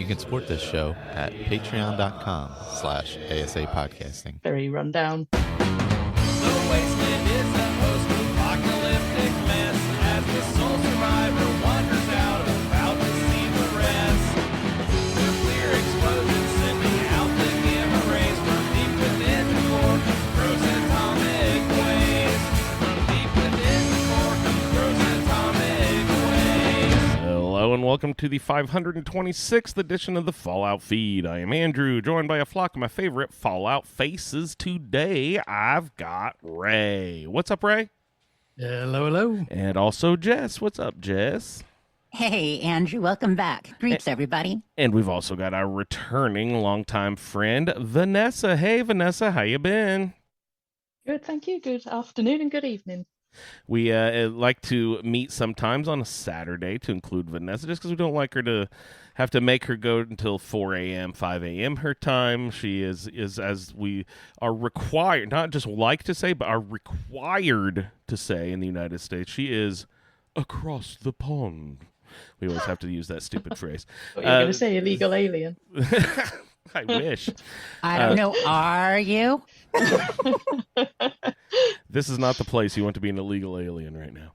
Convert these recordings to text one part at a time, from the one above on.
You can support this show at patreon.com/ASA podcasting. Very rundown. The wasteland is a post-apocalyptic mess as the sole survivor wanders out about to see the rest. Nuclear explosions sending out the gamma rays from deep within the core comes gross atomic waste. From deep within the core comes gross atomic waste. Hello and welcome to the 526th edition of the Fallout Feed. I am Andrew, joined by a flock of my favorite Fallout faces. Today, I've got Ray. What's up, Ray? Hello, hello. And also Jess. What's up, Jess? Hey, Andrew, welcome back. Greets, everybody. And we've also got our returning longtime friend, Vanessa. Hey, Vanessa, how you been? Good, thank you. Good afternoon and good evening. We like to meet sometimes on a Saturday to include Vanessa, just because we don't like her to have to make her go until 4 a.m., 5 a.m. her time. She is as we are required, not just like to say, but are required to say in the United States, she is across the pond. We always have to use that stupid phrase. What are you going to say, illegal alien? I wish. I don't know. Are you? This is not the place you want to be an illegal alien right now.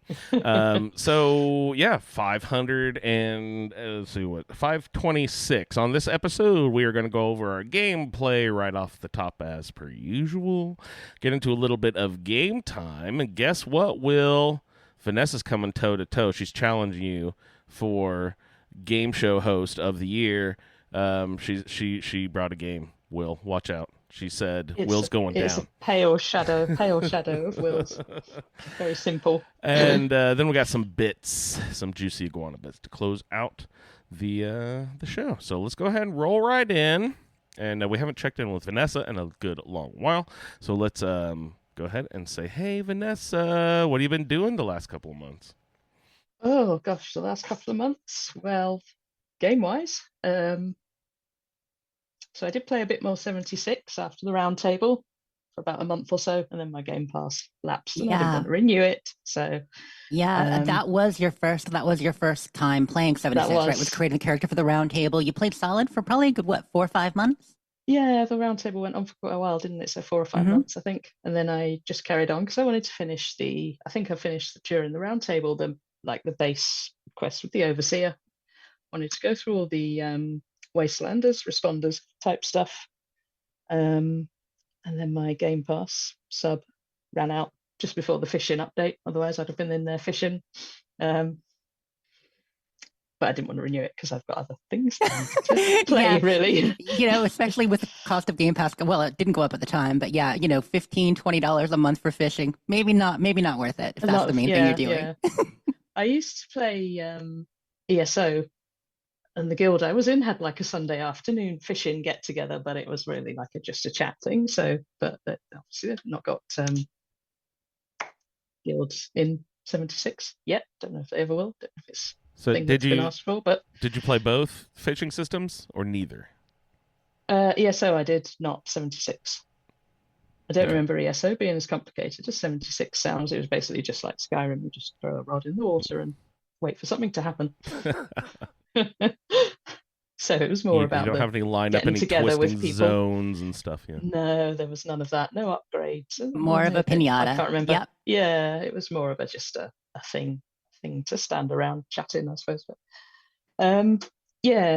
So yeah, 526. On this episode, we are going to go over our gameplay right off the top as per usual. Get into a little bit of game time, and guess what, Will? Vanessa's coming toe to toe. She's challenging you for game show host of the year. She brought a game. Will, watch out. She said Will's going it's down. A pale shadow of Will's. Very simple. And then we got some bits, some juicy iguana bits to close out the show. So let's go ahead and roll right in. And we haven't checked in with Vanessa in a good long while. So let's go ahead and say, hey, Vanessa, what have you been doing the last couple of months? Oh, gosh, the last couple of months. Well, game-wise, so I did play a bit more 76 after the Roundtable for about a month or so, and then my Game Pass lapsed, and I didn't want to renew it. So that was your first time playing 76, right? Was creating a character for the Roundtable. You played solid for probably a good 4 or 5 months. Yeah, the Roundtable went on for quite a while, didn't it? So 4 or 5 months, I think. And then I just carried on because I wanted to finish I think I finished during the Roundtable the base quest with the Overseer. Wanted to go through all the Wastelanders, Responders type stuff. And then my Game Pass sub ran out just before the fishing update. Otherwise, I'd have been in there fishing. But I didn't want to renew it because I've got other things to play, really. Especially with the cost of Game Pass. Well, it didn't go up at the time, but yeah, $15, $20 a month for fishing. Maybe not worth it if that's the main thing you're doing. Yeah. I used to play ESO, and the guild I was in had a Sunday afternoon fishing get together, but it was really just a chat thing. So, but obviously I've not got guilds in 76 yet. Don't know if they ever will. Don't know if it's thing that's been asked for. But did you play both fishing systems or neither? ESO I did, not 76. I don't remember ESO being as complicated as 76 sounds. It was basically just like Skyrim. You just throw a rod in the water and wait for something to happen. So it was more about you don't have any line up, any twisting zones and stuff. Yeah. No, there was none of that. No upgrades. More of a pinata. I can't remember. Yep. Yeah, it was more of just a thing to stand around chatting, I suppose. But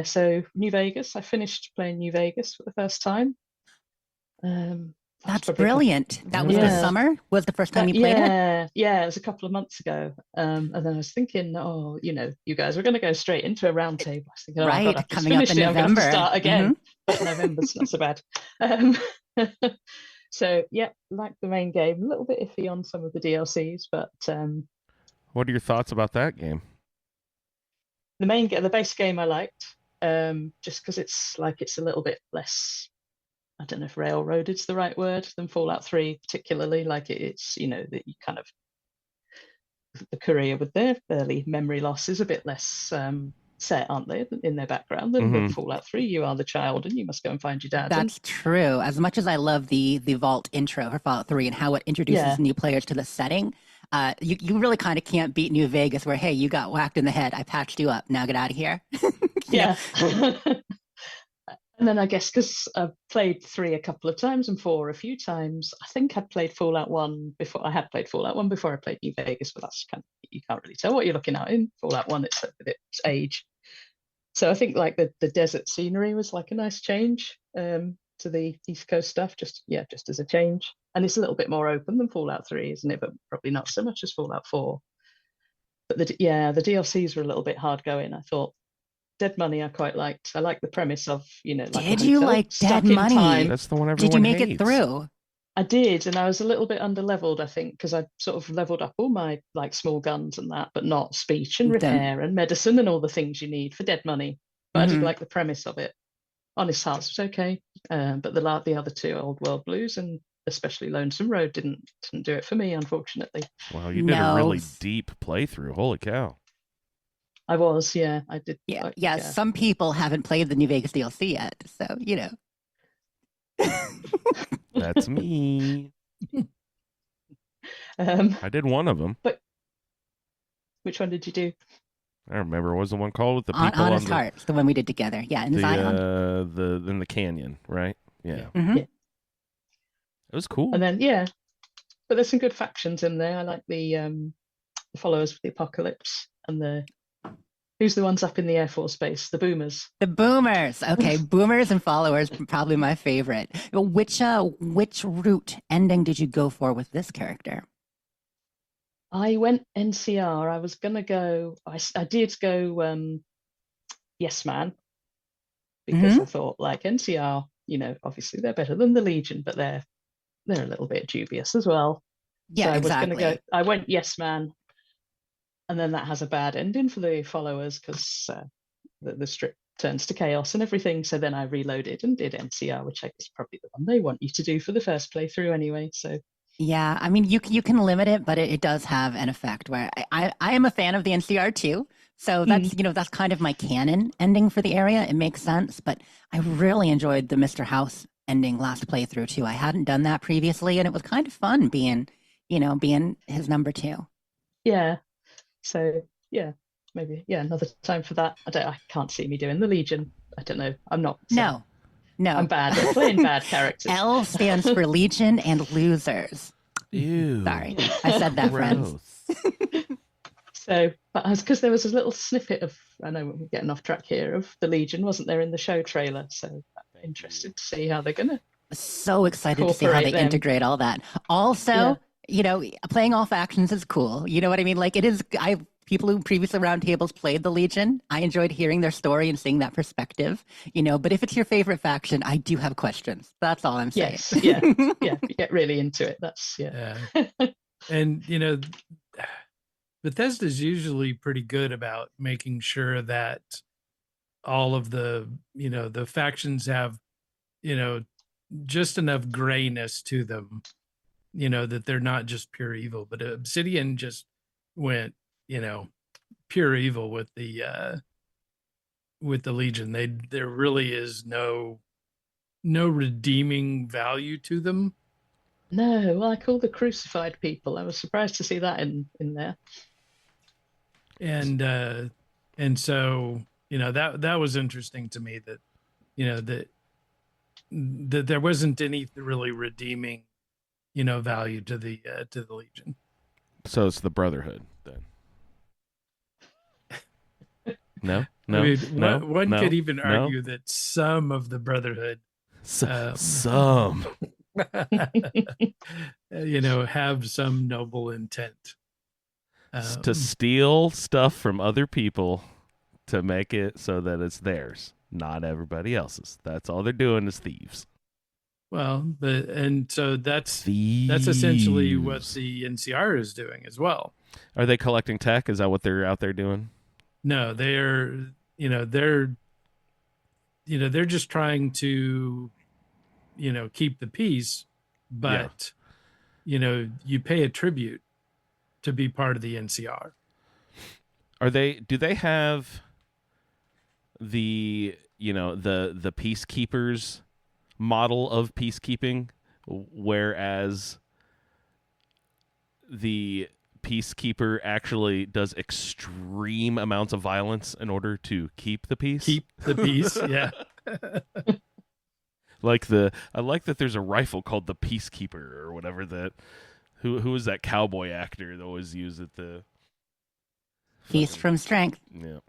so New Vegas. I finished playing New Vegas for the first time. That's brilliant. That was this summer? Was the first time you played it? Yeah, it was a couple of months ago. And then I was thinking, you guys were going to go straight into a Roundtable. I was thinking, right, God, coming up in November. I'm going to start again. But November's not so bad. So, yeah, like the main game. A little bit iffy on some of the DLCs, but... what are your thoughts about that game? The base game I liked, just because it's a little bit less... I don't know if railroaded's the right word than Fallout 3 particularly. It's that you kind of the courier with their early memory loss is a bit less set, aren't they, in their background than with Fallout 3. You are the child and you must go and find your dad. That's true. As much as I love the Vault intro for Fallout 3 and how it introduces new players to the setting, you really kind of can't beat New Vegas where, hey, you got whacked in the head. I patched you up. Now get out of here. Yeah. And then I guess because I've played 3 a couple of times and 4 a few times, I think I'd played Fallout 1 before. I had played Fallout 1 before I played New Vegas, but that's you can't really tell what you're looking at in Fallout 1. It's with its age. So I think like the desert scenery was like a nice change to the East Coast stuff, just as a change. And it's a little bit more open than Fallout 3, isn't it? But probably not so much as Fallout 4. But the DLCs were a little bit hard going. I thought Dead Money I quite liked. I like the premise of, like Did you like Dead Money? That's the one everyone Did you make hates. it through? I did, and I was a little bit underleveled, I think, because I sort of leveled up all my like small guns and that, but not speech and repair and medicine and all the things you need for Dead Money. But I did like the premise of it. Honest Hearts was okay, but the other 2, Old World Blues and especially Lonesome Road, didn't do it for me, unfortunately. Wow, you did a really deep playthrough. Holy cow! I was, I did. Yeah. Some people haven't played the New Vegas DLC yet, so That's me. I did one of them. But which one did you do? I remember. What was the one called with the people Honest Hearts, the one we did together. Yeah, in Zion. In the canyon, right? Yeah. Mm-hmm. Yeah. It was cool. And then but there's some good factions in there. I like the followers of the apocalypse and who's the ones up in the Air Force Base? The boomers. The boomers. Okay, boomers and followers probably my favorite. Which route ending did you go for with this character? I went NCR. I was gonna go. I did go Yes Man because I thought like NCR. Obviously they're better than the Legion, but they're a little bit dubious as well. Yeah, so I exactly. was gonna go. I went Yes Man, and then that has a bad ending for the followers because the strip turns to chaos and everything. So then I reloaded and did NCR, which I guess is probably the one they want you to do for the first playthrough anyway. So. Yeah, I mean, you can limit it, but it does have an effect where I am a fan of the NCR too. So that's, that's kind of my canon ending for the area. It makes sense, but I really enjoyed the Mr. House ending last playthrough too. I hadn't done that previously, and it was kind of fun being his number 2. Yeah. So maybe another time for that. I can't see me doing the Legion. I don't know. I'm not. So. No. I'm bad at playing bad characters. L stands for Legion and losers. Ew. Sorry, I said that, friends. So, but because there was a little snippet of, I know we're getting off track here, of the Legion, wasn't there, in the show trailer? So I'm interested to see how they're gonna. So excited to see how they integrate all that. Also, playing all factions is cool. You know what I mean? Like it is. People who previously Roundtables played the Legion, I enjoyed hearing their story and seeing that perspective, but if it's your favorite faction, I do have questions. That's all I'm saying. Yes, you get really into it. That's, And, Bethesda's usually pretty good about making sure that all of the factions have, just enough grayness to them, that they're not just pure evil. But Obsidian just went, pure evil with the Legion. There really is no redeeming value to them. No, like all the crucified people. I was surprised to see that in there. And so that was interesting to me that that there wasn't any really redeeming value to the Legion. So it's the Brotherhood then. No. I mean, one could even argue that some of the Brotherhood, some, have some noble intent to steal stuff from other people to make it so that it's theirs, not everybody else's. That's all they're doing is thieves. Well, so that's Thieves. essentially what the NCR is doing as well. Are they collecting tech? Is that what they're out there doing? No, they're just trying to, keep the peace, but, you pay a tribute to be part of the NCR. Do they have the peacekeepers model of peacekeeping, whereas the peacekeeper actually does extreme amounts of violence in order to keep the peace? Keep the peace, yeah. I like that there's a rifle called the Peacekeeper or whatever that. Who was that cowboy actor that always used it? The Peace from strength. yeah.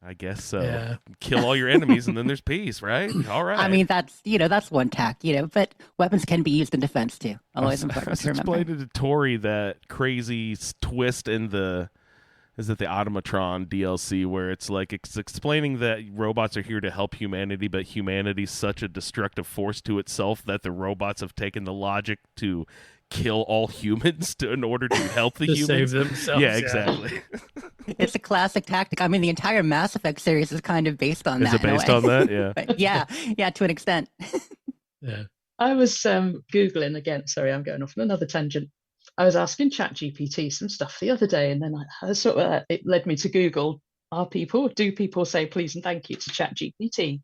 I guess so. Yeah. Kill all your enemies and then there's peace, right? All right. I mean, that's one tack, but weapons can be used in defense too. Always I important was to remember. explaining to Tori that crazy twist in the Automatron DLC where it's explaining that robots are here to help humanity, but humanity's such a destructive force to itself that the robots have taken the logic to kill all humans in order to help the To humans. save themselves. Yeah, exactly. It's a classic tactic. I mean, the entire Mass Effect series is kind of based on Is that. it based on that? Yeah. But yeah, to an extent. Yeah. I was Googling again. Sorry, I'm going off on another tangent. I was asking ChatGPT some stuff the other day, and then I sort of it led me to Google. Do people say please and thank you to ChatGPT?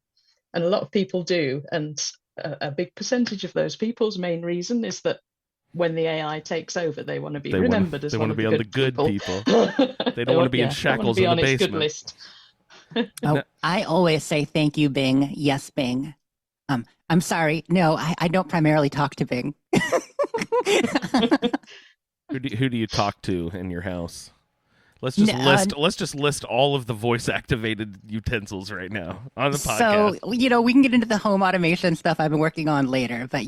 And a lot of people do, and a big percentage of those people's main reason is that when the AI takes over, they want to be remembered as one of the good people. They don't want to be in shackles in the basement. Good list. Oh, I always say thank you, Bing. Yes, Bing. I'm sorry. No, I don't primarily talk to Bing. Who do you talk to in your house? Let's just list all of the voice activated utensils right now on the podcast. So, we can get into the home automation stuff I've been working on later, but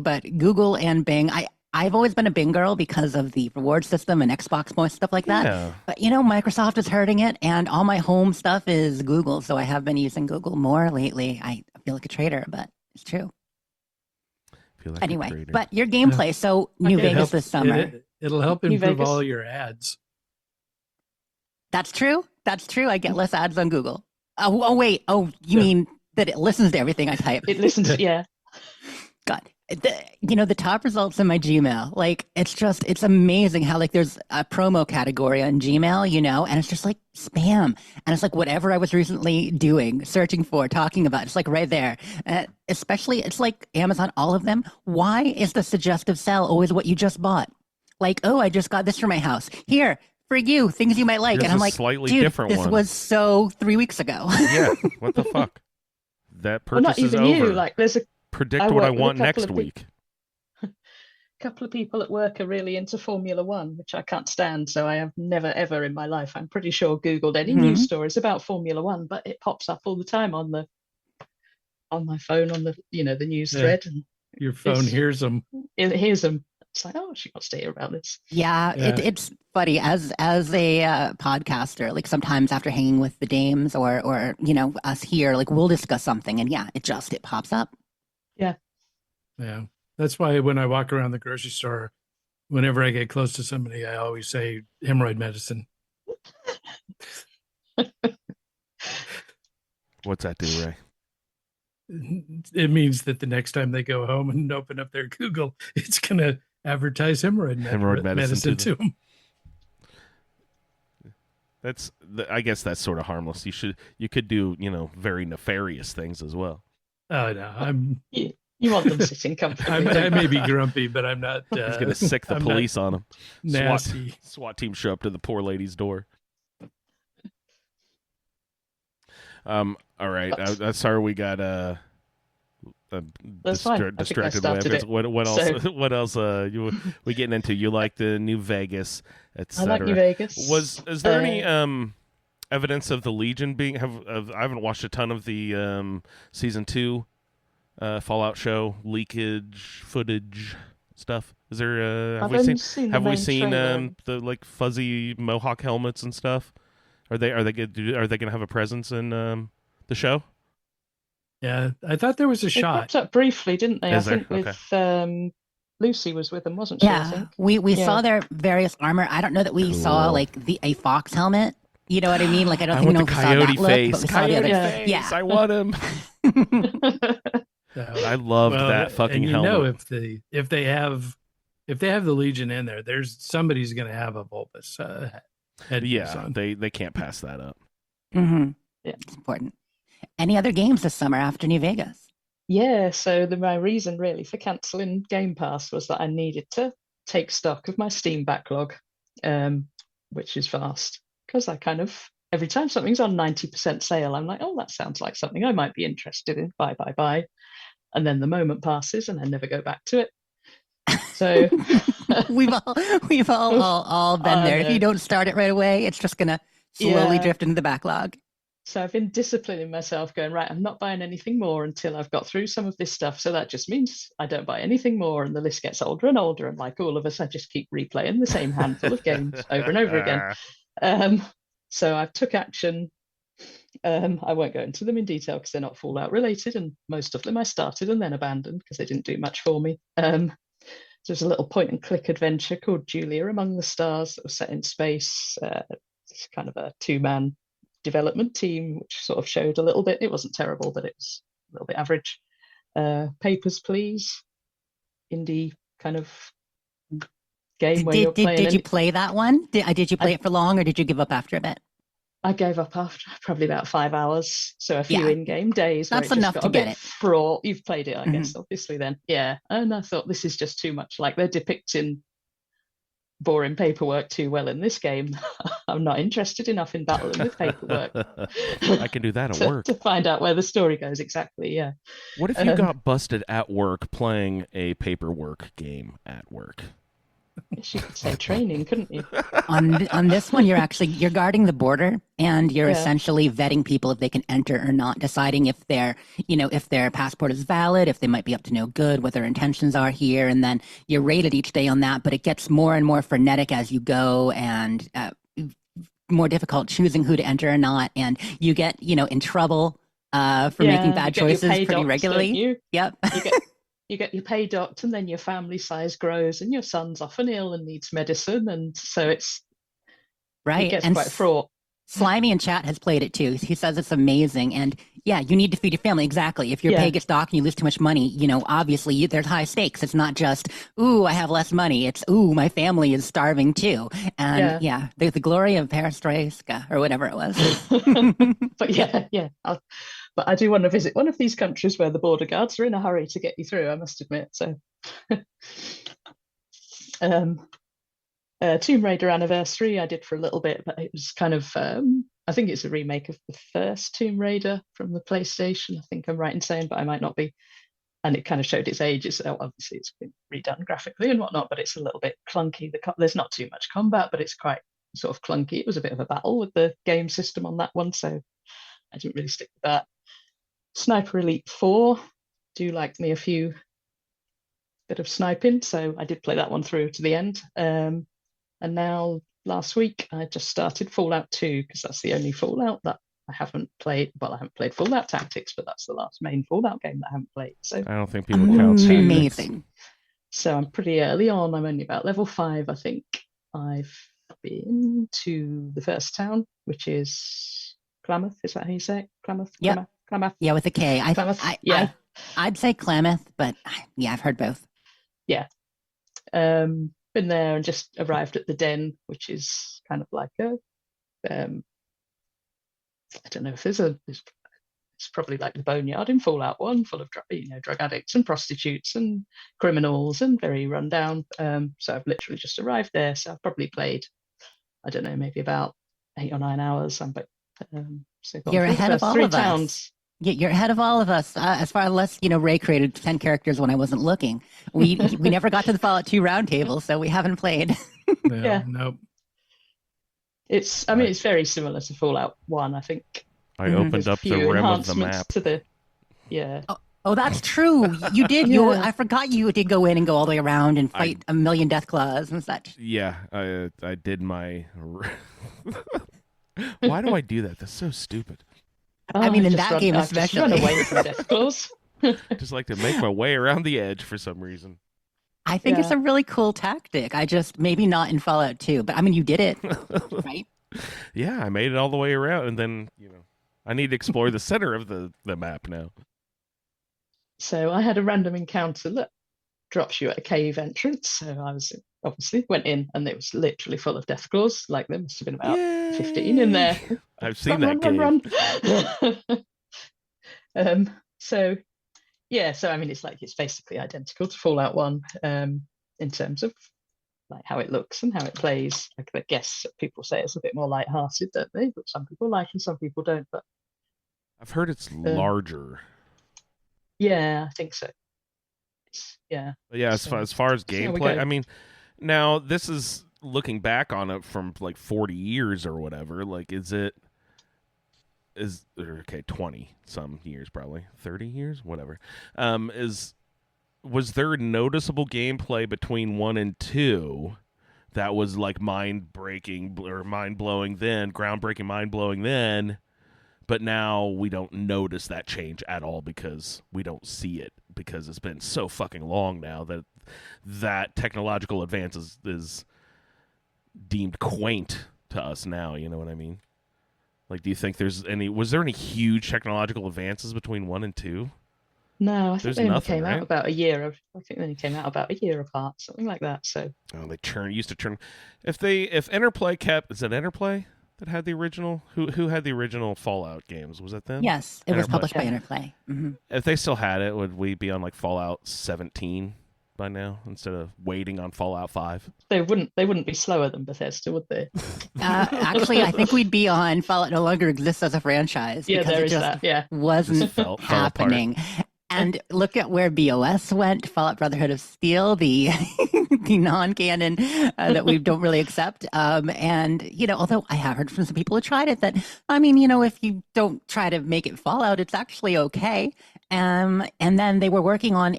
but Google and Bing, I've always been a Bing girl because of the reward system and Xbox Points, stuff like that. Yeah. But Microsoft is hurting it, and all my home stuff is Google, so I have been using Google more lately. I feel like a traitor, but it's true. Anyway, but your gameplay, so New Vegas this summer. It'll help improve all your ads. That's true. I get less ads on Google. Oh wait. Oh, you mean that it listens to everything I type? It listens. Yeah. God. The top results in my Gmail, it's amazing how there's a promo category on Gmail, and it's just spam. And it's whatever I was recently doing, searching for, talking about, it's right there. Especially, it's Amazon, all of them. Why is the suggestive cell always what you just bought? I just got this for my house. Here, for you, things you might like. Here's and I'm a slightly dude, different this one. was so 3 weeks ago. Yeah, what the fuck? That Well, not purchase is even over. you. There's a Predict what I work with a want couple next of week. couple of people at work are really into Formula One, which I can't stand. So I have never, ever in my life, I'm pretty sure, Googled any news stories about Formula One, but it pops up all the time on my phone, on the the news thread, and your phone hears them. It hears them. It's oh, she wants to hear about this. Yeah. It's funny as a podcaster. Sometimes after hanging with the dames or us here, we'll discuss something, and it pops up. Yeah. Yeah. That's why when I walk around the grocery store, whenever I get close to somebody, I always say hemorrhoid medicine. What's that do, Ray? It means that the next time they go home and open up their Google, it's going to advertise hemorrhoid medicine to them. I guess that's sort of harmless. You could do, very nefarious things as well. Oh no, You want them sitting comfortably. I may be grumpy, but I'm not. He's going to sick the police on him. Nasty. SWAT team show up to the poor lady's door. All right. Sorry, we got distracted. What else? So, what else? We getting into? You like the New Vegas, etc. I like New Vegas. Is there any evidence of the Legion being? I haven't watched a ton of the season 2 Fallout show leakage footage stuff. Is there? Have we seen the fuzzy Mohawk helmets and stuff? Are they going to have a presence in the show? Yeah, I thought there was a shot. Popped up briefly, didn't they? Is I think there? with Lucy was with them, wasn't she? I Yeah, think. we saw their various armor. I don't know that we saw a fox helmet. You know what I mean? I don't think want the coyote face. Look, but we saw the other. Face. Yeah, I want him. I loved that fucking helmet. If they have the Legion in there, somebody's going to have a bulbous head. Yeah, they can't pass that up. Mm-hmm. Yeah, it's important. Any other games this summer after New Vegas? Yeah, so my reason really for cancelling Game Pass was that I needed to take stock of my Steam backlog, which is vast, because I kind of, every time something's on 90% sale, I'm like, oh, that sounds like something I might be interested in. Buy. and then the moment passes and I never go back to it. So we've all been there. If you don't start it right away, it's just gonna slowly drift into the backlog. So I've been disciplining myself, going, right, I'm not buying anything more until I've got through some of this stuff. So that just means I don't buy anything more, and the list gets older and older. And like all of us, I just keep replaying the same handful of games over and over again. So I took action. I won't go into them in detail because they're not Fallout related, and most of them I started and then abandoned because they didn't do much for me. There's a little point and click adventure called Julia Among the Stars that was set in space. It's kind of a 2-man development team, which sort of showed a little bit. It wasn't terrible, but it was a little bit average. Papers, Please, indie kind of game where you're playing. Did you play that one? Did you play it for long, or did you give up after a bit? I gave up after probably about 5 hours. So a few in-game days. That's enough to get it. Fraught. You've played it, I guess, obviously then. Yeah. And I thought this is just too much. Like they're depicting boring paperwork too well in this game. I'm not interested enough in battling with paperwork. I can do that at work. To find out where the story goes, exactly, yeah. What if you got busted at work playing a paperwork game at work? I guess you could say training, couldn't you? On this one, you're guarding the border, and you're essentially vetting people if they can enter or not, deciding if if their passport is valid, if they might be up to no good, what their intentions are here, and then you're rated each day on that. But it gets more and more frenetic as you go, and more difficult choosing who to enter or not, and you get in trouble for making bad choices pretty regularly. Yep. You get your pay docked, and then your family size grows, and your son's often ill and needs medicine, and so it gets quite fraught. Slimy in chat has played it too. He says it's amazing, and you need to feed your family. Exactly. If your pay gets docked and you lose too much money, obviously there's high stakes. It's not just I have less money. It's my family is starving too. And the glory of perestroika or whatever it was. But but I do want to visit one of these countries where the border guards are in a hurry to get you through, I must admit. So, Tomb Raider Anniversary, I did for a little bit, but it was kind of, I think it's a remake of the first Tomb Raider from the PlayStation. I think I'm right in saying, but I might not be. And it kind of showed its age. Obviously, it's been redone graphically and whatnot, but it's a little bit clunky. There's not too much combat, but it's quite sort of clunky. It was a bit of a battle with the game system on that one, so I didn't really stick with that. Sniper Elite 4, do like me a few bit of sniping, so I did play that one through to the end. And now last week I just started Fallout 2 because that's the only Fallout that I haven't played. Well, I haven't played Fallout Tactics, but that's the last main Fallout game that I haven't played. So I don't think people count. Amazing. So I'm pretty early on. I'm only about level 5, I think. I've been to the first town, which is Klamath. Is that how you say it? Klamath? Yeah. Klamath. Yeah, with a K. I'd say Klamath, but I've heard both. Yeah. Been there and just arrived at the Den, which is kind of like a, I don't know if it's probably like the Boneyard in Fallout 1, full of drug addicts and prostitutes and criminals and very run down. So I've literally just arrived there. So I've probably played, I don't know, maybe about 8 or 9 hours. So you're ahead of all of us. You're ahead of all of us. As far as Ray created 10 characters when I wasn't looking. We never got to the Fallout 2 roundtable, so we haven't played. Nope. It's very similar to Fallout 1, I think. I opened up the rim of the map. Oh, that's true. You did. I forgot you did go in and go all the way around and fight a million death claws and such. Yeah, I did my. Why do I do that? That's so stupid. In that game especially. Run away from death claws. Just like to make my way around the edge for some reason. I think it's a really cool tactic. Maybe not in Fallout 2, but you did it, right? Yeah, I made it all the way around, and then I need to explore the center of the map now. So I had a random encounter that drops you at a cave entrance. So I obviously went in, and it was literally full of death claws. Like there must have been about 15 in there. I've seen that game. Run. So it's basically identical to Fallout 1 in terms of like how it looks and how it plays. I guess people say it's a bit more lighthearted, don't they? But some people like and some people don't. But I've heard it's larger. Yeah, I think so. Yeah. But yeah, So, as far as see how we gameplay, go. I mean, now this is looking back on it from like 40 years or whatever. Like, okay, 20 some years, probably 30 years, whatever. Was there noticeable gameplay between 1 and 2 that was like mind breaking or mind blowing then, groundbreaking, mind blowing then, but now we don't notice that change at all because we don't see it because it's been so fucking long now that technological advance is deemed quaint to us now, you know what I mean? Like, do you think was there any huge technological advances between 1 and 2? No, I think There's they only nothing, came right? out about a year. I think they only came out about a year apart, something like that. So Oh, they used to turn. If Interplay is it Interplay that had the original? Who had the original Fallout games? Was it them? Yes, it was Interplay. published by Yeah. Interplay. Hmm. If they still had it, would we be on like Fallout 17 by now instead of waiting on Fallout 5? they wouldn't be slower than Bethesda, would they? Actually, I think we'd be on Fallout no longer exists as a franchise Yeah, because there it is just that. Yeah. wasn't Fell apart. happening. And look at where BOS went, Fallout Brotherhood of Steel, the the non-canon that we don't really accept. And, although I have heard from some people who tried it that, if you don't try to make it Fallout, it's actually okay. And then they were working on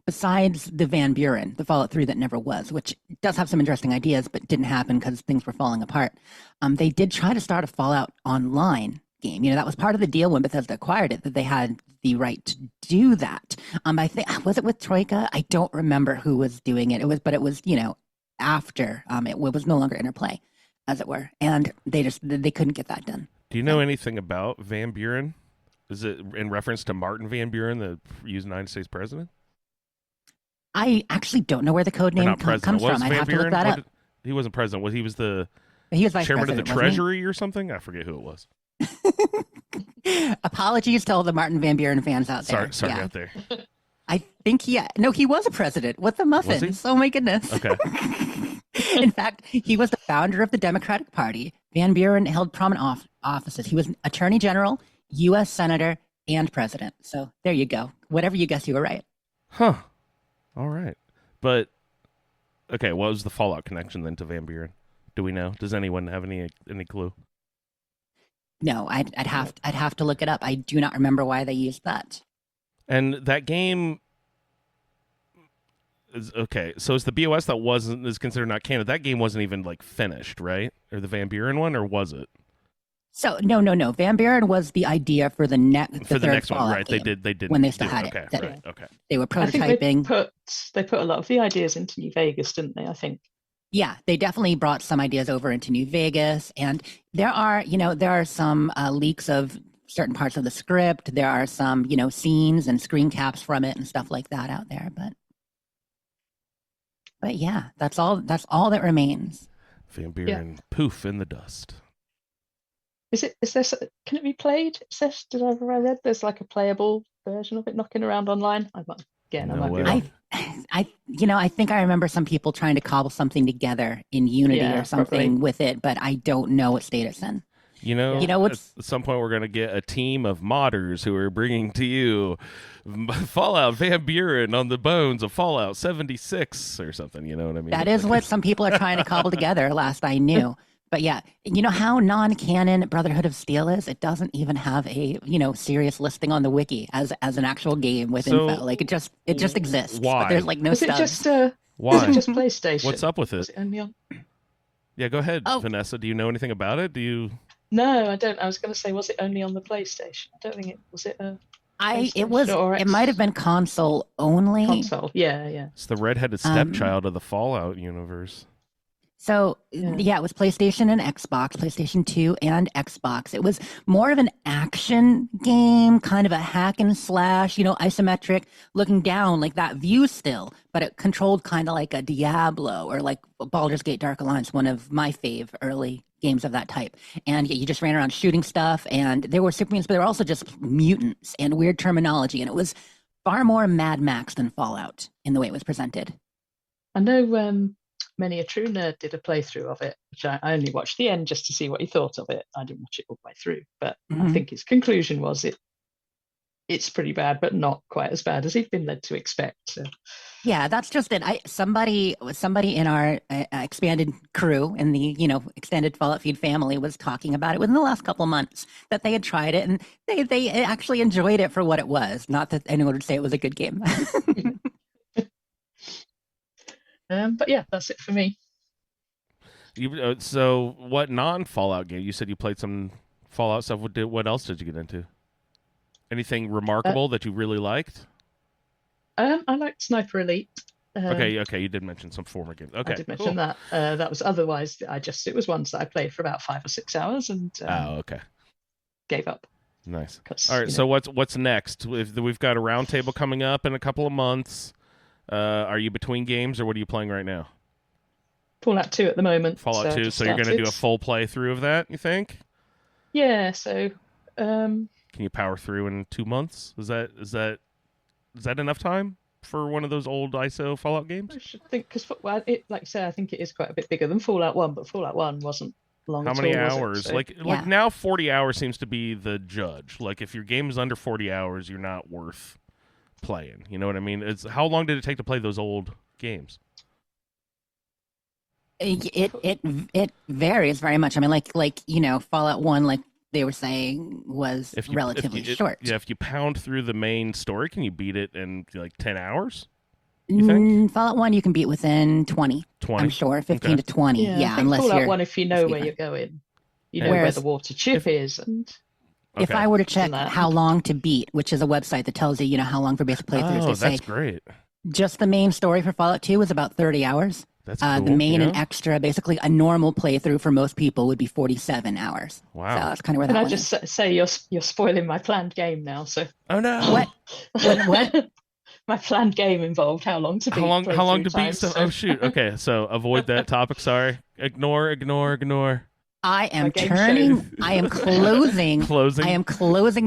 besides the Van Buren, the Fallout 3 that never was, which does have some interesting ideas, but didn't happen because things were falling apart. They did try to start a Fallout Online game. That was part of the deal when Bethesda acquired it, that they had the right to do that. I think, was it with Troika? I don't remember who was doing it. It was after it was no longer Interplay, as it were, and they couldn't get that done. Do you know anything about Van Buren? Is it in reference to Martin Van Buren, the United States president? I actually don't know where the code name comes from. I'd have to look that up. He wasn't president. He was the He was vice chairman of the president, wasn't he? Treasury or something. I forget who it was. Apologies to all the Martin Van Buren fans out there. Sorry Yeah. out there. I think he was a president. What the muffins? Oh my goodness. Okay. In fact, he was the founder of the Democratic Party. Van Buren held prominent offices. He was an attorney general, U.S. senator, and president. So there you go. Whatever you guess, you were right. Huh. All right. But okay, what was the Fallout connection then to Van Buren? Do we know? Does anyone have any clue? No, I'd have to look it up. I do not remember why they used that. And that game is okay. So it's the BOS that is considered not canon. That game wasn't even like finished, right? Or the Van Buren one, or was it? So no. Van Buren was the idea for the next one, right? Game They did when they still had okay, it. right, okay. They were I think prototyping. they put a lot of the ideas into New Vegas, didn't they? I think. Yeah, they definitely brought some ideas over into New Vegas, and there are some leaks of certain parts of the script. There are some, scenes and screen caps from it and stuff like that out there. But yeah, that's all that remains. Van Buren, poof in the dust. Can it be played? Did I read there's like a playable version of it knocking around online? I might be wrong. I think I remember some people trying to cobble something together in Unity or something probably with it, but I don't know what state it's in. At some point we're going to get a team of modders who are bringing to you Fallout Van Buren on the bones of Fallout 76 or something. You know what I mean? That is what some people are trying to cobble together, last I knew. But yeah, you know how non-canon Brotherhood of Steel is? It doesn't even have a serious listing on the wiki as an actual game with info. Like it just exists. Why? But there's like no Is it stubs. just Why? Is it just PlayStation? What's up with it? Was it only on? Yeah, go ahead, Oh. Vanessa. Do you know anything about it? No, I don't. I was going to say, was it only on the PlayStation? I don't think it was. It a It might have been console only. console? Yeah. It's the redheaded stepchild of the Fallout universe. So Yeah. it was PlayStation and Xbox, PlayStation 2 and Xbox. It was more of an action game, kind of a hack and slash, isometric, looking down like that view still, but it controlled kind of like a Diablo or like Baldur's Gate Dark Alliance, one of my fave early games of that type. And you just ran around shooting stuff, and there were super mutants, but there were also just mutants and weird terminology, and it was far more Mad Max than Fallout in the way it was presented. I know Many a True Nerd did a playthrough of it, which I only watched the end just to see what he thought of it. I didn't watch it all the way through, but I think his conclusion was it's pretty bad, but not quite as bad as he'd been led to expect. So. Yeah, that's just it. Somebody in our expanded crew in the extended Fallout Feed family was talking about it within the last couple of months that they had tried it and they actually enjoyed it for what it was. Not that anyone would say it was a good game. But yeah, that's it for me. So what non-Fallout game? You said you played some Fallout stuff. What else did you get into? Anything remarkable that you really liked? I liked Sniper Elite. Okay, you did mention some former games. Okay, I did mention that. That was otherwise. It was ones that I played for about 5 or 6 hours and okay, gave up. Nice. All right, so what's next? We've got a roundtable coming up in a couple of months. Are you between games or what are you playing right now? Fallout 2 at the moment. Fallout 2. So you're going to do a full playthrough of that? You think? Yeah. So. Can you power through in 2 months? Is that enough time for one of those old ISO Fallout games? I should think because, like I say, I think it is quite a bit bigger than Fallout 1, but Fallout 1 wasn't long. How at many all, hours? was it? So, like now, 40 hours seems to be the judge. Like if your game is under 40 hours, you're not worth playing. You know what I mean? How long did it take to play those old games? It varies very much. I mean, like Fallout 1, like they were saying, was relatively short. Yeah, if you pound through the main story, can you beat it in like 10 hours? You think? Fallout 1 you can beat within 20. I'm sure, 15 to 20. Yeah, unless Fallout you're 1, if you know where you're going, you know where the water chip is, and. If I were to check how long to beat, which is a website that tells you, how long for basic playthroughs, they that's say great. Just the main story for Fallout 2 is about 30 hours. That's cool. The main and extra, basically a normal playthrough for most people would be 47 hours. Wow. So that's kind of where that one is. Can I just say you're spoiling my planned game now? So. Oh no. What? My planned game involved how long to beat. How long to beat? So, oh shoot. Okay, so avoid that topic. Sorry. Ignore. I am closing. I am closing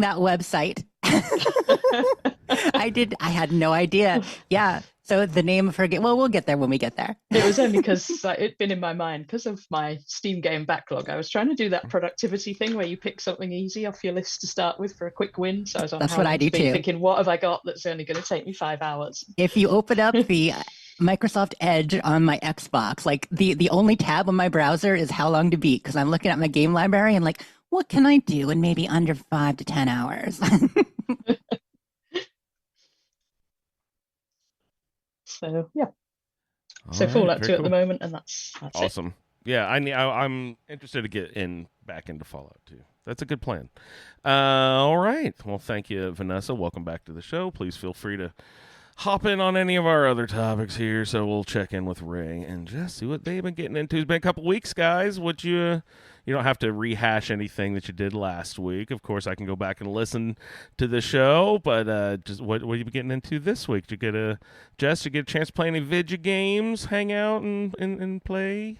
that website. I had no idea. Yeah. So the name of her game. Well, we'll get there when we get there. It was only because it'd been in my mind because of my Steam game backlog. I was trying to do that productivity thing where you pick something easy off your list to start with for a quick win. So I was on That's what I do too. Thinking, what have I got that's only going to take me 5 hours? If you open up the Microsoft Edge on my Xbox, like the only tab on my browser is how long to beat because I'm looking at my game library and like, what can I do in maybe under 5 to 10 hours? So yeah. So Fallout 2 at the moment, and that's awesome. It. Yeah, I'm interested to get back into Fallout 2. That's a good plan. All right. Well, thank you, Vanessa. Welcome back to the show. Please feel free to hop in on any of our other topics here. So we'll check in with Ray and just see what they've been getting into. It's been a couple weeks, guys. You don't have to rehash anything that you did last week. Of course, I can go back and listen to the show, but just what have you been getting into this week? Did you get a chance to play any video games, hang out, and play?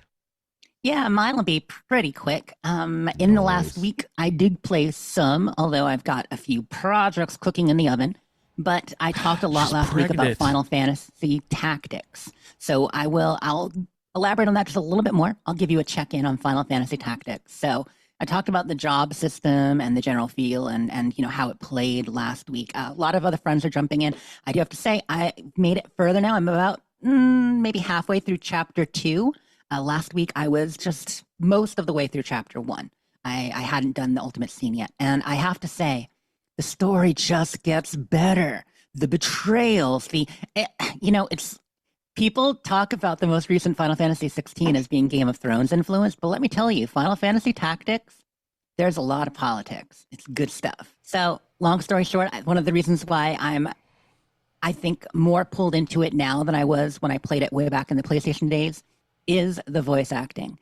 Yeah, mine will be pretty quick. In the last week, I did play some, although I've got a few projects cooking in the oven. But I talked a lot last week about Final Fantasy Tactics. So I'll elaborate on that just a little bit more. I'll give you a check-in on Final Fantasy Tactics. So I talked about the job system and the general feel and how it played last week. A lot of other friends are jumping in. I do have to say I made it further now. I'm about maybe halfway through Chapter 2. Last week I was just most of the way through Chapter 1. I hadn't done the ultimate scene yet. And I have to say, the story just gets better. The betrayals, it's people talk about the most recent Final Fantasy 16 as being Game of Thrones influenced, but let me tell you, Final Fantasy Tactics, there's a lot of politics. It's good stuff. So, long story short, one of the reasons why I think, more pulled into it now than I was when I played it way back in the PlayStation days is the voice acting.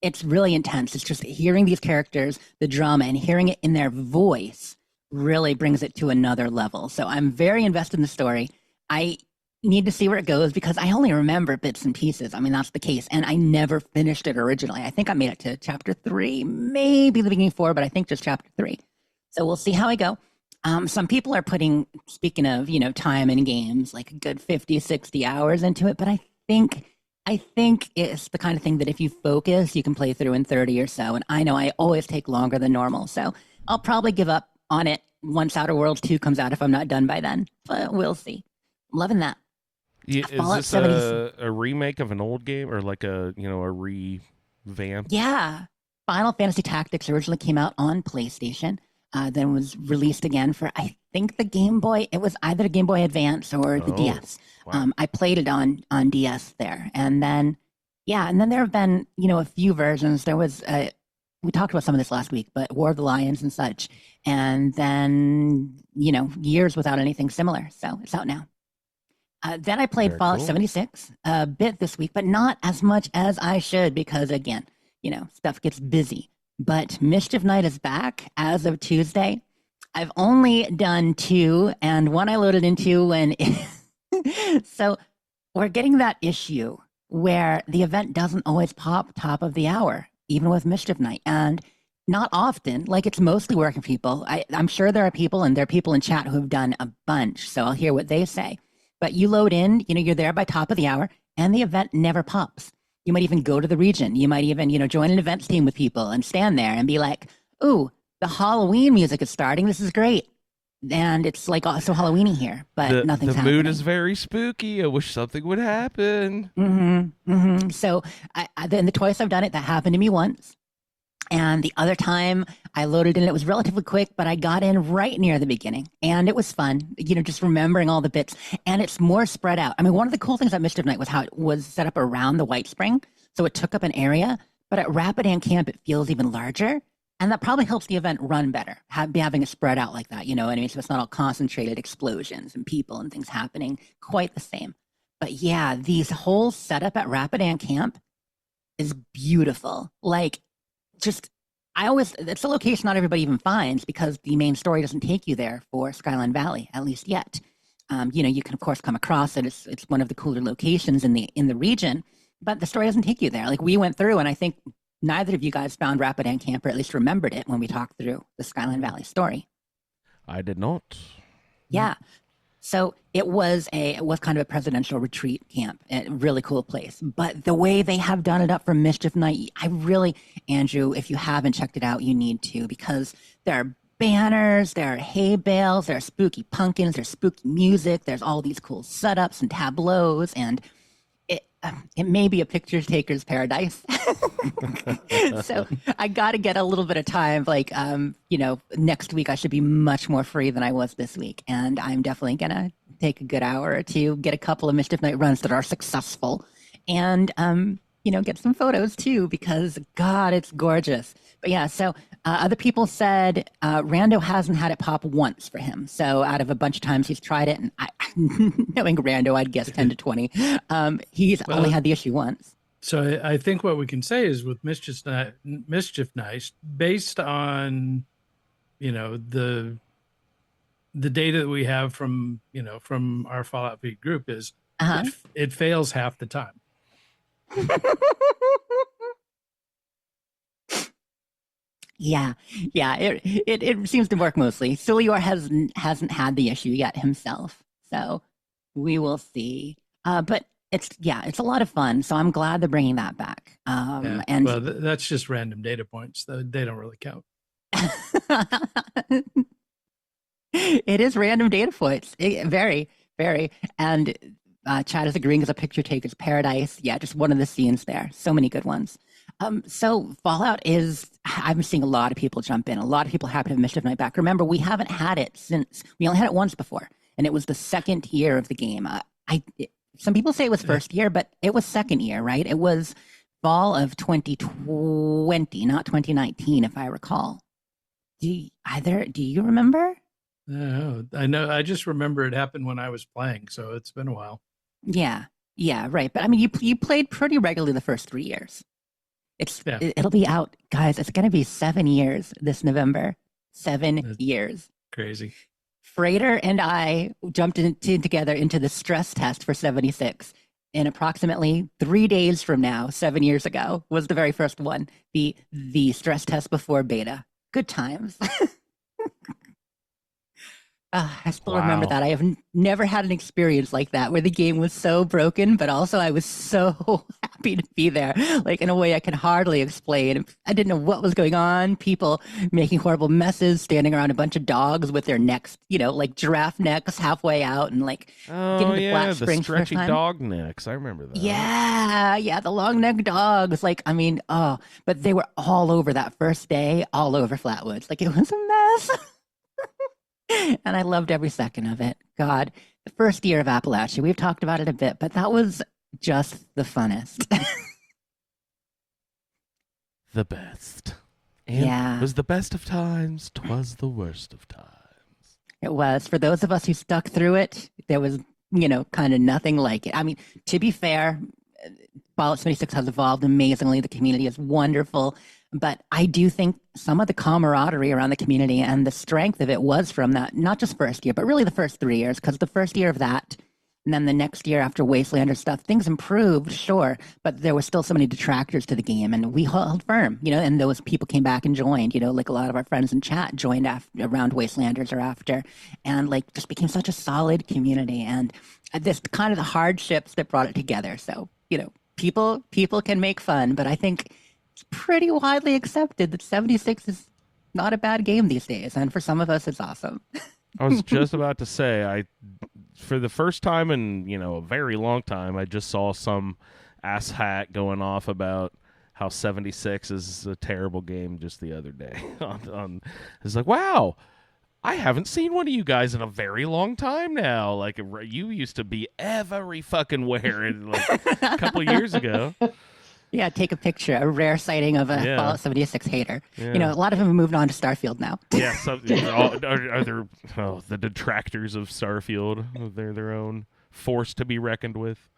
It's really intense. It's just hearing these characters, the drama, and hearing it in their voice really brings it to another level. So I'm very invested in the story. I need to see where it goes because I only remember bits and pieces. I mean, that's the case. And I never finished it originally. I think I made it to Chapter 3, maybe the beginning 4, but I think just Chapter 3. So we'll see how I go. Some people are putting, speaking of, time in games, like a good 50, 60 hours into it. But I think it's the kind of thing that if you focus, you can play through in 30 or so. And I know I always take longer than normal. So I'll probably give up on it once Outer Worlds 2 comes out if I'm not done by then. But we'll see. I'm loving that. Yeah, is Fallout this 76. a remake of an old game or like a revamp? Yeah. Final Fantasy Tactics originally came out on PlayStation, then was released again for, I think, the Game Boy. It was either the Game Boy Advance or the Oh, DS. wow. I played it on DS there. And then there have been, a few versions. There was, we talked about some of this last week, but War of the Lions and such. And then, years without anything similar. So it's out now. Then I played Very Fallout cool. 76 a bit this week, but not as much as I should because, again, stuff gets busy. But Mischief Night is back as of Tuesday. I've only done 2, and one I loaded into when... So we're getting that issue where the event doesn't always pop top of the hour, even with Mischief Night. And not often, like it's mostly working people. I'm sure there are people, and there are people in chat who have done a bunch, so I'll hear what they say. But you load in, you're there by top of the hour, and the event never pops. You might even go to the region. You might even, join an events team with people and stand there and be like, ooh, the Halloween music is starting. This is great. And it's like so Halloweeny here, but nothing's happening. The mood is very spooky. I wish something would happen. So then the twice I've done it, that happened to me once. And the other time I loaded in, it was relatively quick, but I got in right near the beginning and it was fun, just remembering all the bits, and it's more spread out. I mean, one of the cool things about Mischief Night was how it was set up around the White Spring. So it took up an area, but at Rapidan Camp, it feels even larger. And that probably helps the event run better, having it spread out like that, what I mean? So it's not all concentrated explosions and people and things happening quite the same. But yeah, these whole setup at Rapidan Camp is beautiful. Like, it's a location not everybody even finds because the main story doesn't take you there for Skyline Valley, at least yet. You can of course come across it. It's one of the cooler locations in the region, but the story doesn't take you there. Like we went through, and I think neither of you guys found Rapidan Camp, or at least remembered it when we talked through the Skyline Valley story. I did not. Yeah. So it was kind of a presidential retreat camp, a really cool place. But the way they have done it up for Mischief Night, Andrew, if you haven't checked it out, you need to, because there are banners, there are hay bales, there are spooky pumpkins, there's spooky music, there's all these cool setups and tableaus, and it may be a picture taker's paradise. So I got to get a little bit of time. Like, next week I should be much more free than I was this week. And I'm definitely going to take a good hour or two, get a couple of Mischief Night runs that are successful, and, get some photos too, because God, it's gorgeous. But yeah, so other people said Rando hasn't had it pop once for him. So out of a bunch of times he's tried it, and knowing Rando, I'd guess 10 to 20. He's only had the issue once. So I think what we can say is with Mischief Night, based on, the data that we have from our Fallout Feed group is it fails half the time. Yeah. It seems to work mostly. Silior hasn't had the issue yet himself, so we will see. But it's a lot of fun. So I'm glad they're bringing that back. And that's just random data points. They don't really count. It is random data points. Very, very. And Chad is agreeing as a picture taker's paradise. Yeah, just one of the scenes there. So many good ones. So Fallout I'm seeing a lot of people jump in. A lot of people happy to have Mischief Night back. Remember, we haven't had it we only had it once before, and it was the second year of the game. Some people say it was first year, but it was second year, right? It was fall of 2020, not 2019, if I recall. Do you remember? No, I know. I just remember it happened when I was playing, so it's been a while. Yeah, right. But I mean, you played pretty regularly the first 3 years. It'll be out, guys. It's going to be 7 years this November. 7 years. Crazy. Freighter and I jumped together into the stress test for 76. In approximately 3 days from now, 7 years ago, was the very first one. The stress test before beta. Good times. I still remember that. I have never had an experience like that where the game was so broken, but also I was so happy to be there, like in a way I can hardly explain. I didn't know what was going on. People making horrible messes, standing around a bunch of dogs with their necks, like giraffe necks halfway out, and like getting to Black the Springs first stretchy time. dog necks. I remember that. Yeah, the long neck dogs. Like, I mean, but they were all over that first day, all over Flatwoods. Like, it was a mess. And I loved every second of it. God, the first year of Appalachia, we've talked about it a bit, but that was just the funnest. The best. And Yeah. was the best of times, 'twas the worst of times. It was. For those of us who stuck through it, there was, kind of nothing like it. I mean, to be fair, Fallout 76 has evolved amazingly. The community is wonderful. But I do think some of the camaraderie around the community and the strength of it was from that, not just first year, but really the first 3 years, because the first year of that, and then the next year after Wastelander stuff, things improved, sure, but there were still so many detractors to the game, and we held firm, and those people came back and joined, like a lot of our friends in chat joined around Wastelanders or after, and like just became such a solid community, and this kind of the hardships that brought it together. So, people can make fun, but I think it's pretty widely accepted that 76 is not a bad game these days, and for some of us, it's awesome. I was just about to say, for the first time in a very long time, I just saw some asshat going off about how 76 is a terrible game just the other day. It's like, wow, I haven't seen one of you guys in a very long time now. Like, you used to be every fucking where like a couple of years ago. Yeah, take a picture, a rare sighting of a Fallout 76 hater. Yeah. A lot of them have moved on to Starfield now. Yeah, are there the detractors of Starfield? They're their own force to be reckoned with.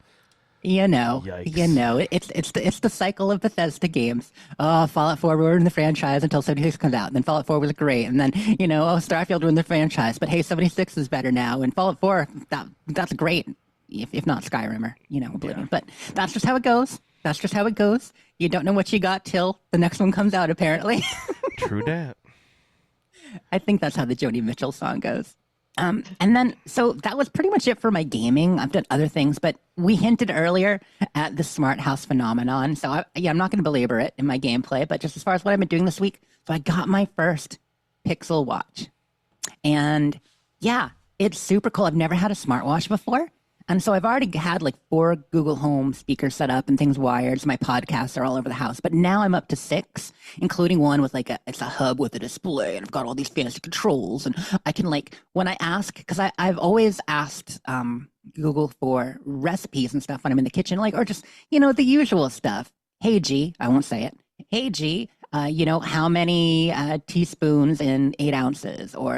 Yikes. It's the cycle of Bethesda games. Oh, Fallout 4 ruined the franchise until 76 comes out, and then Fallout 4 was great, and then Starfield ruined the franchise, but hey, 76 is better now, and Fallout 4 that's great, if not Skyrim or Oblivion. Yeah. But that's just how it goes. That's just how it goes. You don't know what you got till the next one comes out, apparently. True that. I think that's how the Joni Mitchell song goes. And then, so that was pretty much it for my gaming. I've done other things, but we hinted earlier at the smart house phenomenon. So I'm not going to belabor it in my gameplay, but just as far as what I've been doing this week, so I got my first Pixel Watch. And yeah, it's super cool. I've never had a smartwatch before. And so I've already had like 4 Google Home speakers set up and things wired. So my podcasts are all over the house. But now I'm up to 6, including one with it's a hub with a display. And I've got all these fancy controls. And I can when I ask, because I've always asked Google for recipes and stuff when I'm in the kitchen, or just, the usual stuff. Hey, G, I won't say it. Hey, G, how many teaspoons in 8 ounces, or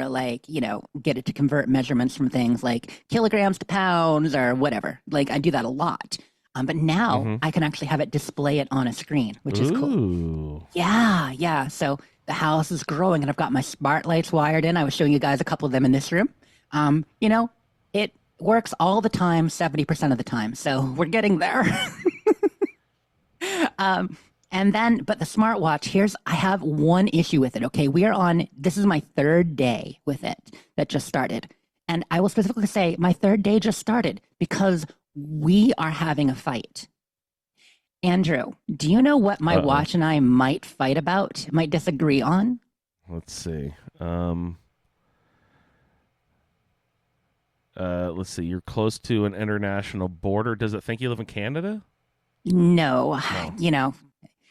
get it to convert measurements from things like kilograms to pounds or whatever. I do that a lot. But now I can actually have it display it on a screen, which is cool. Yeah. So the house is growing, and I've got my smart lights wired in. I was showing you guys a couple of them in this room. It works all the time, 70% of the time. So we're getting there. And then, but the smartwatch, I have one issue with it, okay? This is my 3rd day with it that just started. And I will specifically say my 3rd day just started because we are having a fight. Andrew, do you know what my watch and I might fight about, might disagree on? Let's see. Let's see. You're close to an international border. Does it think you live in Canada? No.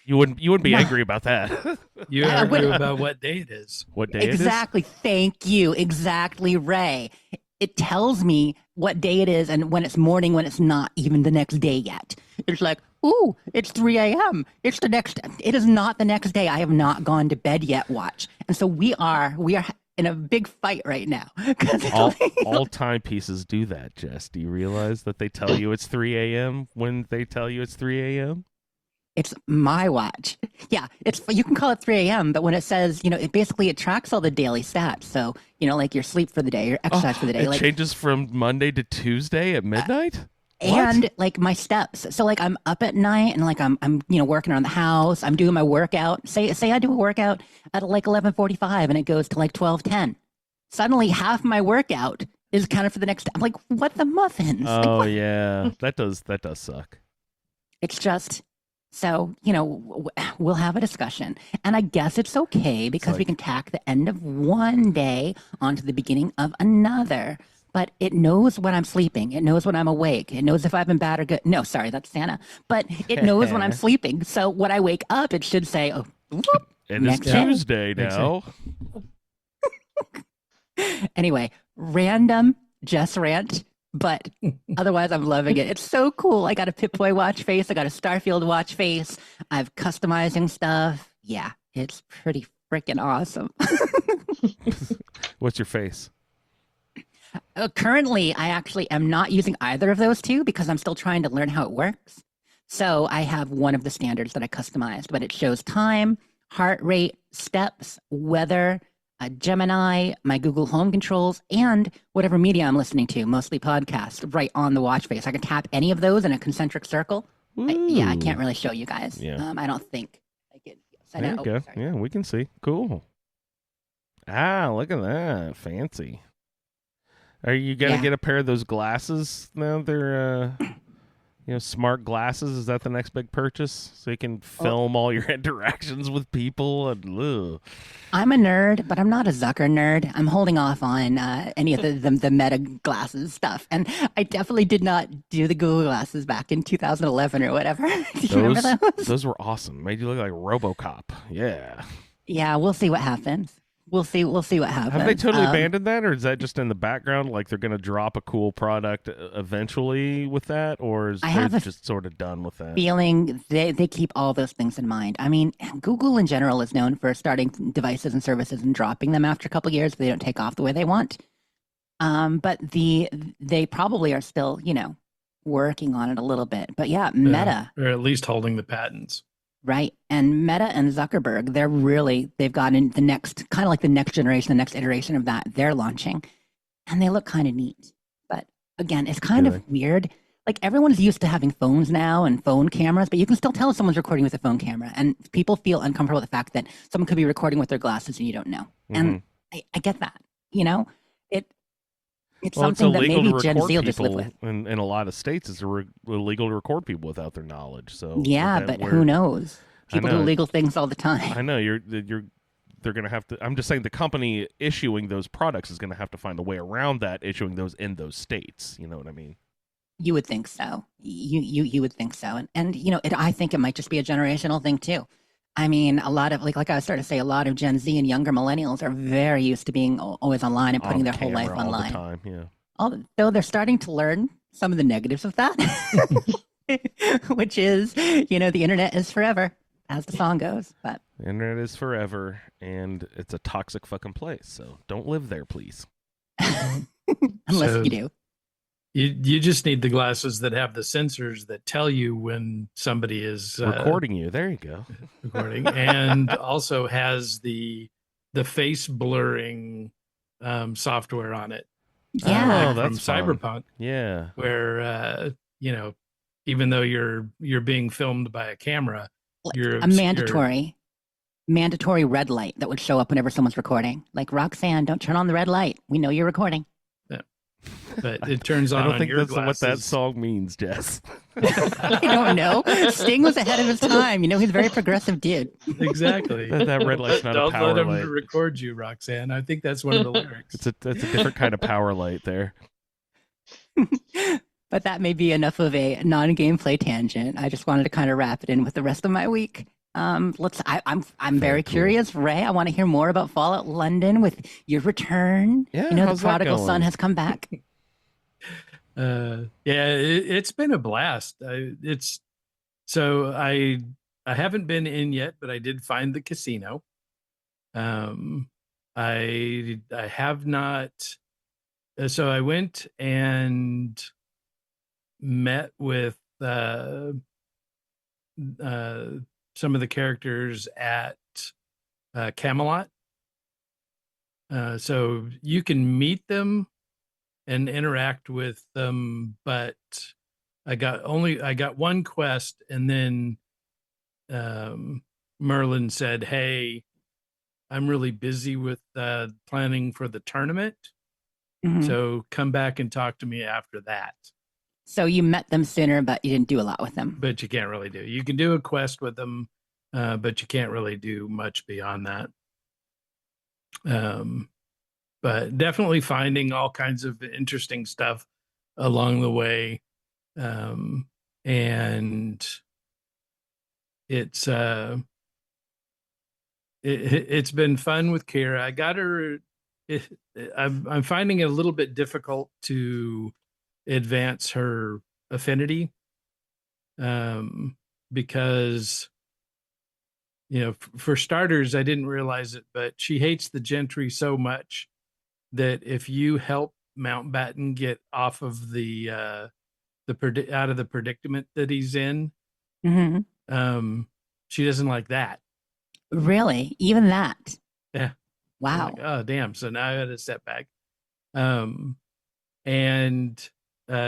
You wouldn't be angry about that. You argue about what day it is. What day it is? Exactly. Thank you. Exactly, Ray. It tells me what day it is and when it's morning, when it's not even the next day yet. It's like, ooh, it's 3 a.m. It is not the next day. I have not gone to bed yet, watch. And so we are in a big fight right now. All timepieces do that, Jess. Do you realize that they tell you it's 3 a.m. when they tell you it's 3 a.m.? It's my watch. Yeah, you can call it 3 a.m., but when it says, it tracks all the daily stats. So, your sleep for the day, your exercise for the day. It changes from Monday to Tuesday at midnight? And my steps. So I'm up at night and I'm working around the house. I'm doing my workout. Say I do a workout at 11:45 and it goes to 12:10. Suddenly half my workout is counted for the next. I'm like, what the muffins? Oh yeah, that does suck. It's just So, we'll have a discussion. And I guess it's okay because we can tack the end of one day onto the beginning of another. But it knows when I'm sleeping. It knows when I'm awake. It knows if I've been bad or good. No, sorry, that's Santa. But it knows when I'm sleeping. So when I wake up, it should say, oh, whoop, It is next day. Tuesday now. Anyway, random Jess rant, but otherwise I'm loving it. It's so cool. I got a Pip-Boy watch face. I got a Starfield watch face. I've customizing stuff. Yeah, it's pretty freaking awesome. What's your face? Currently, I actually am not using either of those two because I'm still trying to learn how it works. So I have one of the standards that I customized, but it shows time, heart rate, steps, weather, Gemini, my Google Home controls, and whatever media I'm listening to, mostly podcast, right on the watch face. I can tap any of those in a concentric circle. I can't really show you guys. Yeah. I don't think I can. There you go. Sorry. Yeah, we can see. Cool. Ah, look at that. Fancy. Are you going to get a pair of those glasses now? They're, smart glasses. Is that the next big purchase? So you can film all your interactions with people? And, I'm a nerd, but I'm not a Zucker nerd. I'm holding off on any of the meta glasses stuff. And I definitely did not do the Google glasses back in 2011 or whatever. Do you remember those? Those were awesome. Made you look like RoboCop. Yeah. Yeah, we'll see what happens. We'll see what happens. Have they totally abandoned that, or is that just in the background? Like they're going to drop a cool product eventually with that, or is they just sort of done with that? Feeling they keep all those things in mind. I mean, Google in general is known for starting devices and services and dropping them after a couple of years if they don't take off the way they want. But they probably are still, working on it a little bit. But yeah, Meta. Or at least holding the patents. Right. And Meta and Zuckerberg, they've gotten the next, kind of like the next generation, the next iteration of that they're launching. And they look kind of neat. But again, it's kind of weird. Like everyone's used to having phones now and phone cameras, but you can still tell if someone's recording with a phone camera. And people feel uncomfortable with the fact that someone could be recording with their glasses and you don't know. Mm-hmm. And I get that, It's something that maybe Gen Z will just live with. In a lot of states, it's illegal to record people without their knowledge. So yeah, but who knows? People do illegal things all the time. I know they're going to have to. I'm just saying the company issuing those products is going to have to find a way around that, issuing those in those states. You know what I mean? You would think so. You would think so, and I think it might just be a generational thing too. I mean, a lot of like I was starting to say, a lot of Gen Z and younger millennials are very used to being always online and putting their whole life online. All the time, yeah. Although they're starting to learn some of the negatives of that, which is, the internet is forever, as the song goes. But the internet is forever, and it's a toxic fucking place. So don't live there, please. Unless you do. You just need the glasses that have the sensors that tell you when somebody is recording you. There you go. Recording, and also has the face blurring software on it. Yeah, from Cyberpunk. Yeah, where even though you're being filmed by a camera, you're a mandatory red light that would show up whenever someone's recording. Like, Roxanne, don't turn on the red light. We know you're recording. But it turns on. I don't think your that's glasses. what that song means, Jess. I don't know. Sting was ahead of his time. He's a very progressive dude. Exactly. that red light's not don't a power let him light. record you, Roxanne. I think that's one of the lyrics. That's a different kind of power light there. But that may be enough of a non-gameplay tangent. I just wanted to kind of wrap it in with the rest of my week. I'm very curious, Ray. I want to hear more about Fallout London with your return. Yeah, the prodigal son has come back. It's been a blast. I haven't been in yet, but I did find the casino. I have not. So I went and met with some of the characters at Camelot. So you can meet them and interact with them, but I got one quest, and then Merlin said, "Hey, I'm really busy with planning for the tournament, so come back and talk to me after that." So you met them sooner, but you didn't do a lot with them. but you can't really do. You can do a quest with them, but you can't really do much beyond that. But definitely finding all kinds of interesting stuff along the way. And it's it's been fun with Kira. I got her. I'm finding it a little bit difficult to advance her affinity, because for starters, I didn't realize it, but she hates the gentry so much that if you help Mountbatten get off of the out of the predicament that he's in, Hmm. she doesn't like that. Really? Even that? Yeah. I'm Wow. like, oh damn. So now I had a step back. And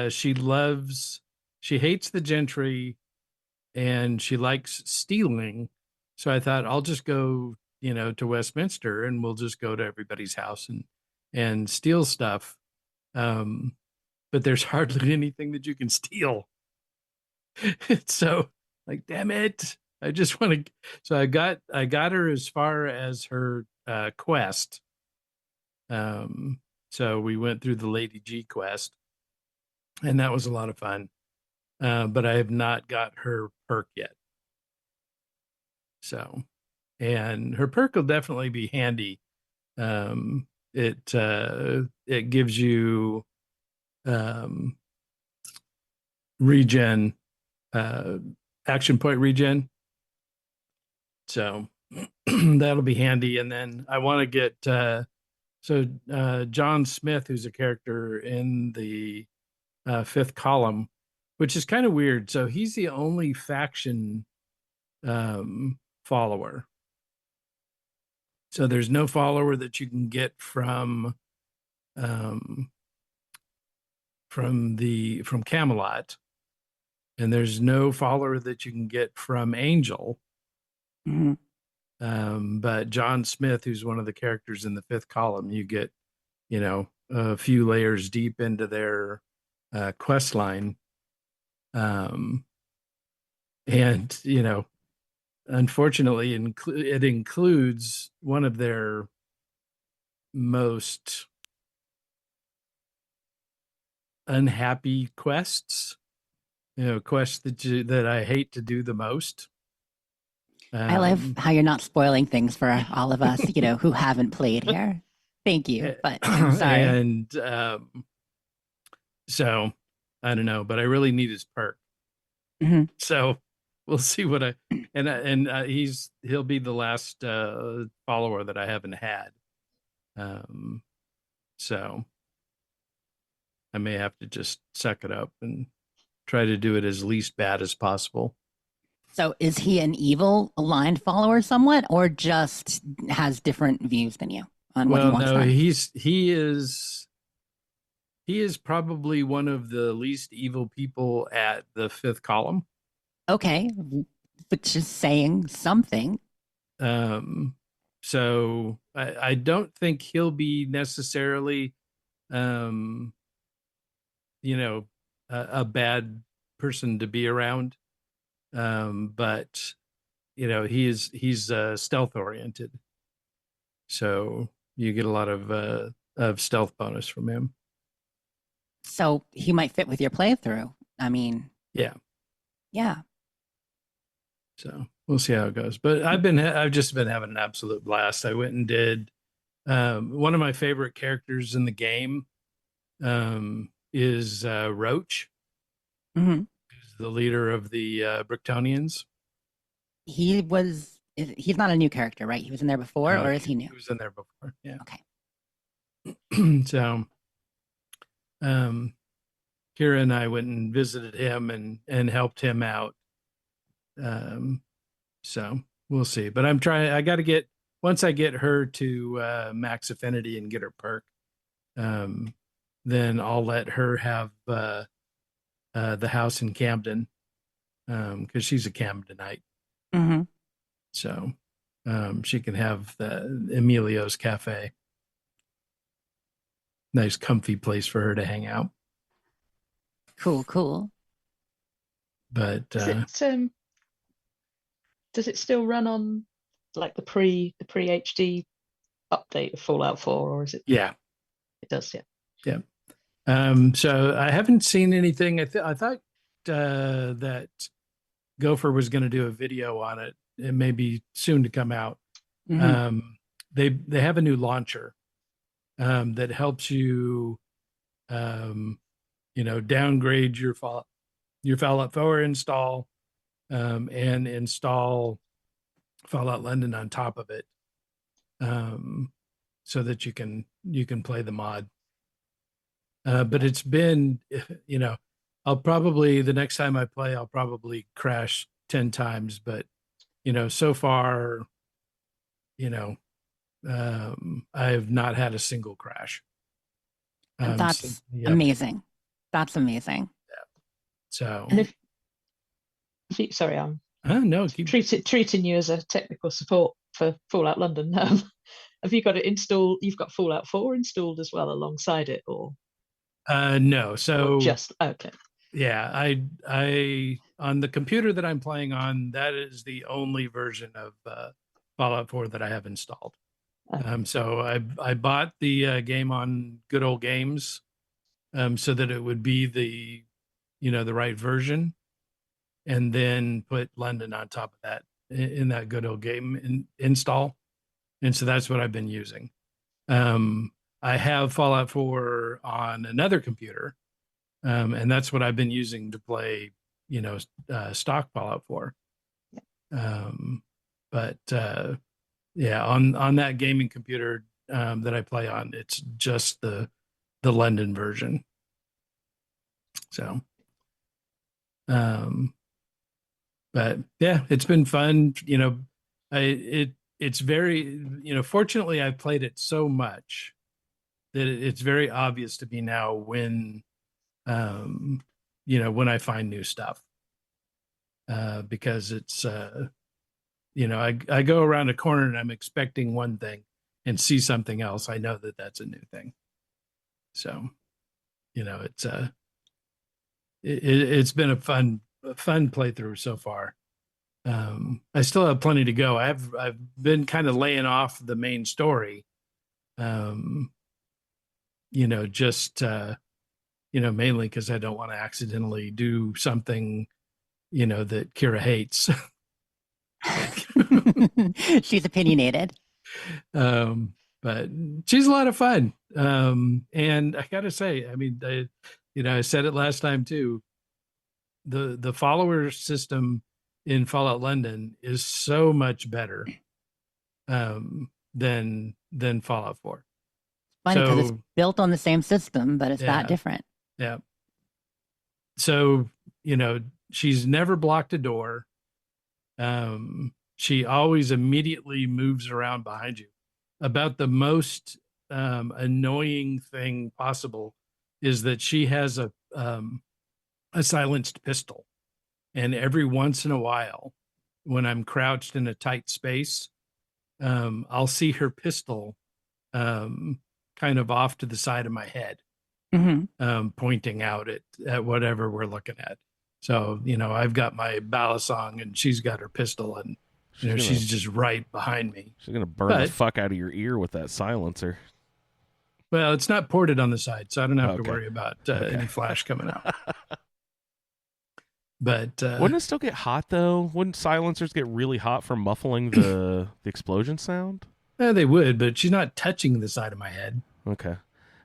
she hates the gentry and she likes stealing. So I thought I'll just go, to Westminster and we'll just go to everybody's house and steal stuff. But there's hardly anything that you can steal. So like, damn it. I just want to, so I got her as far as her quest. So we went through the Lady G quest and that was a lot of fun. But I have not got her perk yet. So, and her perk will definitely be handy. It gives you regen, action point regen. So that'll be handy. And then I want to get John Smith, who's a character in the fifth column, which is kind of weird. So he's the only faction follower. So there's no follower that you can get from Camelot, and there's no follower that you can get from Angel. Hmm. But John Smith, who's one of the characters in the fifth column, you get, a few layers deep into their quest line. And, unfortunately, it includes one of their most unhappy quests, quests that I hate to do the most. I love how you're not spoiling things for all of us, who haven't played here. Thank you, but I'm sorry. And so I don't know, but I really need his perk. Mhm. So we'll see what he'll be the last follower that I haven't had. So I may have to just suck it up and try to do it as least bad as possible. So is he an evil aligned follower somewhat, or just has different views than you on what he wants no, done? he is probably one of the least evil people at the fifth column. Okay, which is saying something. So I don't think he'll be necessarily, a bad person to be around. But he's stealth oriented, so you get a lot of stealth bonus from him. So he might fit with your playthrough. I mean, Yeah. So we'll see how it goes. But I've just been having an absolute blast. I went and did one of my favorite characters in the game is Roach. Mm-hmm. Who's the leader of the Bricktonians. He's not a new character, right? He was in there before, or is he new? He was in there before. Yeah. Okay. So Kira and I went and visited him and helped him out. So we'll see. But I got to get, once I get her to max affinity and get her perk, then I'll let her have the house in Camden, because she's a Camdenite. Mm-hmm. So she can have the Emilio's Cafe. Nice comfy place for her to hang out. Cool. But Does it still run on like the pre HD update of Fallout 4, or is it? yeah. It does, yeah. So I haven't seen anything. I thought that Gopher was going to do a video on it. It may be soon to come out. Mhm. They have a new launcher that helps you, downgrade your Fallout 4 install, and install Fallout London on top of it, so that you can play the mod. But it's been, I'll probably, the next time I play, I'll probably crash 10 times. But, so far, I have not had a single crash. That's yep. amazing. That's amazing. So, And if you, sorry, I'm no, treating you as a technical support for Fallout London. Have you got it installed? You've got Fallout 4 installed as well alongside it, or no. So or just okay. Yeah, I on the computer that I'm playing on, that is the only version of Fallout 4 that I have installed. So I bought the game on Good Old Games, so that it would be the right version, and then put London on top of that in that Good Old Game install, and so that's what I've been using. I have Fallout 4 on another computer, and that's what I've been using to play, stock Fallout 4. But yeah, on that gaming computer that I play on, it's just the London version. So, but yeah, it's been fun. It's very, fortunately I've played it so much that it's very obvious to me now when when I find new stuff, because it's, I go around a corner and I'm expecting one thing and see something else. I know that that's a new thing. So, it's it's been a fun playthrough so far. I still have plenty to go. I've been kind of laying off the main story, just, mainly because I don't want to accidentally do something, that Kira hates. She's opinionated. But she's a lot of fun. And I gotta say, I mean, I said it last time too. The follower system in Fallout London is so much better than Fallout 4. Funny because it's built on the same system, but it's that different. Yeah. So, she's never blocked a door. She always immediately moves around behind you. About the most annoying thing possible is that she has a silenced pistol. And every once in a while, when I'm crouched in a tight space, I'll see her pistol kind of off to the side of my head, pointing out at whatever we're looking at. So, I've got my balisong and she's got her pistol, and she's just right behind me. She's gonna burn the fuck out of your ear with that silencer. Well, it's not ported on the side, so I don't have to worry about any flash coming out. But wouldn't it still get hot though? Wouldn't silencers get really hot from muffling the explosion sound? They would, but she's not touching the side of my head. Okay.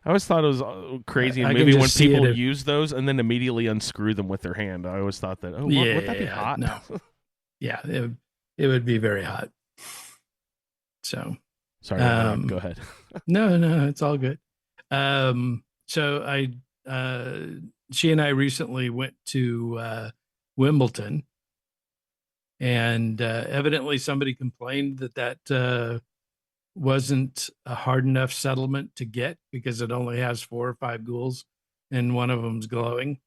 I always thought it was crazy in movie when people use those and then immediately unscrew them with their hand. I always thought that, would that be hot? No. Yeah, it would be very hot. So sorry, go ahead. No, it's all good. So she and I recently went to Wimbledon, and evidently somebody complained that wasn't a hard enough settlement to get because it only has 4 or 5 ghouls and one of them's glowing.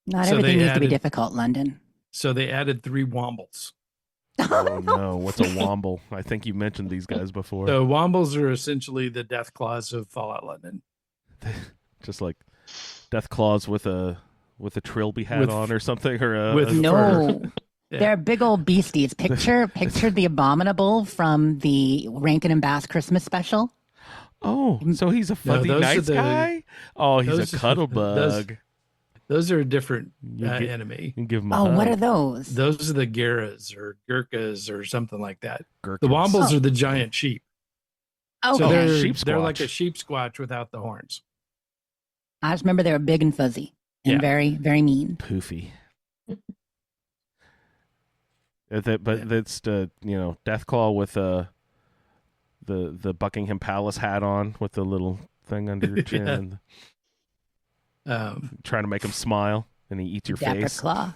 Not everything needs to be difficult, London. So they added 3 wombles. Oh no, what's a womble? I think you mentioned these guys before. So wombles are essentially the death claws of Fallout London. Just like death claws with a with a trilby hat With- on or something, or a with- a No, Yeah. they're big old beasties. Picture the Abominable from the Rankin and Bass Christmas special. Oh, so he's a No, fuzzy those are nice the- guy. Oh, he's a those- cuddle those- bug. Those are a different You get- enemy. You can give him a Oh, what hug. are those? Those are the Geras or Gurkhas or something like that. The Gherkins. Wombles are the giant sheep. Oh, So okay. sheep they're like squatch. a sheep squatch without the horns. I just remember they were big and fuzzy and Yeah. very, very mean. Poofy. But that's the Deathclaw with the Buckingham Palace hat on with the little thing under your chin, Yeah. and trying to make him smile, and he eats your Dapper face. Claw.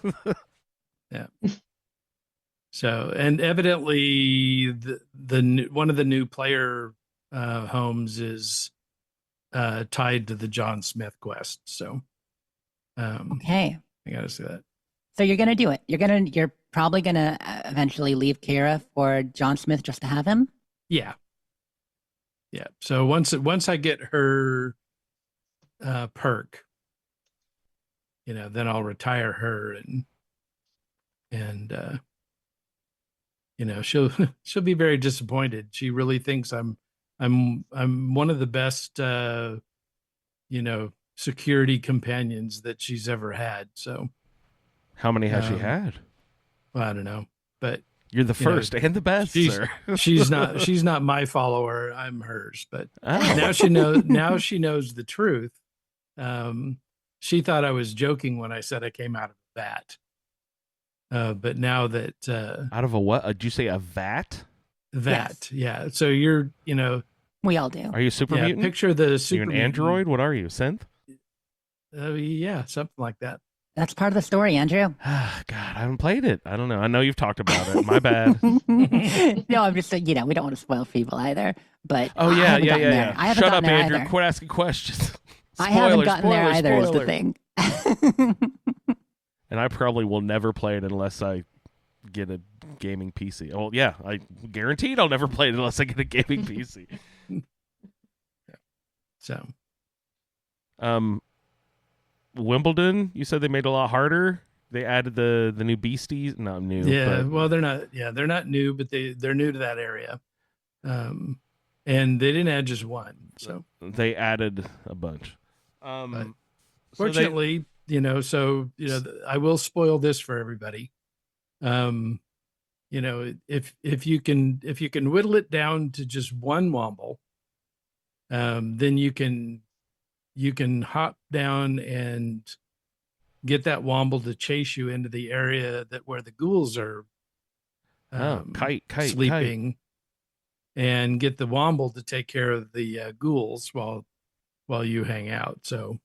So, and evidently one of the new player homes is tied to the John Smith quest. So, Okay. I gotta say that. So you're gonna do it. You're probably gonna eventually leave Kira for John Smith just to have him. Yeah. Yeah. So once I get her perk, then I'll retire her and she'll be very disappointed. She really thinks I'm one of the best security companions that she's ever had. So How many has she Um, had? well, I don't know, but You're the first and the best, she's- sir. she's not my follower. I'm hers, but Oh. now she knows the truth. She thought I was joking when I said I came out of a vat. But now that Out of a what? Did you say a vat? that, yeah. So you're, We all do. Are you a super yeah, mutant? picture the Are you super an mutant. android? What are you, synth? Yeah, something like that. That's part of the story, Andrew. God, I haven't played it. I don't know. I know you've talked about it. My bad. No, I'm just we don't want to spoil people either. But Oh I yeah, haven't yeah, gotten yeah, there. yeah. I haven't Shut gotten up, there Andrew. either. Quit asking questions. I haven't gotten there spoiler, either. Is spoiler. the thing. And I probably will never play it unless I get a gaming PC. Well, yeah, I guaranteed I'll never play it unless I get a gaming PC. So Wimbledon, you said they made it a lot harder. They added the new beasties. Not new. yeah, but well, they're not new, but they're new to that area. And they didn't add just one. So they added a bunch. fortunately, I will spoil this for everybody. If you can whittle it down to just one womble, then you can hop down and get that womble to chase you into the area where the ghouls are kite sleeping, and get the womble to take care of the ghouls while you hang out. So,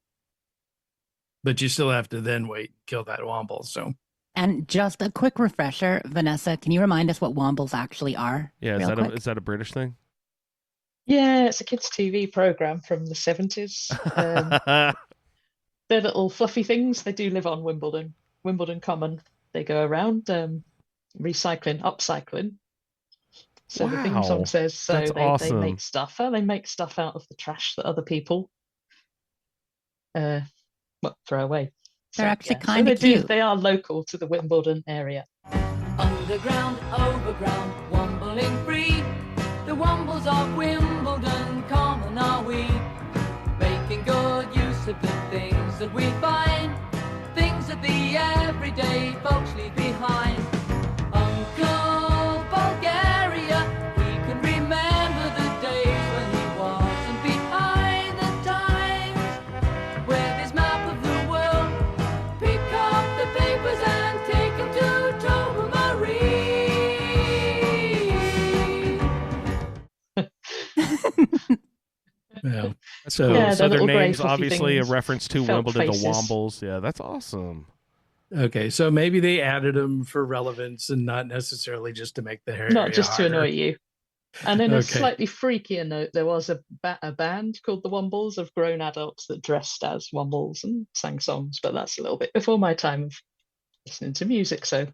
but you still have to then wait and kill that womble. So, And just a quick refresher, Vanessa, can you remind us what wombles actually are? Yeah, real quick? is that a British thing? Yeah, it's a kids' TV program from the 70s. They're little fluffy things. They do live on Wimbledon Common. They go around recycling, upcycling. So the theme Wow, song says so. that's They awesome. make stuff. They make stuff out of the trash that other people throw away. They're actually So kinda they do. cute. They are local to the Wimbledon area. Underground, overground, wombling free. The wombles of Wimbledon Common are we. Making good use of the things that we find. Things that the everyday folks leave behind. Uncle Bulgaria, he can remember the days when he wasn't behind the times. With his map of the world, pick up the papers and take him to Tobermory. yeah. That's So- cool. Yeah, So the their little grey names fluffy obviously a things, reference to felt Wimbledon, faces. the Wombles. Yeah, that's awesome. Okay, so maybe they added them for relevance and not necessarily just to make the hair. Not just to harder. annoy you. And in a Okay. slightly freakier note, there was a band called the Wombles of grown adults that dressed as Wombles and sang songs, but that's a little bit before my time of listening to music, so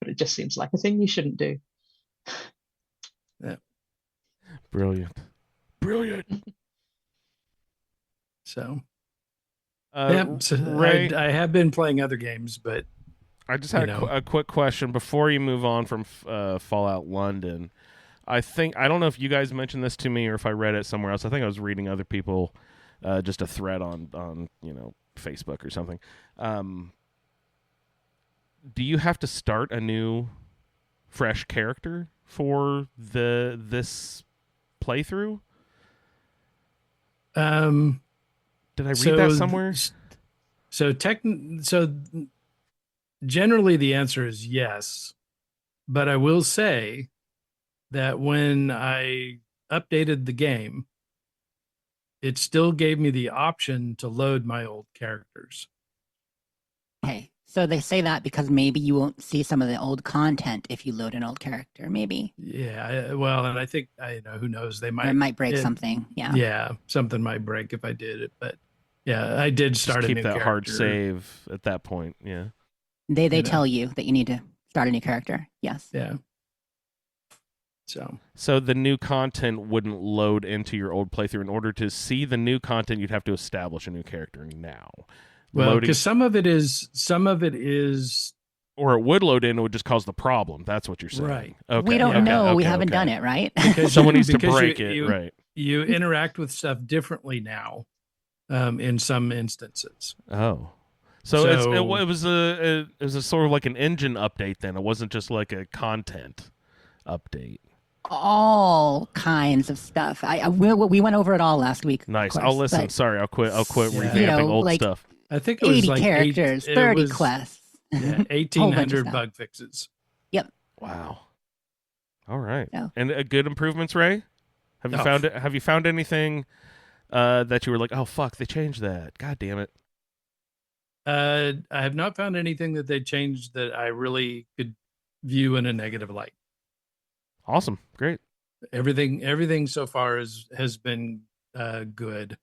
but it just seems like a thing you shouldn't do. Brilliant. Brilliant. So Yep. So Ray, I have been playing other games, but I just had a quick question before you move on from Fallout London. I don't know if you guys mentioned this to me or if I read it somewhere else. I think I was reading other people, just a thread on Facebook or something. Do you have to start a new, fresh character for this playthrough? Did I read that somewhere? So generally the answer is yes, but I will say that when I updated the game, it still gave me the option to load my old characters. Okay. So they say that because maybe you won't see some of the old content if you load an old character, maybe. Yeah, well, and I think who knows, they Or it might break something. Yeah. Yeah, something might break if I did it, but yeah, I did start Just a keep new that character. hard save at that point. Yeah. They tell you that you need to start a new character. Yes. Yeah. So the new content wouldn't load into your old playthrough. In order to see the new content, you'd have to establish a new character now. Well, because some of it is, or it would load in, it would just cause the problem. That's what you're saying, right? Okay. We don't know. Okay, we haven't done it, right? Because someone needs to because break it, right? You interact with stuff differently now, in some instances. Oh, so it was a sort of like an engine update. Then it wasn't just like a content update. All kinds of stuff. We went over it all last week. Nice. Course, I'll listen. Sorry, I'll quit revamping You know, old like stuff. I think it was 80 like characters, 30 quests. Yeah, Whole bunch of 1,800 stuff. bug fixes. Yep. Wow. All right. Yeah. And good improvements, Ray? Have you found it? Have you found anything that you were like, oh fuck, they changed that? God damn it. I have not found anything that they changed that I really could view in a negative light. Awesome. Great. Everything so far has been good.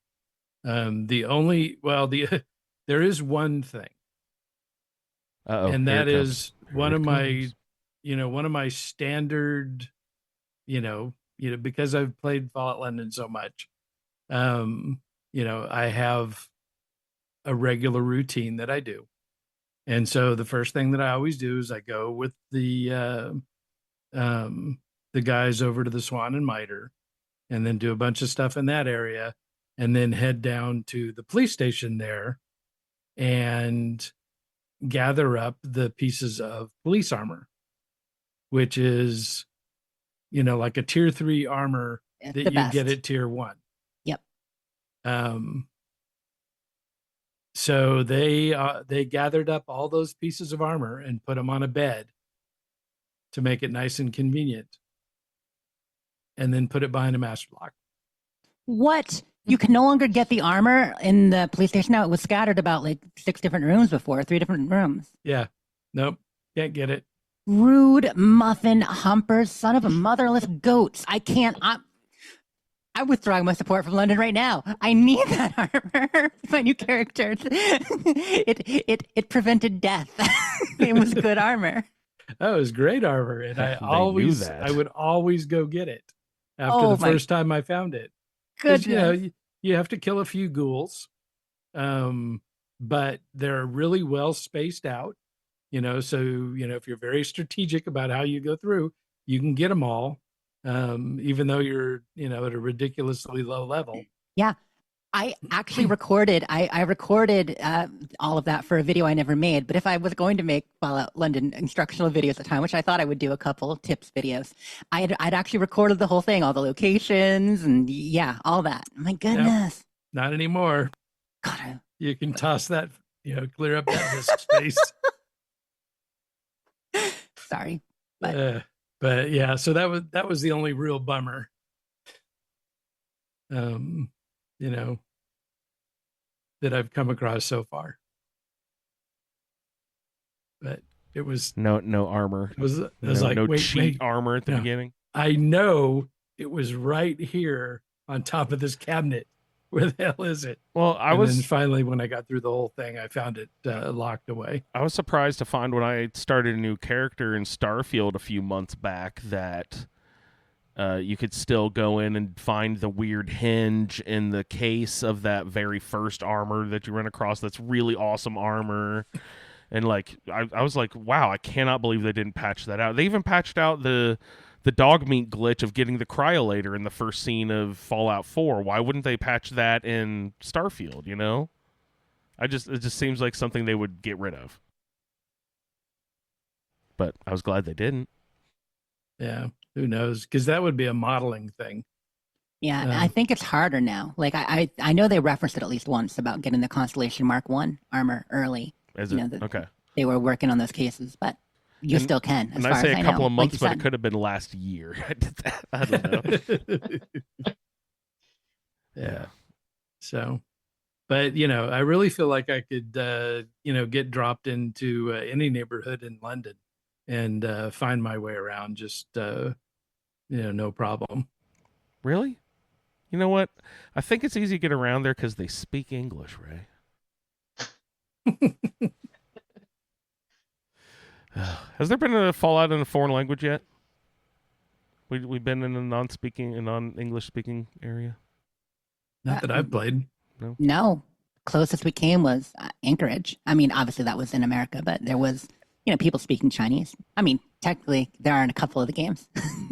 There is one thing. And that is one of my standard, because I've played Fallout London so much, I have a regular routine that I do. And so the first thing that I always do is I go with the guys over to the Swan and Miter, and then do a bunch of stuff in that area, and then head down to the police station there and gather up the pieces of police armor, which is, like a tier 3 armor that you get at tier 1. Yep. So they gathered up all those pieces of armor and put them on a bed to make it nice and convenient, and then put it behind a master lock. What? You can no longer get the armor in the police station now? It was scattered about like 6 different rooms before, 3 different rooms. Yeah. Nope. Can't get it. Rude muffin humpers, son of a motherless goats. I'm withdrawing my support from London right now. I need that armor. My new character. It prevented death. It was good armor. That was great armor, and I would always go get it after the first time I found it. Good. You have to kill a few ghouls, but they're really well spaced out. So if you're very strategic about how you go through, you can get them all, even though you're at a ridiculously low level. Yeah. I actually recorded. I recorded all of that for a video I never made. But if I was going to make Fallout London instructional videos at the time, which I thought I would do a couple tips videos, I'd actually recorded the whole thing, all the locations, and all that. My goodness. Nope, not anymore. God, you can toss that. Clear up that disk space. Sorry, but yeah. So that was the only real bummer. That I've come across so far. But it was no armor. It was like, no wait, cheat armor at the beginning. I know it was right here on top of this cabinet. Where the hell is it? Well, then finally, when I got through the whole thing, I found it locked away. I was surprised to find when I started a new character in Starfield a few months back that you could still go in and find the weird hinge in the case of that very first armor that you run across. That's really awesome armor. And like I was like, wow, I cannot believe they didn't patch that out. They even patched out the dog meat glitch of getting the cryolator in the first scene of Fallout 4. Why wouldn't they patch that in Starfield, you know? It just seems like something they would get rid of. But I was glad they didn't. Yeah, who knows? Because that would be a modeling thing. Yeah, I think it's harder now. Like I know they referenced it at least once about getting the Constellation Mark 1 armor early. Is it? Okay. They were working on those cases, but you still can. As And far I say as a couple know, of months, like but it could have been last year. I did that. I don't know. Yeah. So, but I really feel like I could, get dropped into any neighborhood in London and find my way around. Just, no problem. Really? You know what? I think it's easy to get around there because they speak English, Ray. Has there been a Fallout in a foreign language yet? We've been in a non-English speaking area. Not that I've played. No, closest we came was Anchorage. I mean, obviously that was in America, but there was, people speaking Chinese. I mean, technically there are in a couple of the games.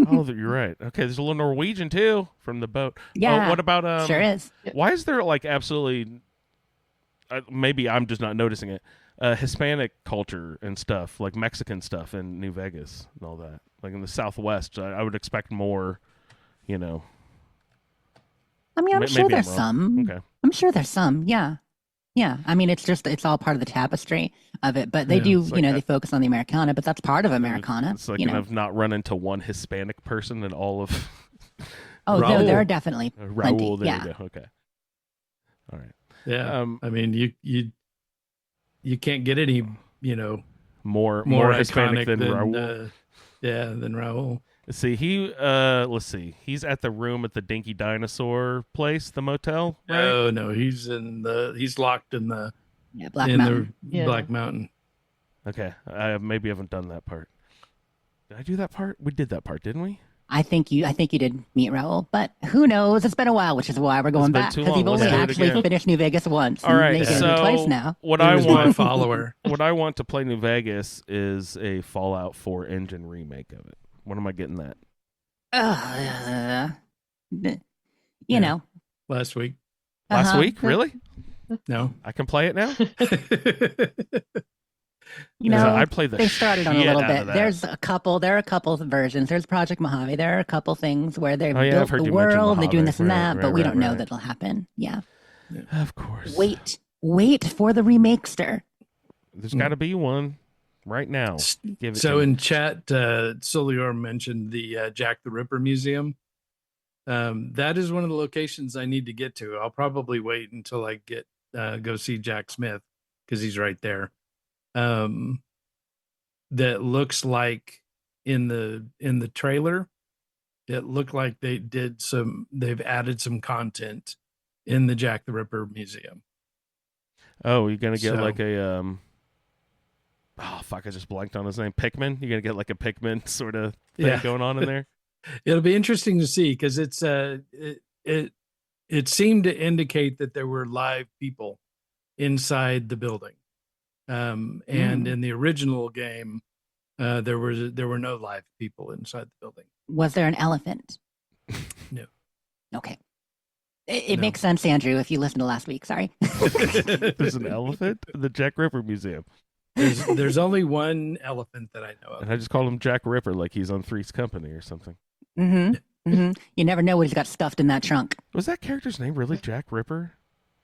Oh, you're right. Okay, there's a little Norwegian too from the boat. Yeah. What about sure is. Why is there like absolutely? Maybe I'm just not noticing it. Hispanic culture and stuff, like Mexican stuff in New Vegas and all that. Like in the Southwest, I would expect more. I mean, I'm sure there's some. Okay. I'm sure there's some. Yeah. Yeah. I mean, it's all part of the tapestry of it, but they do, like they focus on the Americana, but that's part of Americana. It's like I've not run into one Hispanic person in all of. Oh, no, there are definitely plenty. Raul, there yeah. you go. Okay. All right. Yeah. I mean, you can't get any, more Hispanic than Raul. Than Raul. See, let's see. He's at the room at the Dinky Dinosaur place, the motel. Right? No, he's locked in the Black Mountain. Black Mountain. Okay, I maybe haven't done that part. Did I do that part? We did that part, didn't we? I think you did meet Raul, but who knows? It's been a while, which is why we're going back because you've only actually finished New Vegas once. All right, so twice now. What I want to play New Vegas is a Fallout 4 engine remake of it. When am I getting that? Last week. Last week, really? No, I can play it now. I played they started on a little bit. There are a couple of versions. There's Project Mojave. There are a couple things where they've built the world, they're doing this and that, but we don't know that'll happen. Yeah. Of course. Wait for the remakester. There's got to be one right now. In chat, Solior mentioned the Jack the Ripper Museum. That is one of the locations I need to get to. I'll probably wait until I go see Jack Smith because he's right there. That looks like in the trailer, it looked like they've added some content in the Jack the Ripper Museum. Oh, you're gonna get like a oh fuck, I just blanked on his name. Pikmin? You're gonna get like a Pikmin sort of thing going on in there? It'll be interesting to see because it's it seemed to indicate that there were live people inside the building. And in the original game, there were no live people inside the building. Was there an elephant? No. Okay. It makes sense, Andrew, if you listened to last week. Sorry. There's an elephant in the Jack Ripper Museum. There's only one elephant that I know of. And I just called him Jack Ripper like he's on Three's Company or something. Mm-hmm. Mm-hmm. You never know what he's got stuffed in that trunk. Was that character's name really Jack Ripper?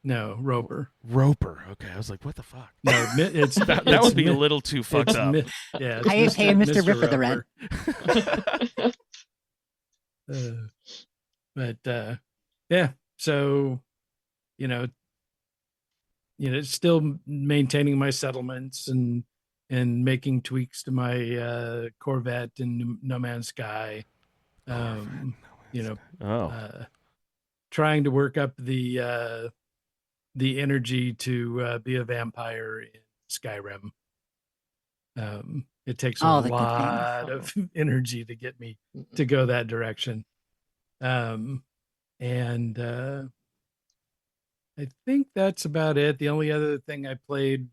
No, Roper. Roper. Okay, I was like, what the fuck? No, that would be a little too fucked up. Yeah, I pay Mr. Ripper the rent. Yeah. So, still maintaining my settlements and making tweaks to my Corvette and No Man's Sky. Trying to work up the energy to be a vampire in Skyrim. It takes a lot of energy to get me to go that direction. And I think that's about it. The only other thing I played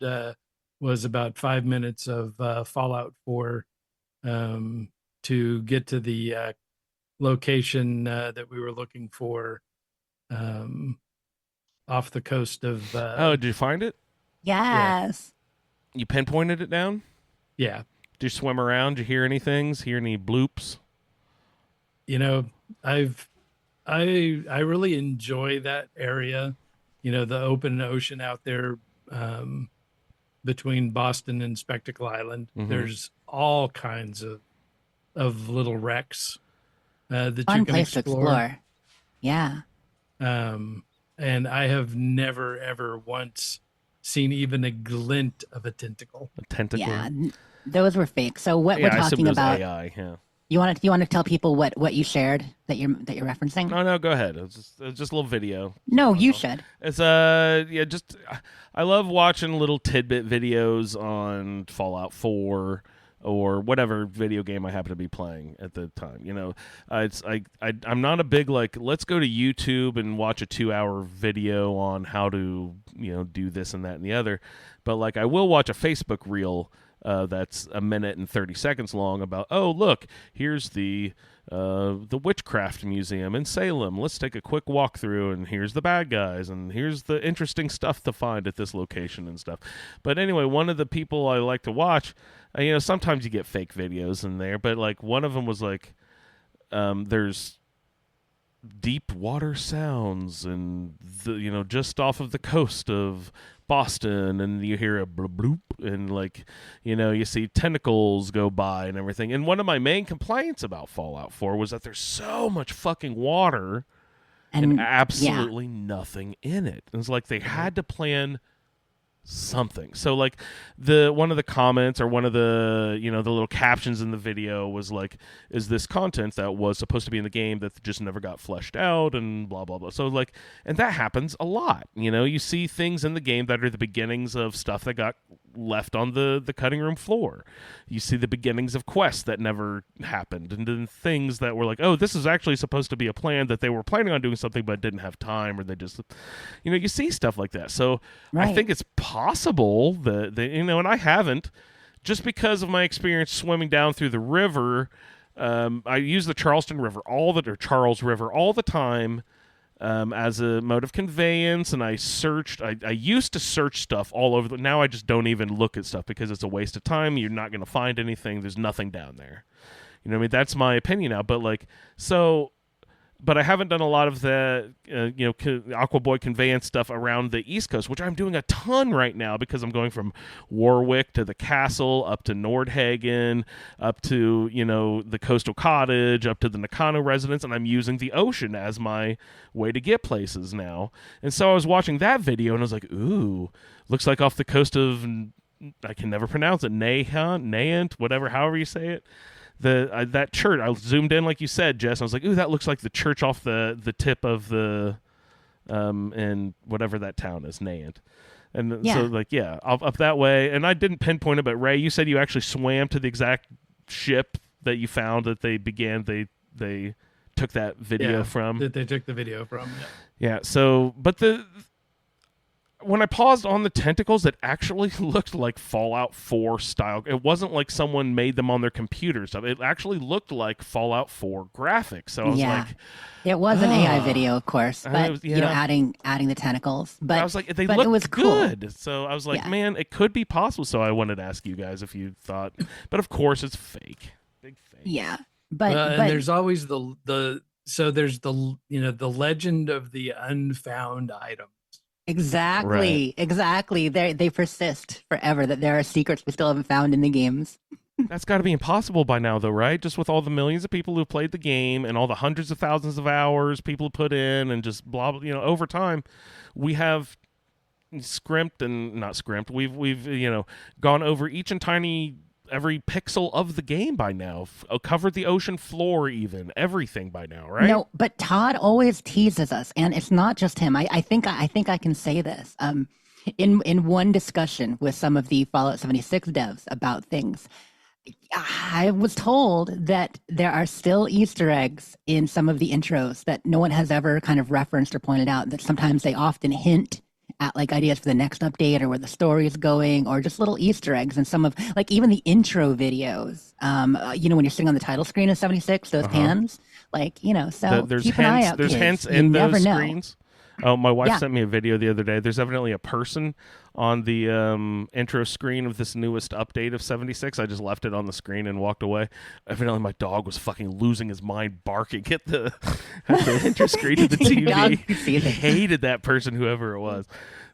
was about 5 minutes of Fallout 4 to get to the location that we were looking for off the coast of. Oh, did you find it? Yes. You pinpointed it down? Yeah. Did you swim around? Did you hear any things? Hear any bloops? You know, I really enjoy that area. You know, the open ocean out there between Boston and Spectacle Island. Mhm. There's all kinds of little wrecks that you Fun can place to explore. Yeah. And I have never ever once seen even a glint of a tentacle. A tentacle? Yeah. Those were fake. So what Yeah, we're I assumed talking it was about. AI, yeah. You want to tell people what you shared that you're referencing? No, go ahead. It's just a little video. No, you should. It's just I love watching little tidbit videos on Fallout 4 or whatever video game I happen to be playing at the time. You know, I'm not a big like let's go to YouTube and watch a 2-hour video on how to do this and that and the other, but like I will watch a Facebook reel. That's a minute and 30 seconds long about, oh, look, here's the Witchcraft Museum in Salem. Let's take a quick walkthrough, and here's the bad guys, and here's the interesting stuff to find at this location and stuff. But anyway, one of the people I like to watch, sometimes you get fake videos in there, but like one of them was like, there's deep water sounds and just off of the coast of Boston, and you hear a bloop bloop, and like you see tentacles go by and everything. And one of my main complaints about Fallout 4 was that there's so much fucking water and absolutely nothing in it. And it's like they had to plan something. So like one of the comments or one of the the little captions in the video was like, is this content that was supposed to be in the game that just never got fleshed out and blah blah blah. So like, and that happens a lot. You see things in the game that are the beginnings of stuff that got left on the cutting room floor. You see the beginnings of quests that never happened, and then things that were like, oh, this is actually supposed to be a plan that they were planning on doing something but didn't have time, or they just you see stuff like that. So right. I think it's possible that and I haven't, just because of my experience swimming down through the river. I use the Charles River all the time as a mode of conveyance, and I used to search stuff all over. Now I just don't even look at stuff because it's a waste of time. You're not going to find anything. There's nothing down there. I mean, that's my opinion now. But like, but I haven't done a lot of the Aqua Boy conveyance stuff around the East Coast, which I'm doing a ton right now because I'm going from Warwick to the castle, up to Nordhagen, up to the coastal cottage, up to the Nakano residence, and I'm using the ocean as my way to get places now. And so I was watching that video and I was like, ooh, looks like off the coast of, I can never pronounce it, Nahant, whatever, however you say it. That church, I zoomed in like you said, Jess. I was like, ooh, that looks like the church off the tip of the and whatever that town is, Nahant. And so like, yeah, up that way. And I didn't pinpoint it, but Ray, you said you actually swam to the exact ship that you found that they took that video from. That they took the video from. Yeah. So, but when I paused on the tentacles, it actually looked like Fallout 4 style. It wasn't like someone made them on their computer stuff. It actually looked like Fallout 4 graphics. So I was like, it was an AI video, of course, but was, adding the tentacles. But I was like, they looked look it was good. Cool. So I was like, man, it could be possible. So I wanted to ask you guys if you thought, but of course it's fake, big fake. Yeah, but and there's always there's the legend of the unfound item. Exactly. They persist forever. That there are secrets we still haven't found in the games. That's got to be impossible by now, though, right? Just with all the millions of people who've played the game and all the hundreds of thousands of hours people have put in, and just blah blah. Over time, we have scrimped and not scrimped. We've gone over each and every pixel of the game by now, covered the ocean floor, even everything by now, right? No, but Todd always teases us, and it's not just him. I think I can say this. In one discussion with some of the Fallout 76 devs about things, I was told that there are still Easter eggs in some of the intros that no one has ever kind of referenced or pointed out, that sometimes they often hint at like ideas for the next update or where the story is going, or just little Easter eggs in some of like even the intro videos. When you're sitting on the title screen of 76, those pans, so There's keep an eye hints. out. There's Kids. hints You in never those know. screens. Oh, my wife Yeah. sent me a video the other day. There's evidently a person on the intro screen of this newest update of 76. I just left it on the screen and walked away. Evidently, my dog was fucking losing his mind barking at the intro screen of the Your dog TV. could see He things. hated that person, whoever it was.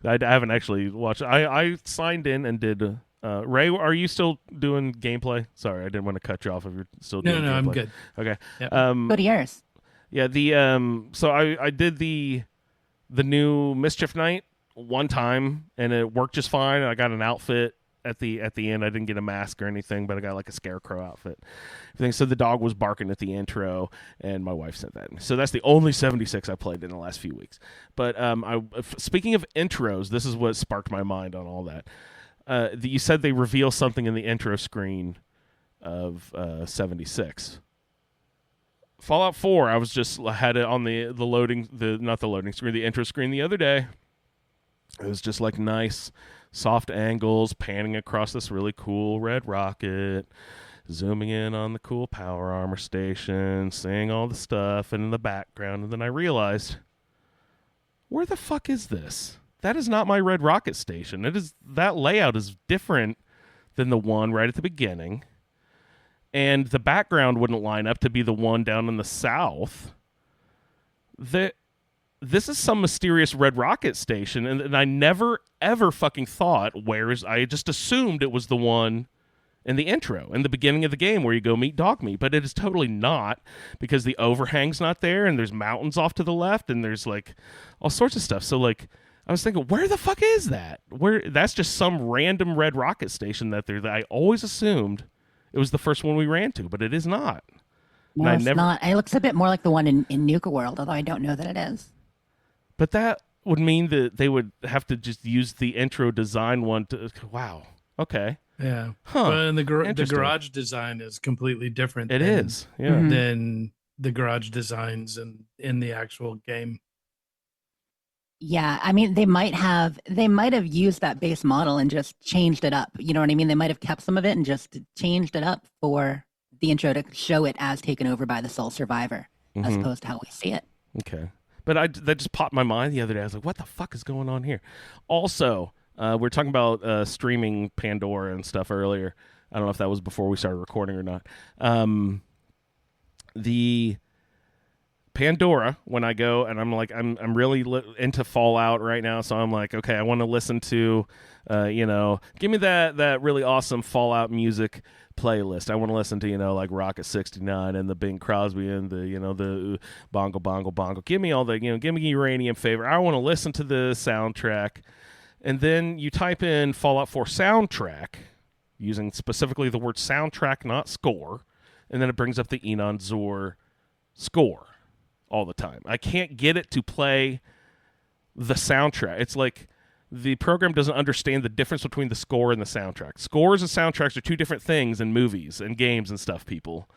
I haven't actually watched. I signed in and did. Ray, are you still doing gameplay? Sorry, I didn't want to cut you off if you're still doing No, gameplay. I'm good. Okay. Yep. Go to yours. Yeah, so I did the new Mischief Night one time and it worked just fine. I got an outfit at the end. I didn't get a mask or anything, but I got like a scarecrow outfit. Everything. So the dog was barking at the intro, and my wife sent that. So that's the only 76 I played in the last few weeks. But speaking of intros, this is what sparked my mind on all that. You said they reveal something in the intro screen of 76. Fallout 4, I had it on the intro screen the other day. It was just like nice, soft angles, panning across this really cool red rocket, zooming in on the cool power armor station, seeing all the stuff in the background, and then I realized, where the fuck is this? That is not my red rocket station. That layout is different than the one right at the beginning. And the background wouldn't line up to be the one down in the south. This is some mysterious red rocket station, and I never, ever fucking thought, I just assumed it was the one in the intro, in the beginning of the game where you go meet Dogmeat, but it is totally not, because the overhang's not there, and there's mountains off to the left, and there's like all sorts of stuff. So like, I was thinking, where the fuck is that? That's just some random red rocket station that I always assumed it was the first one we ran to, but it is not. No, it's not. It looks a bit more like the one in Nuka World, although I don't know that it is. But that would mean that they would have to just use the intro design one to. Wow. Okay. Yeah. Huh. Well, and the Interesting. garage design is completely different. It is. Yeah. Than the garage designs in the actual game. Yeah, I mean, they might have used that base model and just changed it up. You know what I mean? They might have kept some of it and just changed it up for the intro to show it as taken over by the sole survivor, as opposed to how we see it. Okay. But that just popped in my mind the other day. I was like, what the fuck is going on here? Also, we were talking about streaming Pandora and stuff earlier. I don't know if that was before we started recording or not. The Pandora, when I go and I'm like, I'm really into Fallout right now, so I'm like, okay, I want to listen to, give me that really awesome Fallout music playlist. I want to listen to, like Rocket 69 and the Bing Crosby and the bongo bongo bongo. Give me all the, give me Uranium Fever. I want to listen to the soundtrack. And then you type in Fallout 4 soundtrack, using specifically the word soundtrack, not score, and then it brings up the Enon Zor score all the time. I can't get it to play the soundtrack. It's like the program doesn't understand the difference between the score and the soundtrack. Scores and soundtracks are two different things in movies and games and stuff, people.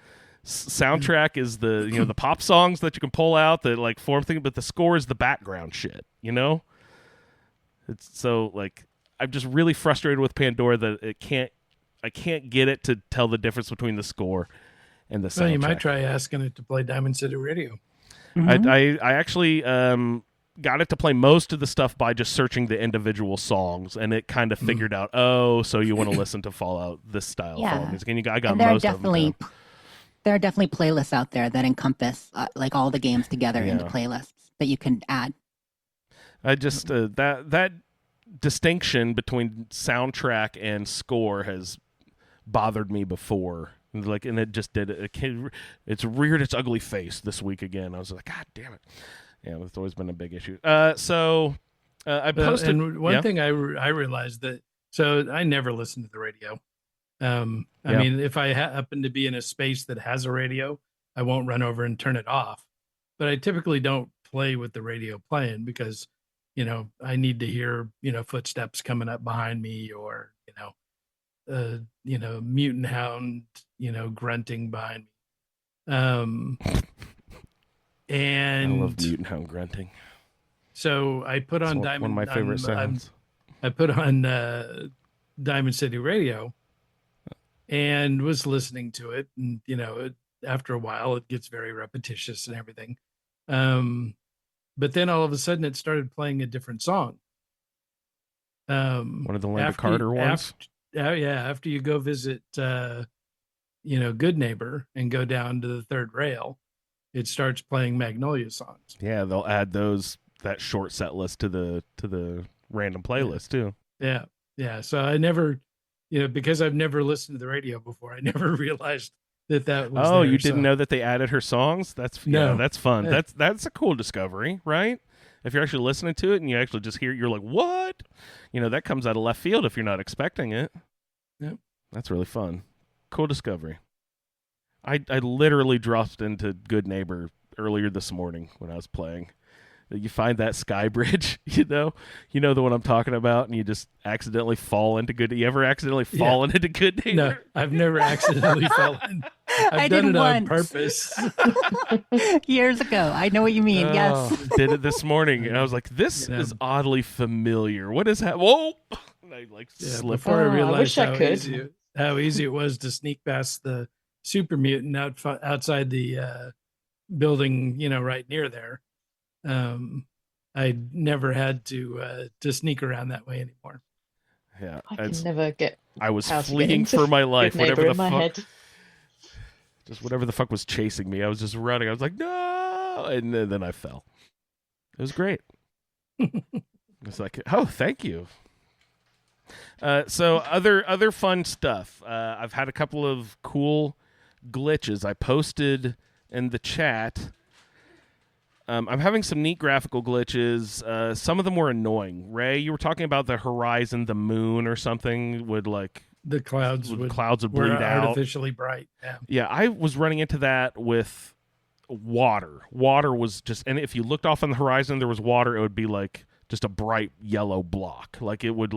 Soundtrack is the, the pop songs that you can pull out that like form thing, but the score is the background shit, It's so like, I'm just really frustrated with Pandora that I can't get it to tell the difference between the score and the soundtrack. Well, you might try asking it to play Diamond City Radio. I actually got it to play most of the stuff by just searching the individual songs, and it kind of figured out, so you want to listen to Fallout, this style of Fallout music. And I got most of them. There are definitely playlists out there that encompass like all the games together into playlists that you can add. I just that distinction between soundtrack and score has bothered me before. And it just did it. It's reared its ugly face this week again. I was like, God damn it! Yeah, it's always been a big issue. So I posted. And one thing I realized that, so I never listen to the radio. I mean, if I happen to be in a space that has a radio, I won't run over and turn it off. But I typically don't play with the radio playing because, I need to hear, footsteps coming up behind me or, mutant hound, grunting behind me. And I love mutant hound grunting. so I put on It's Diamond. one of my favorite sounds. I put on Diamond City Radio and was listening to it, and after a while it gets very repetitious and everything. But then all of a sudden it started playing a different song. One of the Linda Carter ones. After you go visit, Good Neighbor and go down to the third rail, it starts playing Magnolia songs. Yeah, they'll add that short set list to the random playlist too. Yeah. So I never, because I've never listened to the radio before, I never realized that was. Oh, there, you didn't know that they added her songs? That's fun. Yeah. That's a cool discovery, right? If you're actually listening to it and you actually just hear it, you're like, what? That comes out of left field if you're not expecting it. Yep. That's really fun. Cool discovery. I literally dropped into Good Neighbor earlier this morning when I was playing. You find that sky bridge, the one I'm talking about, and you just accidentally fall into Good. You ever accidentally fallen into Good Neighbor? No, I've never accidentally fallen. I done did it once. on purpose. Years ago. I know what you mean. Yes. Did it this morning, and I was like, this is oddly familiar. What is that? Whoa! And I slipped. Before I I realized wish I could. how easy it was to sneak past the super mutant outside the building, right near there. I never had to sneak around that way anymore. Yeah, I can never get. I was how to get fleeing into for my life. Good Neighbor Whatever in the my fuck, head. just whatever the fuck was chasing me, I was just running. I was like, no, and then I fell. It was great. It's like, oh, thank you. So other fun stuff. I've had a couple of cool glitches. I posted in the chat. I'm having some neat graphical glitches. Some of them were annoying. Ray, you were talking about the horizon, the moon or something would the clouds would bleed out. Artificially bright. Yeah, I was running into that with water. Water was just, and if you looked off on the horizon, there was water. It would be like just a bright yellow block. Like it would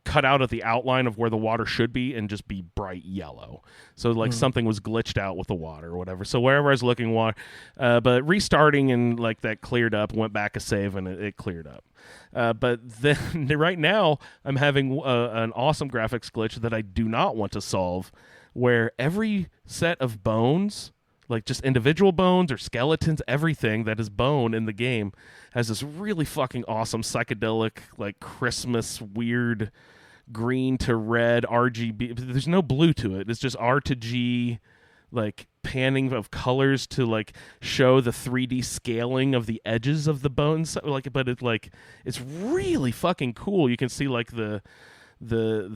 cut out at the outline of where the water should be and just be bright yellow. So something was glitched out with the water or whatever. So wherever I was looking, water, but restarting and that cleared up, went back a save and it cleared up. But then right now I'm having an awesome graphics glitch that I do not want to solve, where every set of bones, just individual bones or skeletons, everything that is bone in the game has this really fucking awesome psychedelic, Christmas weird green to red RGB. There's no blue to it. It's just R to G, panning of colors to show the 3D scaling of the edges of the bones. But it's really fucking cool. You can see the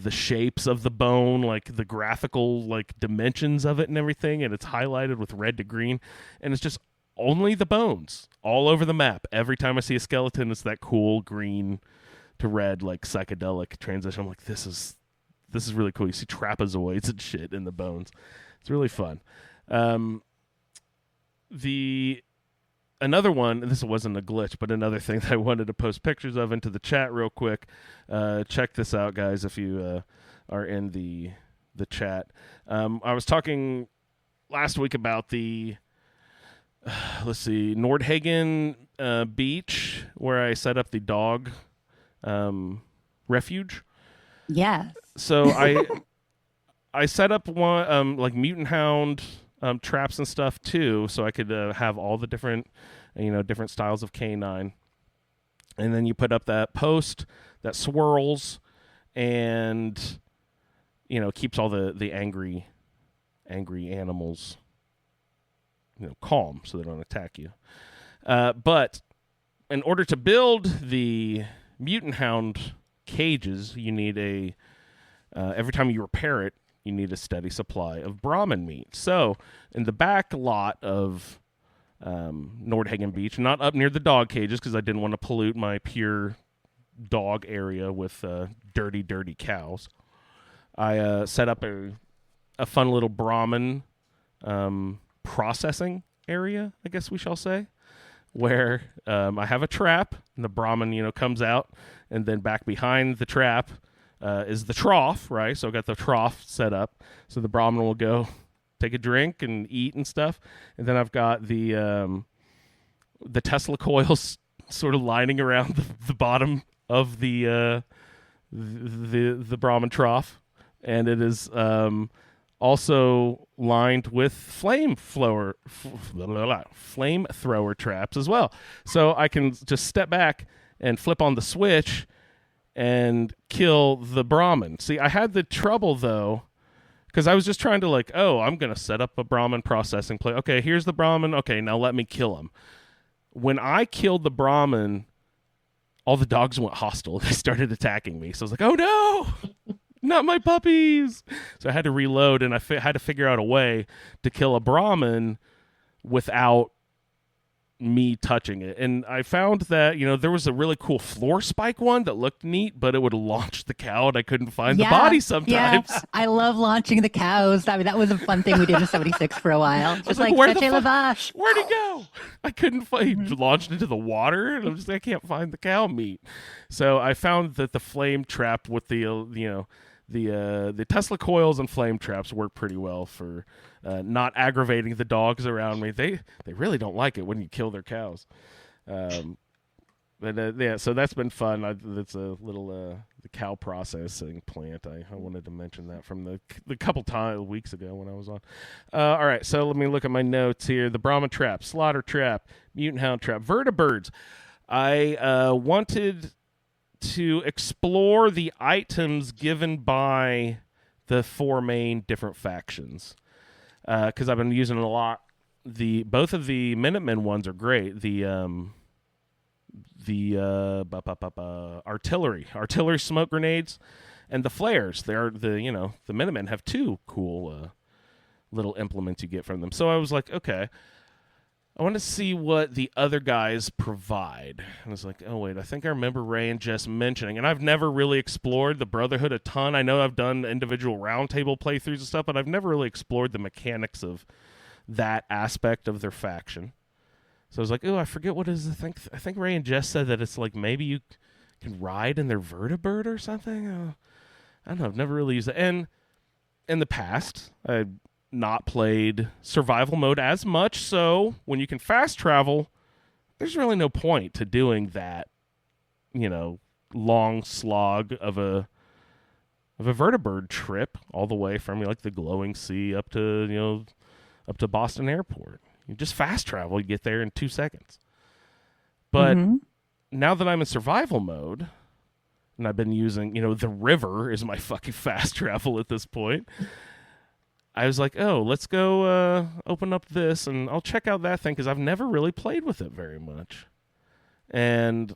shapes of the bone, the graphical dimensions of it and everything, and it's highlighted with red to green, and it's just only the bones all over the map. Every time I see a skeleton, it's that cool green to red psychedelic transition. I'm like, this is really cool. You see trapezoids and shit in the bones. It's really fun. Another one, and this wasn't a glitch, but another thing that I wanted to post pictures of into the chat real quick. Check this out, guys, if you are in the chat. I was talking last week about the, Nordhagen beach, where I set up the dog refuge. Yes. So I set up one mutant hound traps and stuff too, so I could have all the different styles of canine. And then you put up that post that swirls and keeps all the angry animals calm, so they don't attack you. But in order to build the mutant hound cages, you need every time you repair it, you need a steady supply of Brahmin meat. So in the back lot of Nordhagen Beach, not up near the dog cages because I didn't want to pollute my pure dog area with dirty cows, I set up a fun little Brahmin processing area, I guess we shall say, where I have a trap, and the Brahmin, comes out, and then back behind the trap, is the trough, right? So I got the trough set up, so the Brahmin will go take a drink and eat and stuff, and then I've got the Tesla coils sort of lining around the bottom of the Brahmin trough, and it is also lined with flamethrower traps as well. So I can just step back and flip on the switch and kill the Brahmin. See, I had the trouble though, because I was just trying to I'm going to set up a Brahmin processing plate. Okay, here's the Brahmin. Okay, now let me kill him. When I killed the Brahmin, all the dogs went hostile. They started attacking me. So I was like, oh no, not my puppies. So I had to reload, and I had to figure out a way to kill a Brahmin without me touching it. And I found that, there was a really cool floor spike one that looked neat, but it would launch the cow, and I couldn't find the body sometimes. Yeah. I love launching the cows. I mean, that was a fun thing we did in 76 for a while. Just like where'd he go? I couldn't find. He launched into the water, and I can't find the cow meat. So I found that the flame trap with the Tesla coils and flame traps work pretty well for not aggravating the dogs around me. They really don't like it when you kill their cows. So that's been fun. That's a little the cow processing plant. I wanted to mention that from the couple weeks ago when I was on. All right, so let me look at my notes here. The Brahma trap, slaughter trap, mutant hound trap, vertibirds. I wanted to explore the items given by the 4 main different factions, because I've been using a lot. Both of the Minutemen ones are great. The artillery smoke grenades, and the flares. The Minutemen have 2 cool little implements you get from them. So I was like, okay, I want to see what the other guys provide. And I was like, oh, wait, I think I remember Ray and Jess mentioning, and I've never really explored the Brotherhood a ton. I know I've done individual roundtable playthroughs and stuff, but I've never really explored the mechanics of that aspect of their faction. So I was like, oh, I forget what is the thing. I think Ray and Jess said that it's like maybe you can ride in their vertibird or something. I don't know. I've never really used it. And in the past, I not played survival mode as much, so when you can fast travel, there's really no point to doing that, long slog of a vertibird trip all the way from the glowing sea up to Boston Airport. You just fast travel, you get there in 2 seconds. But now that I'm in survival mode, and I've been using, the river is my fucking fast travel at this point, I was like, oh, let's go open up this, and I'll check out that thing, because I've never really played with it very much. And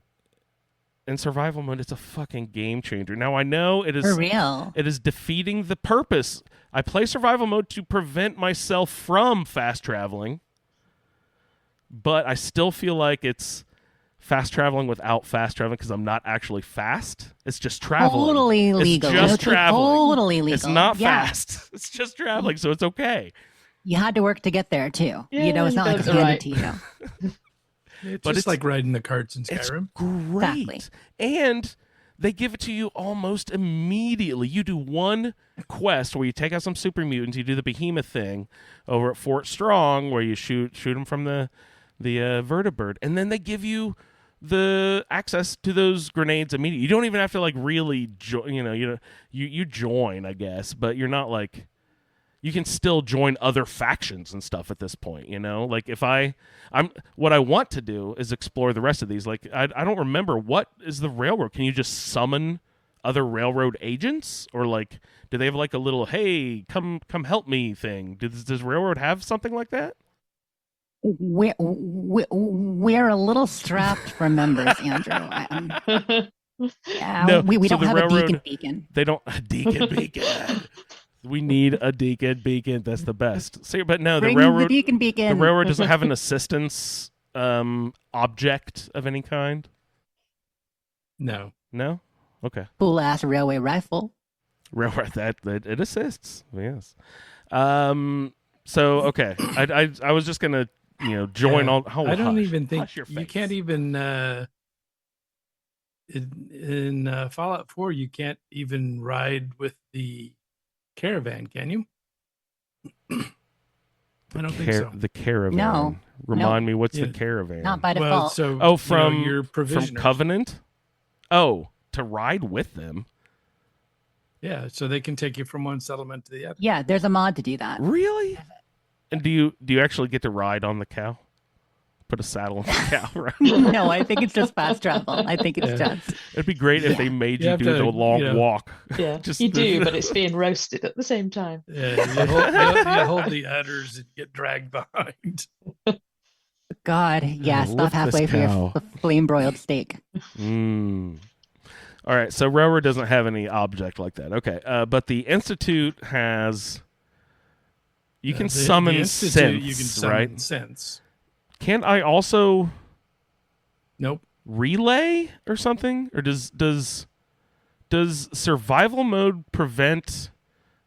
in survival mode, it's a fucking game changer. Now, I know it is for real. It is defeating the purpose. I play survival mode to prevent myself from fast traveling, but I still feel like it's fast traveling without fast traveling, because I'm not actually fast. It's just traveling. Totally legal. It's just traveling. Totally legal. It's not fast. It's just traveling, so it's okay. You had to work to get there too. Yeah, it's not like it's handed to you. It's like riding the carts in Skyrim. It's great. Exactly. And they give it to you almost immediately. You do one quest where you take out some super mutants. You do the behemoth thing over at Fort Strong, where you shoot them from the vertibird, and then they give you the access to those grenades immediately. You don't even have to really join. You join, I guess, but you're not you can still join other factions and stuff at this point. If what I want to do is explore the rest of these. I don't remember, what is the railroad. Can you just summon other railroad agents, or do they have a little hey come help me thing? Does railroad have something like that? We're a little strapped for members, Andrew. No, we so don't have railroad, a beacon. They don't a beacon. We need a beacon. That's the best. So, but no, Bring the railroad the beacon. The railroad doesn't have an assistance object of any kind. No. Okay. Cool ass railway rifle. Railroad that it assists. Yes. So okay, I was just gonna join all. Oh, I don't hush. even think Hush your you face. can't even. in Fallout 4, you can't even ride with the caravan, can you? I don't think so. The caravan. No. Remind me, what's Yeah. the caravan? Not by Well, default. so Oh, from your from provisioners. Covenant. Oh, to ride with them. Yeah, so they can take you from one settlement to the other. Yeah, there's a mod to do that. Really? And do you actually get to ride on the cow? Put a saddle on the cow, right? No, I think it's just fast travel. I think it's Yeah. just. It'd be great if Yeah. they made You you have do to, the long walk. Yeah, Just you the- do, but it's being roasted at the same time. Yeah, you hold the udders and get dragged behind. God, yeah, lift stop halfway this for cow. your flame broiled steak. Mm. All right, so Railroad doesn't have any object like that. Okay, but the Institute has. You can The summon Institute, sense, you can summon right? sense. Can't I also Nope. relay or something? Or does survival mode prevent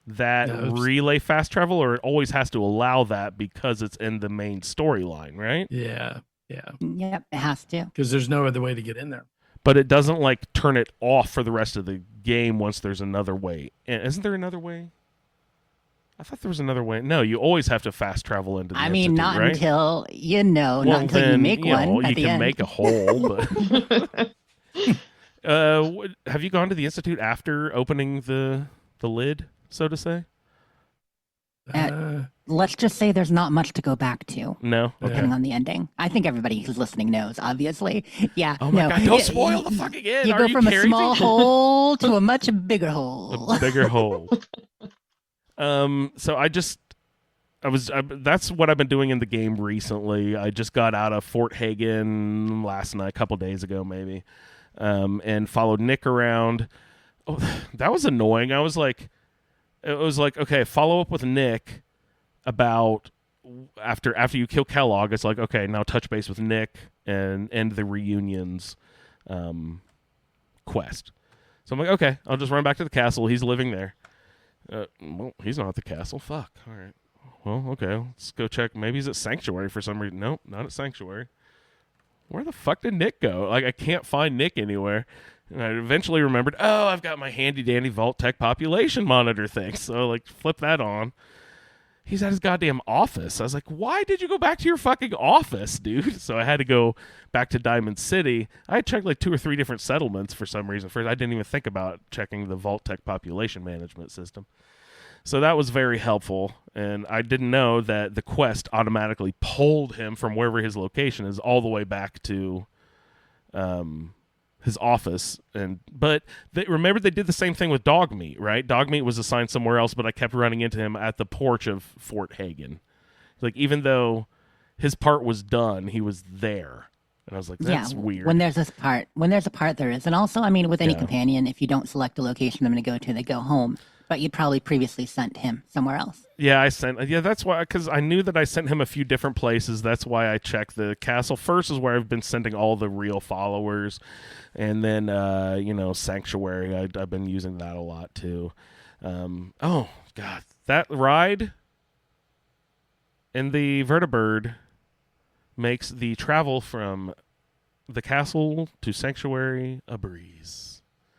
that No, it's- relay fast travel, or it always has to allow that because it's in the main storyline, right? Yeah, Yep, it has to. because there's no other way to get in there. But it doesn't like turn it off for the rest of the game once there's another way. Isn't there another way? I thought there was another way. No, you always have to fast travel into the I mean, Institute, not right? until not Well, until you then, make one know, at you the can end. make a hole, but have you gone to the Institute after opening the lid, so to say? Let's just say there's not much to go back to, No. Okay. depending on the ending. I think everybody who's listening knows, obviously. Yeah. Oh my no. God! Don't Yeah, spoil the fucking end. You Are go from a Carrie? small hole to a much bigger hole. A bigger hole. So that's what I've been doing in the game recently. I just got out of Fort Hagen last night, a couple days ago maybe, and followed Nick around. Oh, that was annoying. It was like, okay, follow up with Nick about after you kill Kellogg. It's like, okay, now touch base with Nick and end the reunions quest. So I'm like, okay, I'll just run back to the castle. He's living there. Well, he's not at the castle. Fuck. All right. Well, okay. Let's go check. Maybe he's at Sanctuary for some reason. Nope, not at Sanctuary. Where the fuck did Nick go? Like, I can't find Nick anywhere. And I eventually remembered, oh, I've got my handy-dandy Vault-Tec population monitor thing. So, like, flip that on. He's at his goddamn office. I was like, why did you go back to your fucking office, dude? So I had to go back to Diamond City. I had checked like 2 or 3 different settlements for some reason. First, I didn't even think about checking the Vault-Tec population management system. So that was very helpful. And I didn't know that the quest automatically pulled him from wherever his location is all the way back to his office. But remember they did the same thing with Dogmeat, right? Dogmeat was assigned somewhere else, but I kept running into him at the porch of Fort Hagen. Like, even though his part was done, he was there. And I was like, that's weird. When there's a part there is. And also, I mean, with any Yeah. companion, if you don't select a location I'm going to go to, they go home. But you'd probably previously sent him somewhere else. Yeah, that's why, because I knew that I sent him a few different places. That's why I checked the castle. First is where I've been sending all the real followers. And then, Sanctuary, I've been using that a lot too. Oh, God. That ride in the Vertibird makes the travel from the castle to Sanctuary a breeze.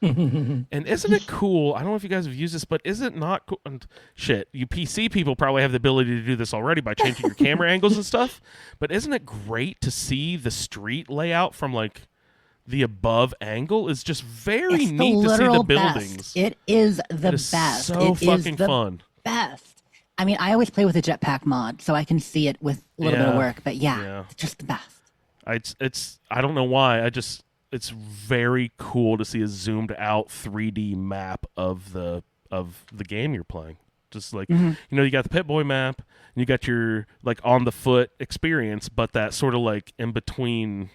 And isn't it cool? I don't know if you guys have used this, but is it not cool? And shit, you PC people probably have the ability to do this already by changing your camera angles and stuff. But isn't it great to see the street layout from like the above angle? Is just very It's neat to see the literal buildings. best. It is the It is best. so It is fucking the fun. best. I mean, I always play with a jetpack mod, so I can see it with a little bit of Yeah. work. But yeah, Yeah. it's just the best. It's I don't know why. It's very cool to see a zoomed out 3D map of the game you're playing. Just like you got the Pit Boy map, and you got your like on the foot experience, but that sort of like in between.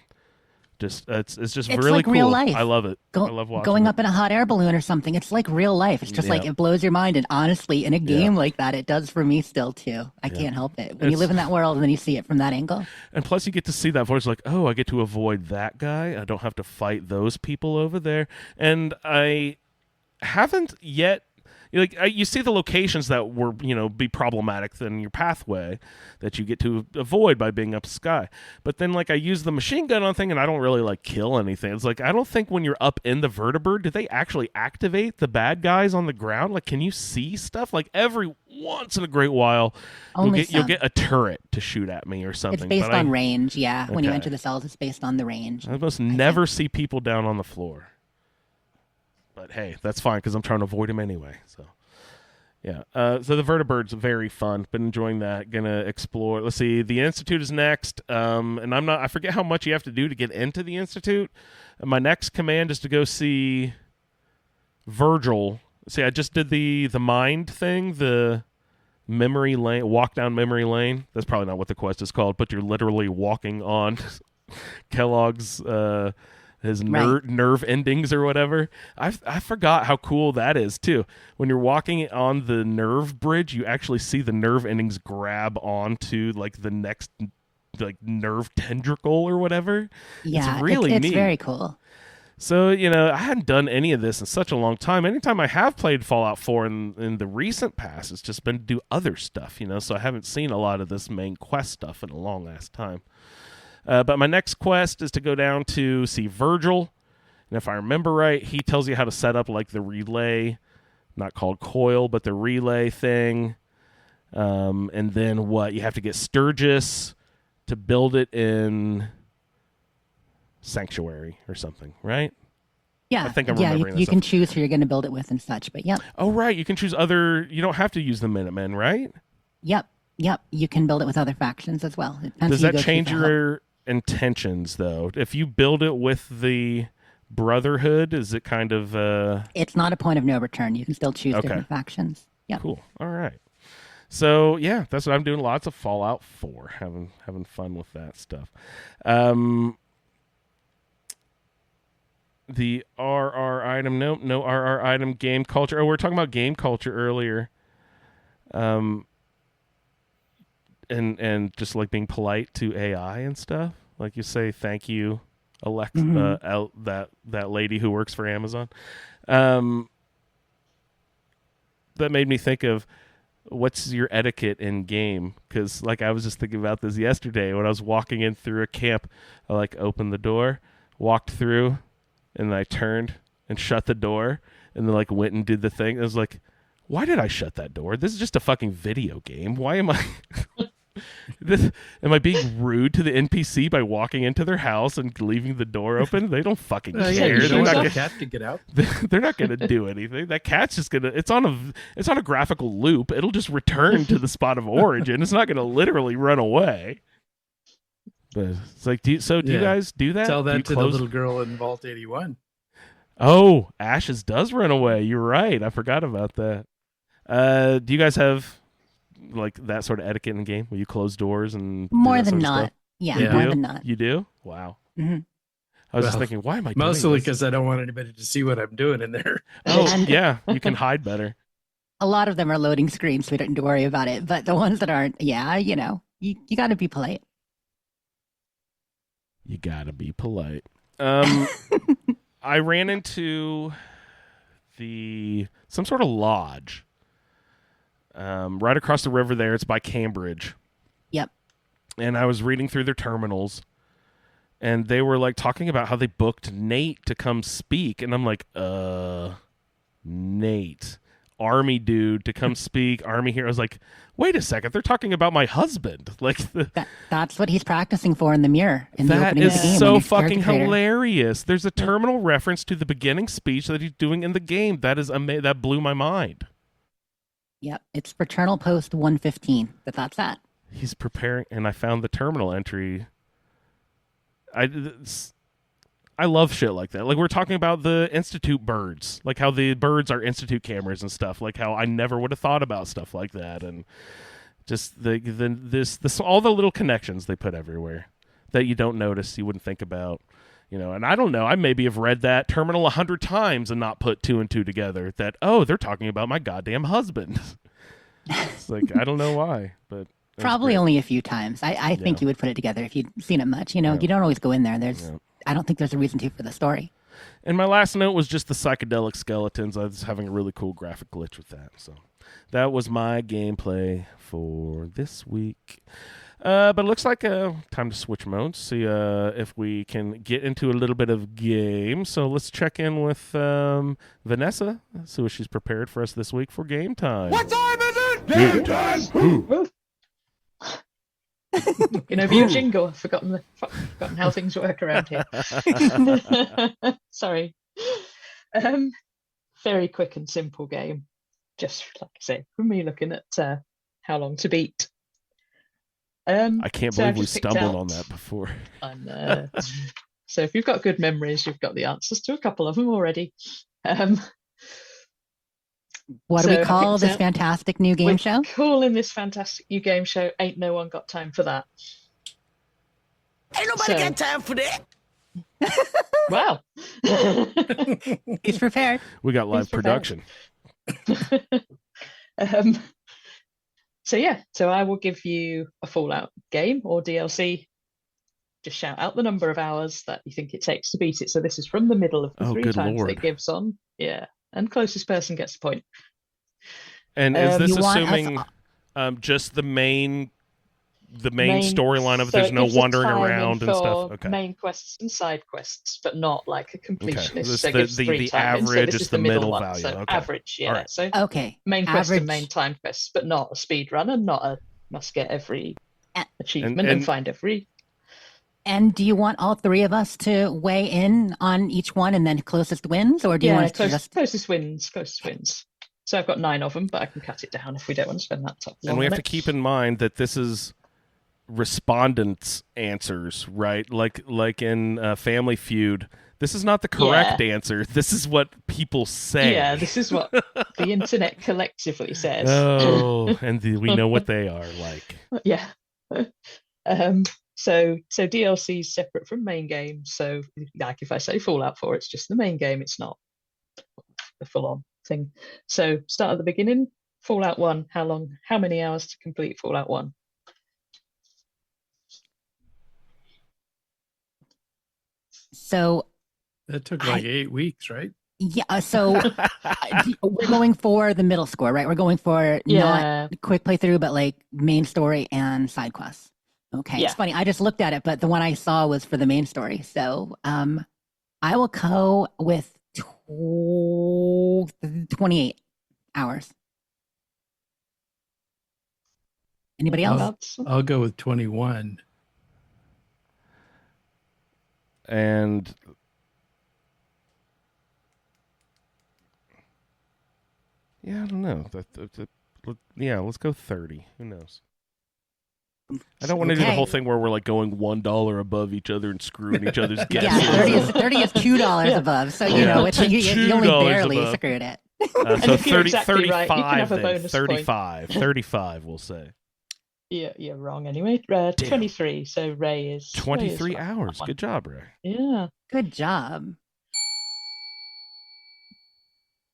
Just it's just It's really like cool. real life. I love it. I love watching going it. up in a hot air balloon or something. It's like real life. It's just like Yeah. it blows your mind. And honestly, in a game like that, it does for me still too. I can't help it. When you It's- live in that world and then you see it from that angle. And plus, you get to see that voice like, oh, I get to avoid that guy. I don't have to fight those people over there. And I haven't yet. you see the locations that were, be problematic in your pathway that you get to avoid by being up sky. But then I use the machine gun on thing and I don't really kill anything. It's I don't think when you're up in the vertibird, do they actually activate the bad guys on the ground? Can you see stuff? Every once in a great while, you'll get a turret to shoot at me or something. It's based on range, yeah. When you Okay. enter the cells, it's based on the range. I must never see people down on the floor. But hey, that's fine because I'm trying to avoid them anyway. So, yeah. So the vertibird's very fun. Been enjoying that. Gonna explore. Let's see. The Institute is next. And I forget how much you have to do to get into the Institute. And my next command is to go see Virgil. See, I just did the mind thing, the memory lane, walk down memory lane. That's probably not what the quest is called, but you're literally walking on Kellogg's his nerve endings or whatever. I forgot how cool that is too. When you're walking on the nerve bridge, you actually see the nerve endings grab onto the next nerve tendricle or whatever. Yeah, it's really it's neat. Very cool. So, I hadn't done any of this in such a long time. Anytime I have played Fallout 4 in the recent past, it's just been to do other stuff, so I haven't seen a lot of this main quest stuff in a long ass time. But my next quest is to go down to see Virgil. And if I remember right, he tells you how to set up the relay, not called coil, but the relay thing. And then what? You have to get Sturgis to build it in Sanctuary or something, right? Yeah, I think I'm remembering you this can choose who you're going to build it with and such, but yep. Oh, right. You can choose you don't have to use the Minutemen, right? Yep. You can build it with other factions as well. Does that change your intentions, though? If you build it with the Brotherhood, is it kind of... It's not a point of no return. You can still choose different factions. Yeah. Cool. All right. So, yeah, that's what I'm doing. Lots of Fallout 4. Having fun with that stuff. The RR item. Nope, no RR item. Game culture. Oh, we were talking about game culture earlier. And just being polite to AI and stuff. You say thank you, Alexa, that lady who works for Amazon. That made me think of what's your etiquette in game? Because I was just thinking about this yesterday when I was walking in through a camp. I opened the door, walked through, and then I turned and shut the door, and then went and did the thing. I was why did I shut that door? This is just a fucking video game. Why am I... Am I being rude to the NPC by walking into their house and leaving the door open? They don't fucking care. They're not cat to get out. They're not going to do anything. That cat's just going to. It's on a graphical loop. It'll just return to the spot of origin. It's not going to literally run away. But it's do you guys do that? Tell Do that you to the little girl in Vault 81. Oh, Ashes does run away. You're right. I forgot about that. Do you guys have that sort of etiquette in the game where you close doors and more than not? Yeah, more than not. You do? Wow. Mm-hmm. I was just thinking, why am I doing mostly this? because I don't want anybody to see what I'm doing in there. Oh, yeah. You can hide better. A lot of them are loading screens, so we don't need to worry about it. But the ones that aren't, you got to be polite. You got to be polite. I ran into some sort of lodge right across the river there. It's by Cambridge. Yep. And I was reading through their terminals, and they were talking about how they booked Nate to come speak. And I'm Nate, army dude to come speak, army hero. I was wait a second, they're talking about my husband. That's what he's practicing for in the mirror. That is so fucking hilarious. There's a terminal reference to the beginning speech that he's doing in the game. That is that blew my mind. Yep, it's Fraternal Post 115, but that's that. He's preparing, and I found the terminal entry. I love shit like that. We're talking about the Institute birds, how the birds are Institute cameras and stuff. How I never would have thought about stuff like that, and just this all the little connections they put everywhere that you don't notice, you wouldn't think about. And I don't know. I maybe have read that terminal 100 times and not put two and two together. That they're talking about my goddamn husband. It's I don't know why, but probably only a few times. I think you would put it together if you'd seen it much. You don't always go in there. I don't think there's a reason to for the story. And my last note was just the psychedelic skeletons. I was having a really cool graphic glitch with that. So that was my gameplay for this week. But it looks like time to switch modes, see if we can get into a little bit of game. So let's check in with Vanessa, see what she's prepared for us this week for game time. What time is it? Game time. Over your jingle. I've forgotten how things work around here. Sorry. Very quick and simple game. Just like I say, from me looking at how long to beat. I can't so believe I've we just picked stumbled out- on that before. So if you've got good memories, you've got the answers to a couple of them already. What do So we call it's this a- fantastic new game We're show? calling this fantastic new game show Ain't No One Got Time for That. Ain't nobody So- got time for that. Wow. He's prepared. We got live He's prepared. production. So I will give you a Fallout game or DLC. Just shout out the number of hours that you think it takes to beat it. So this is from the middle of the Oh, 3 good times that Lord. it gives on. Yeah. And closest person gets the point. And is this You want us- assuming just the main Main- storyline of it? so There's it no gives a wandering timing around and stuff? for Okay. Main quests and side quests, but not like a completionist. This- So it the- gives the- 3 the timings. So average this is is the the middle middle one. value. So Okay. average, yeah. All right. So Okay. main quest Average. and main time quests, but not a speed run and not a must get every A- achievement and- and find every. And do you want all three of us to weigh in on each one and then closest wins? Or do you want us to just. Closest wins. So I've got 9 of them, but I can cut it down if we don't want to spend that time. And we have to keep in mind that this is respondents' answers, right? Like in Family Feud. This is not the correct answer. This is what people say. Yeah, this is what the internet collectively says. Oh, and we know what they are like. Yeah. So DLC is separate from main game. So like if I say Fallout 4, it's just the main game. It's not the full-on thing. So start at the beginning. Fallout 1. How many hours to complete Fallout 1? So, That took like 8 weeks, right? yeah. So we're going for the middle score, right? We're going for not Yeah. quick playthrough, but like main story and side quests. Okay. Yeah. It's funny. I just looked at it, but the one I saw was for the main story. So I will go with 28 hours. Anybody else? That's- I'll go with 21. And yeah, I don't know. Yeah, let's go 30. Who knows? I don't want to do the Okay. whole thing where we're like going $1 above each other and screwing each other's Yeah, guesses. 30 is $2 above. So, you Yeah. know, it's, you only $2 barely above. screwed it. And So if you're 30, exactly right, you can 35 have a then. bonus point. 35, we'll say. Yeah, you're wrong anyway. 23. So Ray is 23 right on that hours. one. Good job, Ray. Yeah. Good job.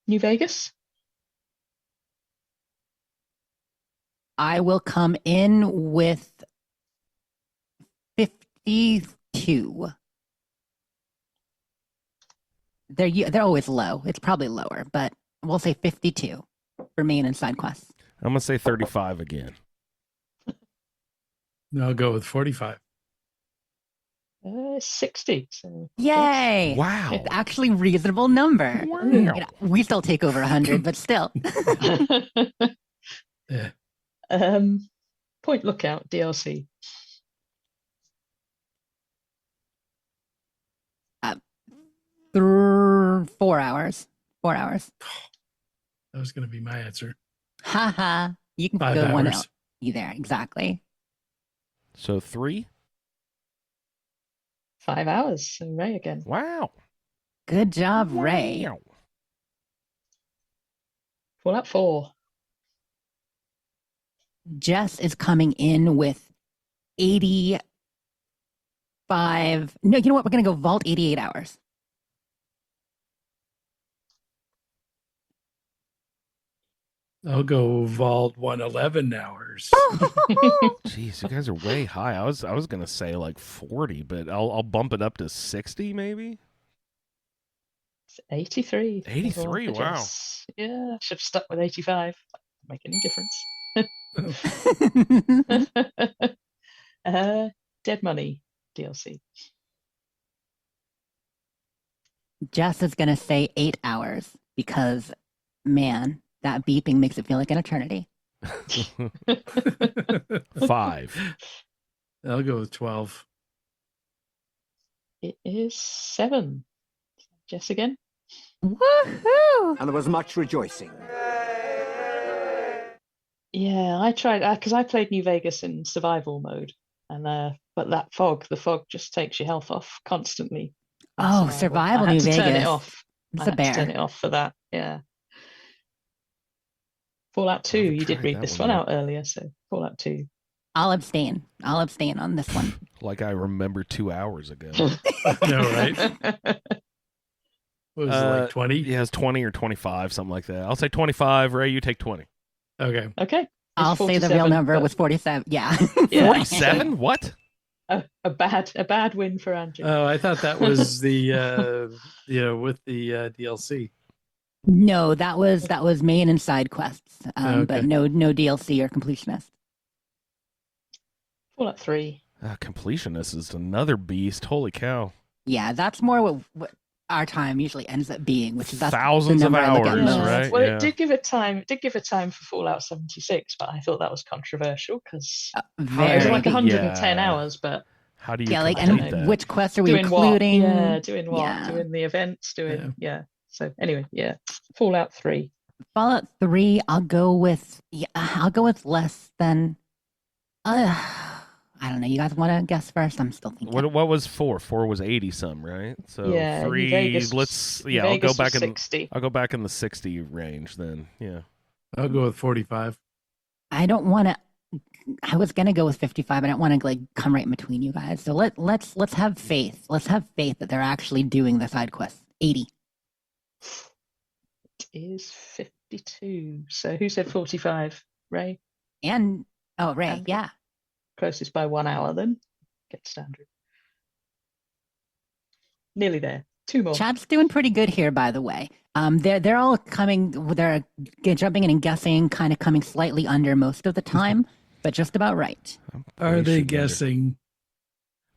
New Vegas. I will come in with 52. They're always low. It's probably lower, but we'll say 52 for main and side quests. I'm going to say 35 again. No, I'll go with 45. 60. So Yay! Wow. It's actually reasonable number. Wow. You know, we still take over 100, but still. Yeah. Point Lookout DLC. Through 4 hours. 4 hours. That was going to be my answer. Haha. You can 5 go one hours. out. You there, exactly. So 3? 5 hours. So Ray again. Wow. Good job, Ray. Wow. Fallout 4. Jess is coming in with 85. No, you know what? We're going to go vault 88 hours. I'll go vault 111 hours. Jeez, you guys are way high. I was going to say like 40, but I'll bump it up to 60 maybe. 83. 83, overall for wow. Jess. Yeah, I should have stuck with 85. Make any difference. Dead Money DLC. Jess is going to say 8 hours because, man, that beeping makes it feel like an eternity. 5. I'll go with 12. It is 7. Jess again. Woohoo! And there was much rejoicing. Yeah, I tried because I played New Vegas in survival mode, and but the fog just takes your health off constantly. in Oh, survival I had New to turn it Vegas. off. It's I a had to turn bear. it off for that. Yeah. Fallout 2, haven't you did tried read that this one one yet. out earlier, so Fallout 2. I'll abstain. I'll abstain on this one. Like I remember 2 hours ago. No, right? What was it, like 20? Yeah, it's 20 or 25, something like that. I'll say 25. Ray, you take 20. Okay. Okay. I'll It's say the real 47, number but was 47. Yeah. Yeah. 47? What? a bad win for Andrew. Oh, I thought that was the with the DLC. No, that was main and side quests, Okay. but no DLC or completionist. Fallout 3. Completionist is another beast. Holy cow. Yeah, that's more what our time usually ends up being, which is that's Thousands the of number I look at hours, most. right? Well, Yeah. it did give it time. It did give it time for Fallout 76, but I thought that was controversial because it was Very. like 110 Yeah. hours. But How do you Yeah, like, complete and that? which quests are we doing what? including? Yeah, doing what? Yeah. Doing the events. Yeah. So anyway, yeah. Fallout 3. Fallout 3, I'll go with less than. I don't know. You guys want to guess first? I'm still thinking. What was 4? 4 was 80 some, right? So Yeah, New 3. Vegas- I'll go Vegas back was in. 60. I'll go back in the 60 range then. Yeah. I'll go with 45. I don't want to. I was gonna go with 55. I don't want to like come right in between you guys. So let's have faith. Let's have faith that they're actually doing the side quests. 80. It is 52. So who said 45? Ray? And Ray, And- yeah. Closest by 1 hour then. Get standard. Nearly there. 2 more. Chad's doing pretty good here, by the way. They're all coming. They're jumping in and guessing, kind of coming slightly under most of the time, but just about right. Are they Patient under. guessing?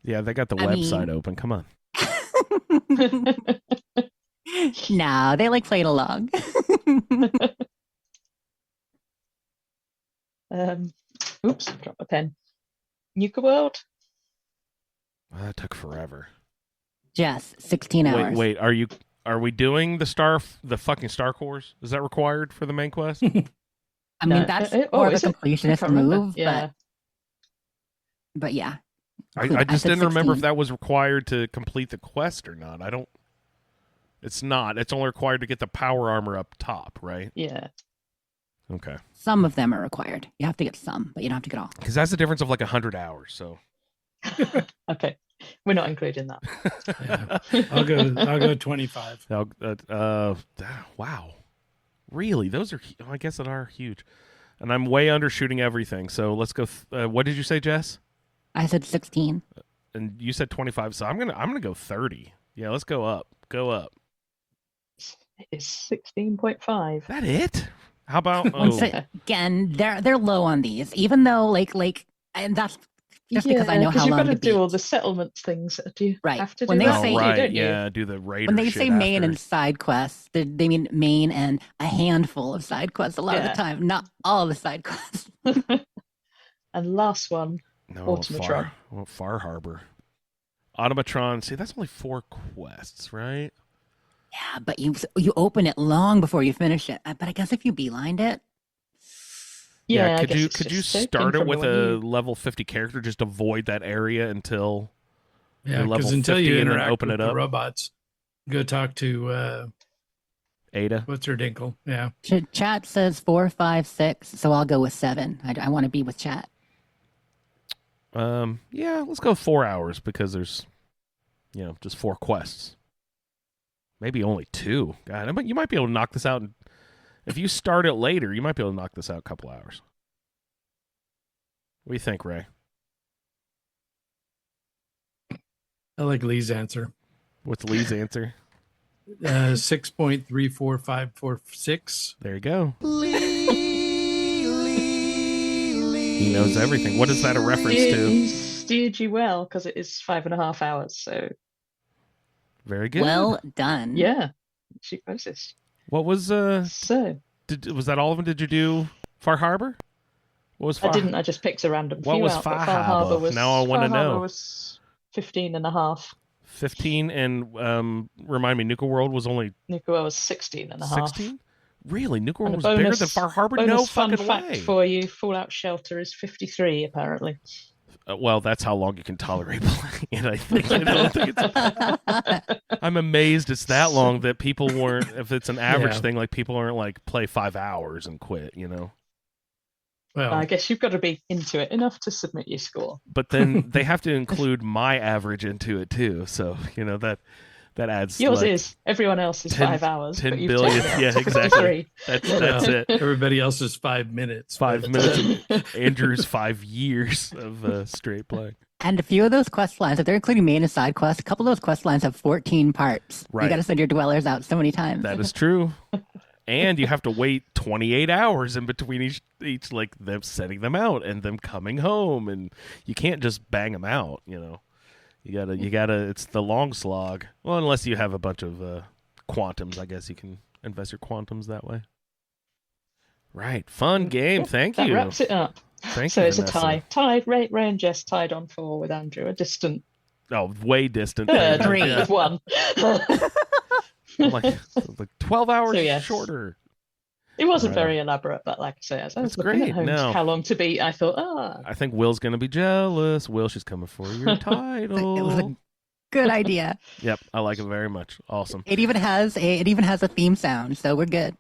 Yeah, they got the I website mean- open. Come on. No, they like playing along. Oops, dropped my pen. Nuka World? That took forever. Jess, 16 hours. Wait. Are we doing the fucking Star Cores? Is that required for the main quest? I mean, No, that's oh, more of a is it? I completionist can't remember. move, Yeah. but yeah. I just said didn't remember if 16. that was required to complete the quest or not. I don't. It's not. It's only required to get the power armor up top, right? Yeah. Okay. Some of them are required. You have to get some, but you don't have to get all. Because that's the difference of like 100 hours. So. Okay. We're not including that. Yeah. I'll go 25. Wow. Really? Those are, I guess, that are huge. And I'm way undershooting everything. So let's go. What did you say, Jess? I said 16. And you said 25. So I'm gonna go 30. Yeah, let's go up. Go up. It's 16.5. That it? How about? Once Oh, again, they're low on these, even though like, and that's just because I know how you've long got to to do all beat. the settlements things. Do you Right. have to do When they that? say- You do, right. don't you? Yeah, do the raider When they shit say main after. and side quests, they mean main and a handful of side quests a lot of the Yeah. time, not all the side quests. And last one, No, I want Automatron. I want Far Harbor. Automatron. See, that's only 4 quests, right? Yeah, but you open it long before you finish it. But I guess if you beelined it, yeah. I Could guess you it's could you just taken start it from with when a you- level 50 character? Just avoid that area until Yeah, You're level because until 50 you and then interact open with it the up. robots, go talk to Ada. what's her dinkle? Yeah. chat says 4, 5, 6, so I'll go with 7. I want to be with chat. Yeah, let's go 4 hours because there's, just 4 quests. Maybe only 2. God, you might be able to knock this out. If you start it later, you might be able to knock this out a couple hours. What do you think, Ray? I like Lee's answer. What's Lee's answer? 6.34546. There you go. He knows everything. What is that a reference to? He steered you well because it is 5.5 hours. So Very good. Well done. yeah, she closest. What was So was that all of them? Did you do Far Harbor? What was Far I didn't. I just picked a random What few was out. But Far Far Harbor? Harbor was Now I wanna Far Harbor know. was 15.5. 15 and remind me, Nuka World was only Nuka was 16.5. 16? Really? Nuka And World a was bigger bonus, than Far Harbor? bonus No fun fucking fact way. for you: Fallout Shelter is 53 apparently. Well, that's how long you can tolerate playing it, I think. I don't think it's... I'm amazed it's that long that people weren't, if it's an average Yeah. thing, like people aren't like play 5 hours and quit, you know? Well, I guess you've got to be into it enough to submit your score. But then they have to include my average into it too. So, you know, that adds Yours like is. Everyone else is 10 5 hours. 10 but you've billion. taken it Yeah, up to exactly. 53. That's it. everybody else is 5 minutes. 5 but- minutes of Andrew's 5 years of straight play. And a few of those quest lines, if they're including main and side quests, a couple of those quest lines have 14 parts. Right. You got to send your dwellers out so many times. That is true. And you have to wait 28 hours in between each like them setting them out and them coming home, and you can't just bang them out, you know. You gotta it's the long slog. Well, unless you have a bunch of quantums, I guess you can invest your quantums that way. Right. Fun game. Thank That you. wraps it up. Thank So you, it's Vanessa. a tie. Tied. Ray and Jess tied on 4 with Andrew. A distant Oh, way distant. third Three. Yeah. with 1. I'm like 12 hours So, yes. shorter. It wasn't Right. very elaborate, but like I say, as I was That's looking great. at home No. how long to beat, I thought, I think Will's gonna be jealous. Will, she's coming for your title. It was a good idea. Yep, I like it very much. Awesome. It even has a theme sound, so we're good.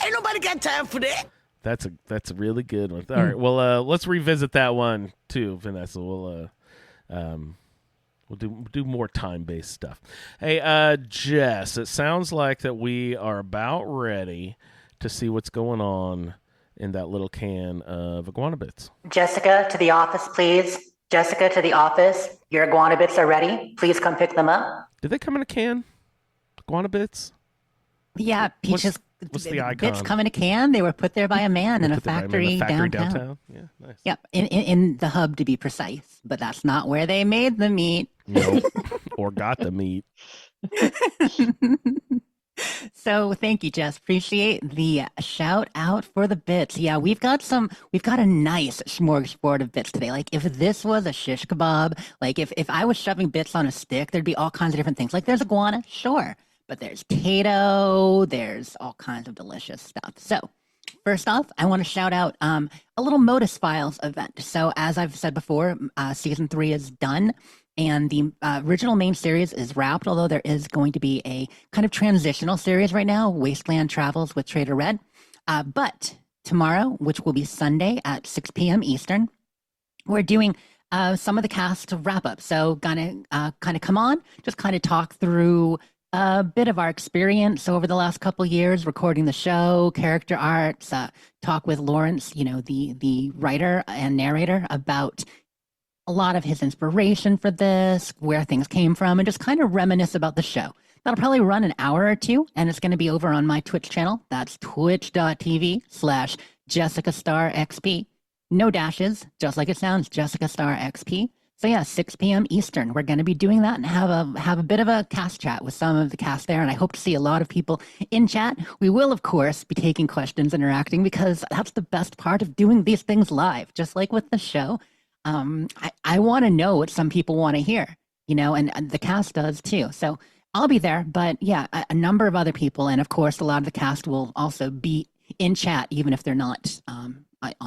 Ain't nobody got time for that. That's a really good one. All right, well, let's revisit that one too, Vanessa. We'll do more time-based stuff. Hey, Jess, it sounds like that we are about ready to see what's going on in that little can of iguana bits. Jessica, to the office, please. Jessica, to the office. Your iguana bits are ready. Please come pick them up. Did they come in a can? Iguana bits? Yeah, Peaches. what's the icon? Bits come in a can. They were put there by a man in a Put the diamond in factory, the downtown. Yeah, nice. Yep, in the hub to be precise. But that's not where they made the meat. Nope. Or got the meat. So thank you, Jess. Appreciate the shout out for the bits. Yeah, we've got a nice smorgasbord of bits today. Like if this was a shish kebab, like if I was shoving bits on a stick, there'd be all kinds of different things. Like there's iguana, sure, but there's potato, there's all kinds of delicious stuff. So first off, I want to shout out a little Modus Files event. So as I've said before, season 3 is done. And the original main series is wrapped, although there is going to be a kind of transitional series right now, Wasteland Travels with Trader Red. But tomorrow, which will be Sunday at 6 p.m. Eastern, we're doing some of the cast wrap up. So gonna kind of come on, just kind of talk through a bit of our experience over the last couple years recording the show, character arts, talk with Lawrence, the writer and narrator, about a lot of his inspiration for this, where things came from, and just kind of reminisce about the show. That'll probably run an hour or two, and it's going to be over on my Twitch channel. That's twitch.tv/JessicaStarXP. No dashes, just like it sounds, Jessica Star XP. So yeah, 6 p.m. Eastern, we're going to be doing that and have a bit of a cast chat with some of the cast there, and I hope to see a lot of people in chat. We will, of course, be taking questions, interacting, because that's the best part of doing these things live, just like with the show. I want to know what some people want to hear, and the cast does too. So I'll be there, but yeah, a number of other people. And of course, a lot of the cast will also be in chat, even if they're not on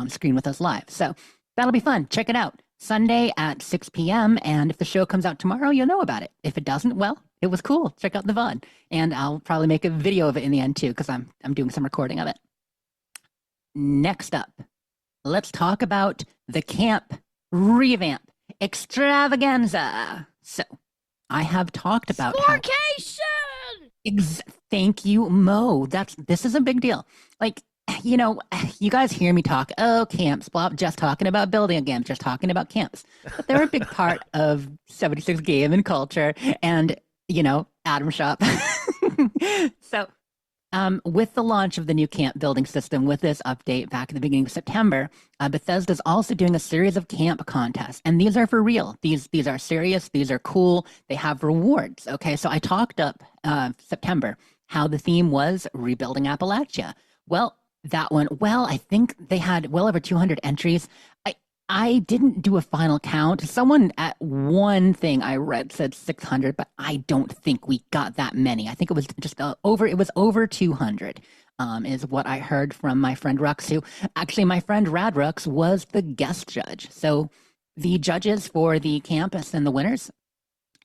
screen with us live. So that'll be fun. Check it out. Sunday at 6 p.m. And if the show comes out tomorrow, you'll know about it. If it doesn't, well, it was cool. Check out the VOD. And I'll probably make a video of it in the end too, because I'm doing some recording of it. Next up, let's talk about the camp revamp extravaganza. So I have talked about thank you, Mo. This is a big deal. Like, you guys hear me talk, camps, blah, just talking about building again, just talking about camps. But they're a big part of 76 game and culture. And, Atom Shop. So, with the launch of the new camp building system, with this update back at the beginning of September, Bethesda's also doing a series of camp contests, and these are for real. These are serious. These are cool. They have rewards. Okay, so I talked up September how the theme was rebuilding Appalachia. Well, that went well. I think they had well over 200 entries. I didn't do a final count. Someone at one thing I read said 600, but I don't think we got that many. I think it was just over 200, is what I heard from my friend Rux, who actually my friend Radrux was the guest judge. So the judges for the campus and the winners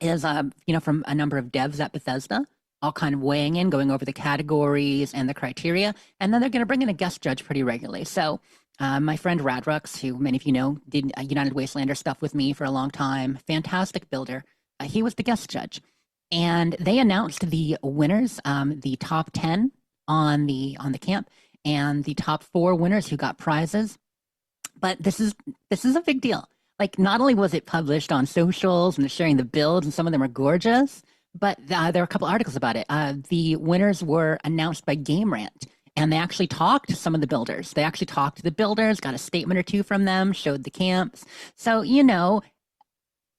is, from a number of devs at Bethesda, all kind of weighing in, going over the categories and the criteria. And then they're going to bring in a guest judge pretty regularly. So my friend Radrux, who many of you know, did United Wastelander stuff with me for a long time, fantastic builder. He was the guest judge. And they announced the winners, the top 10 on the camp, and the top 4 winners who got prizes. But this is a big deal. Like, not only was it published on socials and they're sharing the builds, and some of them are gorgeous, but there are a couple articles about it. The winners were announced by Game Rant. And they actually talked to some of the builders. They actually talked to the builders, got a statement or two from them, showed the camps. So,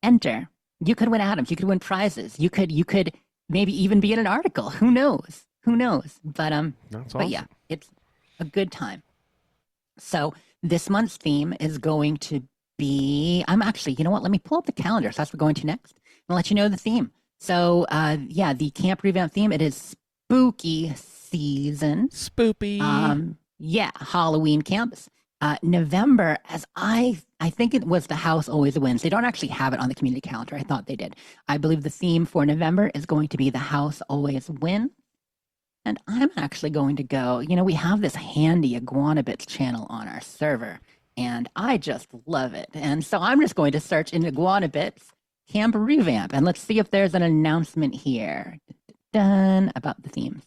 enter. You could win atoms. You could win prizes. You could maybe even be in an article. Who knows? But That's but yeah, it's a good time. So this month's theme is going to be. I'm actually. You know what? Let me pull up the calendar. So that's what we're going to next. I'll let you know the theme. So the camp revamp theme. It is spooky season. Spoopy. Halloween camps. November, as I think it was the house always wins. They don't actually have it on the community calendar. I thought they did. I believe the theme for November is going to be the house always win. And I'm actually going to go, we have this handy Iguana Bits channel on our server, and I just love it. And so I'm just going to search in Iguana Bits camp revamp, and let's see if there's an announcement here done about the themes.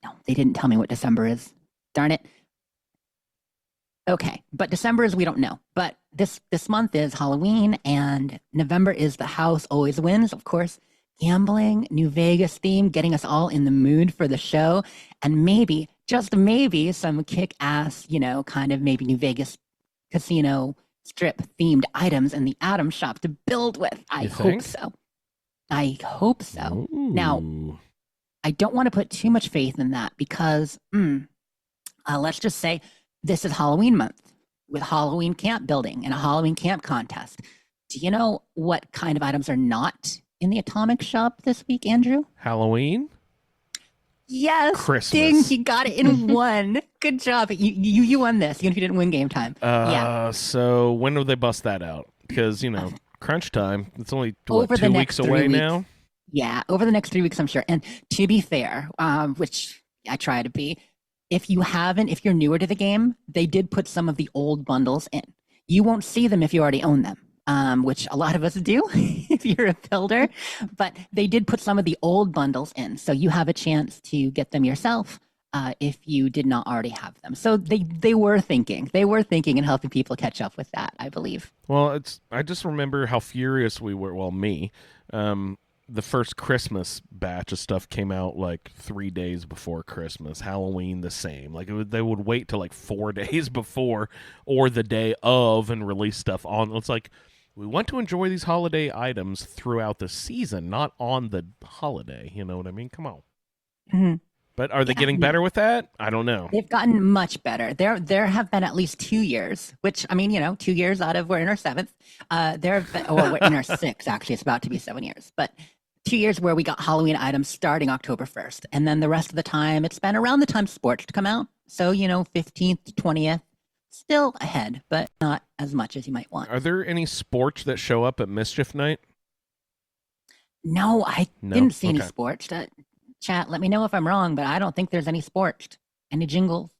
No, they didn't tell me what December is. Darn it. Okay, but December is we don't know. But this month is Halloween, and November is the house always wins. Of course, gambling, New Vegas theme, getting us all in the mood for the show, and maybe, just maybe, some kick-ass, kind of maybe New Vegas casino strip themed items in the Atom Shop to build with. I hope so. Ooh. Now, I don't want to put too much faith in that because let's just say this is Halloween month with Halloween camp building and a Halloween camp contest. Do you know what kind of items are not in the Atomic Shop this week, Andrew? Halloween? Yes. Christmas. Ding, you got it in one. Good job. You won this, even if you didn't win game time. Yeah. So when will they bust that out? Because, crunch time. It's only, 2 weeks away now? Yeah, over the next 3 weeks, I'm sure. And to be fair, which I try to be, if you're newer to the game, they did put some of the old bundles in. You won't see them if you already own them, which a lot of us do if you're a builder. But they did put some of the old bundles in, so you have a chance to get them yourself if you did not already have them. So they were thinking and helping people catch up with that, I believe. Well, I just remember how furious we were. Well, me. The first Christmas batch of stuff came out like 3 days before Christmas. Halloween the same. Like they would wait till like 4 days before or the day of and release stuff on. It's like we want to enjoy these holiday items throughout the season, not on the holiday. You know what I mean? Come on. Mm-hmm. But are they getting better with that? I don't know. They've gotten much better. There have been at least 2 years, which, 2 years out of, we're in our 7th. There have been, we're in our 6th, actually. It's about to be 7 years. But 2 years where we got Halloween items starting October 1st. And then the rest of the time, it's been around the time sports come out. So, 15th to 20th, still ahead, but not as much as you might want. Are there any sports that show up at Mischief Night? No, I didn't see any sports. Chat, let me know if I'm wrong, but I don't think there's any sports. Any jingles?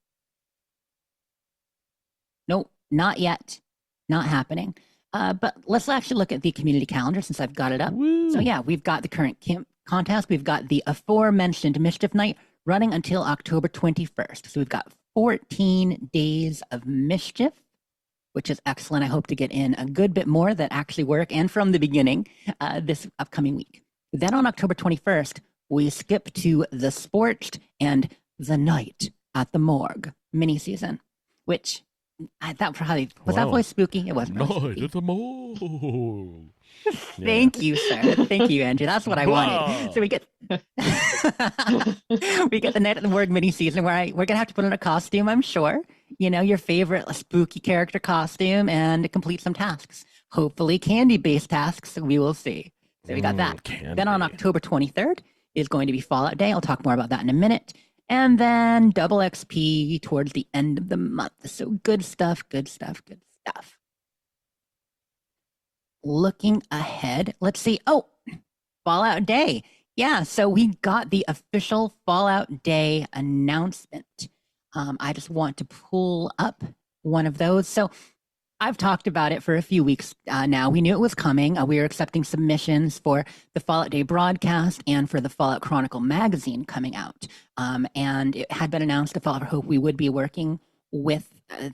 Nope, not yet. Not happening. But let's actually look at the community calendar since I've got it up. Woo. So yeah, we've got the current camp contest. We've got the aforementioned Mischief Night running until October 21st. So we've got 14 days of mischief, which is excellent. I hope to get in a good bit more that actually work and from the beginning this upcoming week. Then on October 21st, we skip to The Scorched and The Night at the Morgue mini-season, which that probably was that Whoa. voice spooky? It wasn't. Really Night spooky. at the mall. Thank you, sir. Thank you, Andrew. That's what I wanted. So we get we get the Night at the Morgue mini season where we're gonna have to put on a costume, I'm sure. Your favorite spooky character costume and complete some tasks. Hopefully candy-based tasks, we will see. So we got that. Candy. Then on October 23rd is going to be Fallout Day. I'll talk more about that in a minute. And then double XP towards the end of the month. So good stuff, good stuff, good stuff. Looking ahead, let's see. Oh, Fallout Day. Yeah, so we got the official Fallout Day announcement. I just want to pull up one of those. So I've talked about it for a few weeks now. We knew it was coming. We were accepting submissions for the Fallout Day broadcast and for the Fallout Chronicle magazine coming out. And it had been announced at Fallout for Hope we would be working with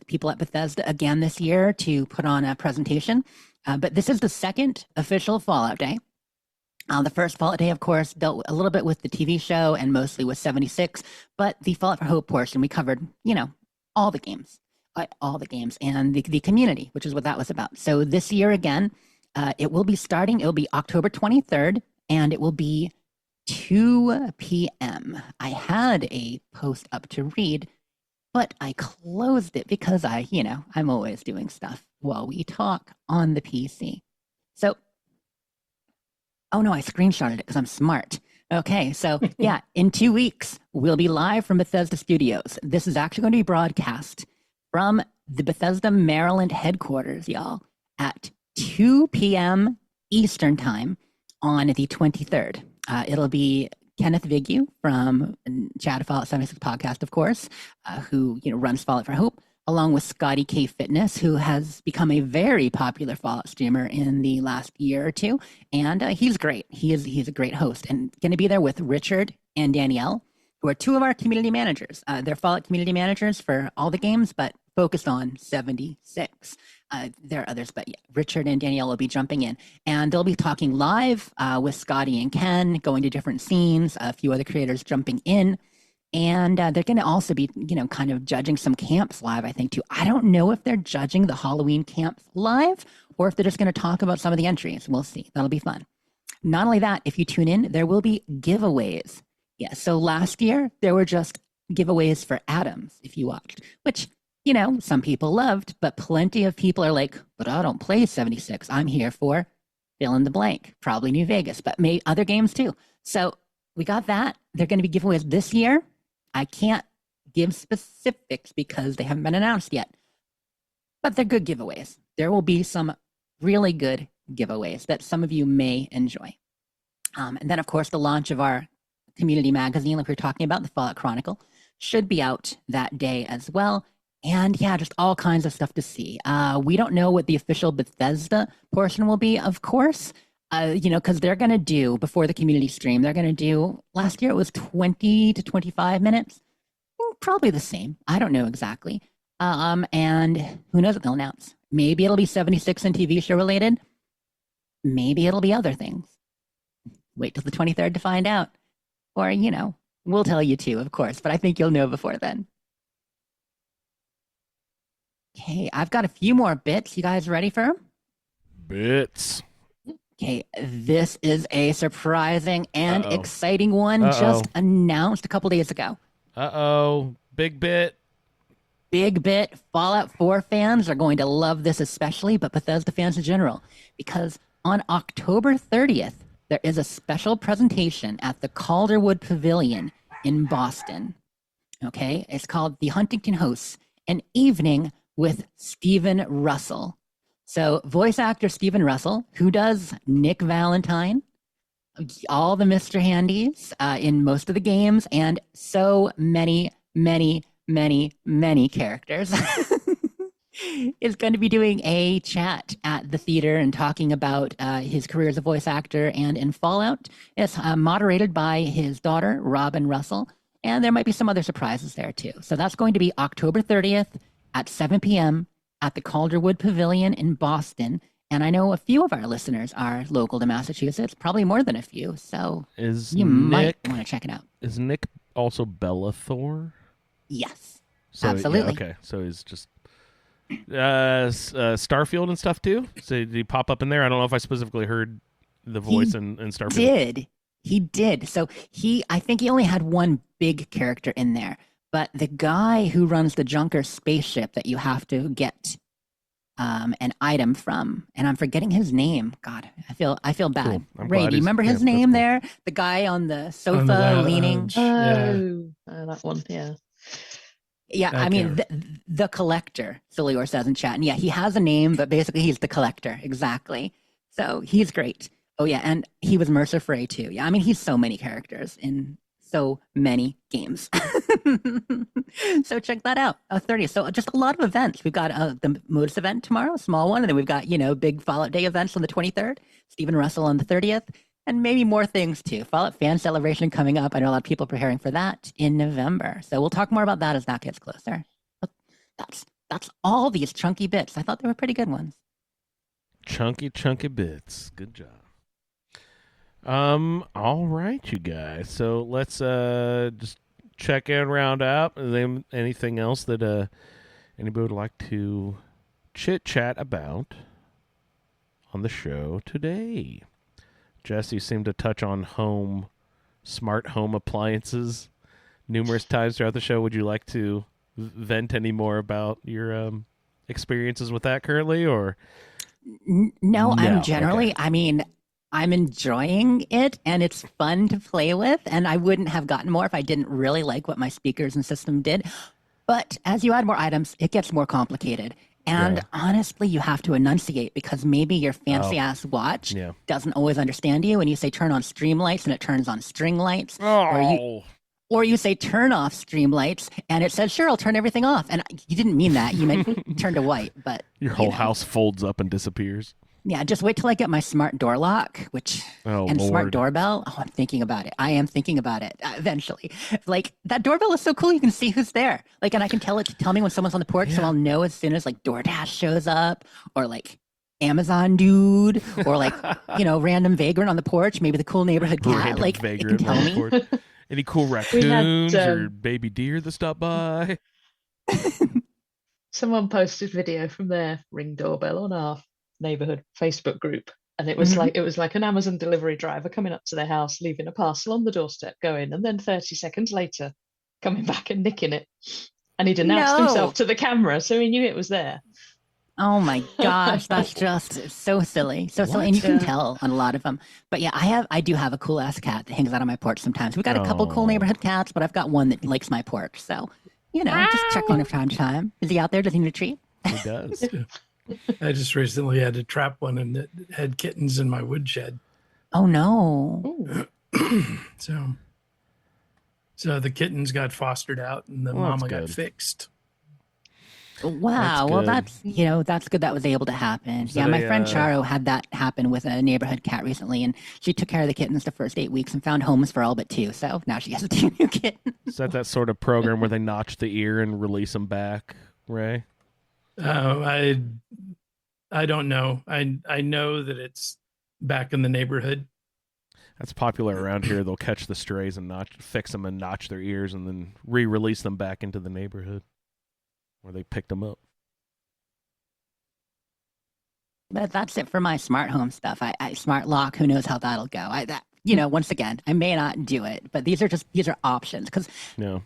people at Bethesda again this year to put on a presentation. But this is the second official Fallout Day. The first Fallout Day, of course, dealt a little bit with the TV show and mostly with 76. But the Fallout for Hope portion, we covered, all the games. All the games and the community, which is what that was about. So this year again, it will be October 23rd, and it will be 2 p.m. I had a post up to read, but I closed it because I'm always doing stuff while we talk on the PC. So, oh no, I screenshotted it because I'm smart. Okay, so yeah, in 2 weeks, we'll be live from Bethesda Studios. This is actually going to be broadcast from the Bethesda, Maryland headquarters, y'all, at 2 p.m. Eastern Time on the 23rd. It'll be Kenneth Vigu from Chat of Fallout 76 podcast, of course, who runs Fallout for Hope, along with Scotty K Fitness, who has become a very popular Fallout streamer in the last year or two, and he's great. He's a great host, and going to be there with Richard and Danielle, who are two of our community managers. They're Fallout community managers for all the games, but focused on 76. There are others, but yeah, Richard and Danielle will be jumping in. And they'll be talking live with Scotty and Ken, going to different scenes, a few other creators jumping in. And they're going to also be, kind of judging some camps live, I think, too. I don't know if they're judging the Halloween camps live or if they're just going to talk about some of the entries. We'll see. That'll be fun. Not only that, if you tune in, there will be giveaways. Yeah, so last year, there were just giveaways for atoms, if you watched, which, some people loved, but plenty of people are like, but I don't play 76. I'm here for fill in the blank, probably New Vegas, but maybe other games too. So we got that. They're going to be giveaways this year. I can't give specifics because they haven't been announced yet, but they're good giveaways. There will be some really good giveaways that some of you may enjoy. And then, of course, the launch of our community magazine, like we were talking about, the Fallout Chronicle, should be out that day as well. And yeah, just all kinds of stuff to see. We don't know what the official Bethesda portion will be, of course, because they're going to do, before the community stream, they're going to do, last year it was 20 to 25 minutes. Probably the same. I don't know exactly. And who knows what they'll announce. Maybe it'll be 76 and TV show related. Maybe it'll be other things. Wait till the 23rd to find out. Or, we'll tell you too, of course, but I think you'll know before then. Okay, I've got a few more bits. You guys ready for them? Bits. Okay, this is a surprising and Uh-oh. exciting one just announced a couple days ago. Big bit. Big bit. Fallout 4 fans are going to love this especially, but Bethesda fans in general, because on October 30th, there is a special presentation at the Calderwood Pavilion in Boston. Okay, it's called The Huntington Hosts, an evening with Stephen Russell. So voice actor Stephen Russell, who does Nick Valentine, all the Mr. Handys in most of the games, and so many, many, many, many characters, is going to be doing a chat at the theater and talking about his career as a voice actor and in Fallout. It's moderated by his daughter, Robin Russell, and there might be some other surprises there too. So that's going to be October 30th at 7 p.m. at the Calderwood Pavilion in Boston. And I know a few of our listeners are local to Massachusetts, probably more than a few. So Is you Nick might want to check it out. Is Nick also Bellathor? Yes, So, absolutely. Yeah, okay, so he's just Starfield and stuff too. So did he pop up in there? I don't know if I specifically heard the voice in Starfield. He did. So I think he only had one big character in there, but the guy who runs the Junker spaceship that you have to get an item from, and I'm forgetting his name. God, I feel bad. Cool. Ray, do you remember his name cool. there? The guy on the sofa On the leaning. lounge. That one. Yeah. Yeah, That I mean, character. the collector, Sillior says in chat. And yeah, he has a name, but basically he's the collector. Exactly. So he's great. Oh, yeah. And he was Mercer Frey, too. Yeah, I mean, he's so many characters in so many games. So check that out. 30th. So just a lot of events. We've got the Modus event tomorrow, a small one. And then we've got, big Fallout Day events on the 23rd, Stephen Russell on the 30th. And maybe more things too. Fallout Fan Celebration coming up. I know a lot of people are preparing for that in November. So we'll talk more about that as that gets closer. But that's all these chunky bits. I thought they were pretty good ones. Chunky bits. Good job. All right, you guys. So let's just check in, round out. Is there anything else that anybody would like to chit chat about on the show today? Jess, you seem to touch on smart home appliances numerous times throughout the show. Would you like to vent any more about your experiences with that currently, or? No, I'm generally, okay. I mean, I'm enjoying it and it's fun to play with. And I wouldn't have gotten more if I didn't really like what my speakers and system did. But as you add more items, it gets more complicated. And honestly, you have to enunciate because maybe your fancy ass watch doesn't always understand you. And you say turn on stream lights and it turns on string lights. Or you say turn off stream lights and it says, sure, I'll turn everything off. And you didn't mean that. You meant turn to white. But your whole house folds up and disappears. Yeah, just wait till I get my smart door lock, smart doorbell. Oh, I'm thinking about it. I am thinking about it eventually. Like that doorbell is so cool. You can see who's there. Like, and I can tell it to tell me when someone's on the porch, so I'll know as soon as like DoorDash shows up, or like Amazon dude, or like random vagrant on the porch. Maybe the cool neighborhood cat. Random like it can vagrant tell on me. the porch. Any cool raccoons or baby deer that stop by? Someone posted video from their Ring doorbell on our neighborhood Facebook group, and it was like an Amazon delivery driver coming up to their house, leaving a parcel on the doorstep, going, and then 30 seconds later coming back and nicking it, and he'd announced himself to the camera, so he knew it was there. Oh my gosh, that's just so silly. So silly. And you can tell on a lot of them. But yeah, I do have a cool ass cat that hangs out on my porch sometimes. We've got a couple cool neighborhood cats, but I've got one that likes my porch. So, just check on him from time to time. Is he out there? Does he need a treat? He does. I just recently had to trap one and it had kittens in my woodshed. Oh no. So the kittens got fostered out and the mama got fixed. Wow. Well, that's good that was able to happen. So my friend Charo had that happen with a neighborhood cat recently, and she took care of the kittens the first 8 weeks and found homes for all but 2. So now she has 2 new kittens. Is that sort of program where they notch the ear and release them back, Ray? I don't know. I know that it's back in the neighborhood. That's popular around here. They'll catch the strays and fix them and notch their ears and then re-release them back into the neighborhood where they picked them up. But that's it for my smart home stuff. I smart lock. Who knows how that'll go? Once again, I may not do it, but these are options because. No.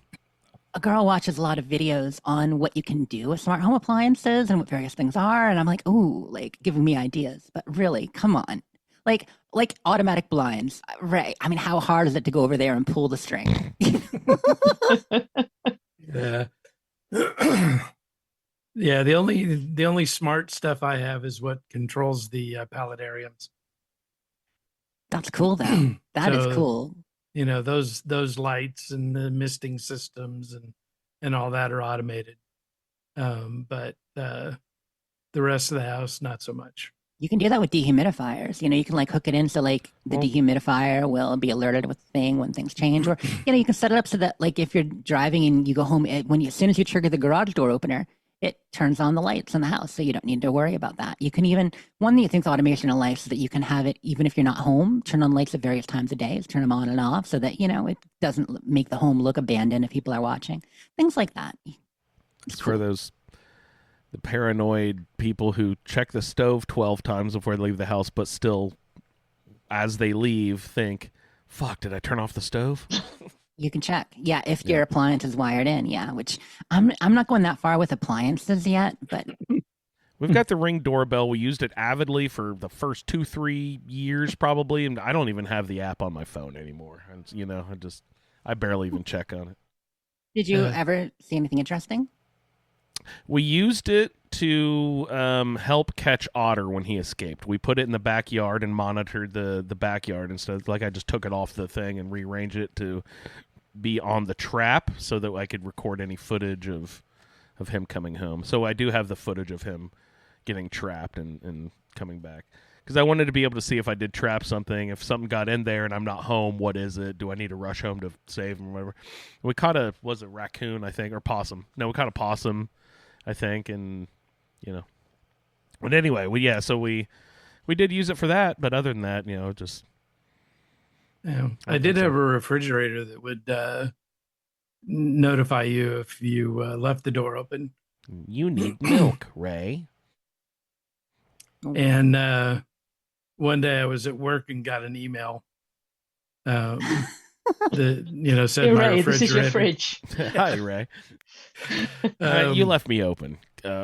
A girl watches a lot of videos on what you can do with smart home appliances and what various things are. And I'm like, ooh, like giving me ideas. But really, come on. Like automatic blinds. Right. I mean, how hard is it to go over there and pull the string? Yeah. Yeah. The only smart stuff I have is what controls the palletariums. That's cool, though. That is cool. Those lights and the misting systems and all that are automated. But the rest of the house, not so much. You can do that with dehumidifiers. You can like hook it in so like the dehumidifier will be alerted with the thing when things change. Or, you can set it up so that like if you're driving and you go home, as soon as you trigger the garage door opener, it turns on the lights in the house, so you don't need to worry about that. You can even, one of the things automation in life is that you can have it even if you're not home, turn on lights at various times of day, turn them on and off so that, it doesn't make the home look abandoned if people are watching. Things like that. It's for the paranoid people who check the stove 12 times before they leave the house, but still, as they leave, think, fuck, did I turn off the stove? You can check. Yeah, if your appliance is wired in, which I'm not going that far with appliances yet, but we've got the Ring doorbell. We used it avidly for the first 2-3 years probably, and I don't even have the app on my phone anymore. And I barely even check on it. Did you ever see anything interesting? We used it to help catch otter when he escaped. We put it in the backyard and monitored the backyard instead. Like I just took it off the thing and rearranged it to be on the trap so that I could record any footage of him coming home. So I do have the footage of him getting trapped and coming back. Because I wanted to be able to see if I did trap something, if something got in there and I'm not home, what is it? Do I need to rush home to save him or whatever? We caught a raccoon, I think, or possum. No, we caught a possum, I think, and, But anyway, we did use it for that, but other than that, just... Yeah. I did have a refrigerator that would notify you if you left the door open. You need milk, Ray. And one day I was at work and got an email that said Hey, my Ray, refrigerator. this is your fridge. Hi, Ray. You left me open.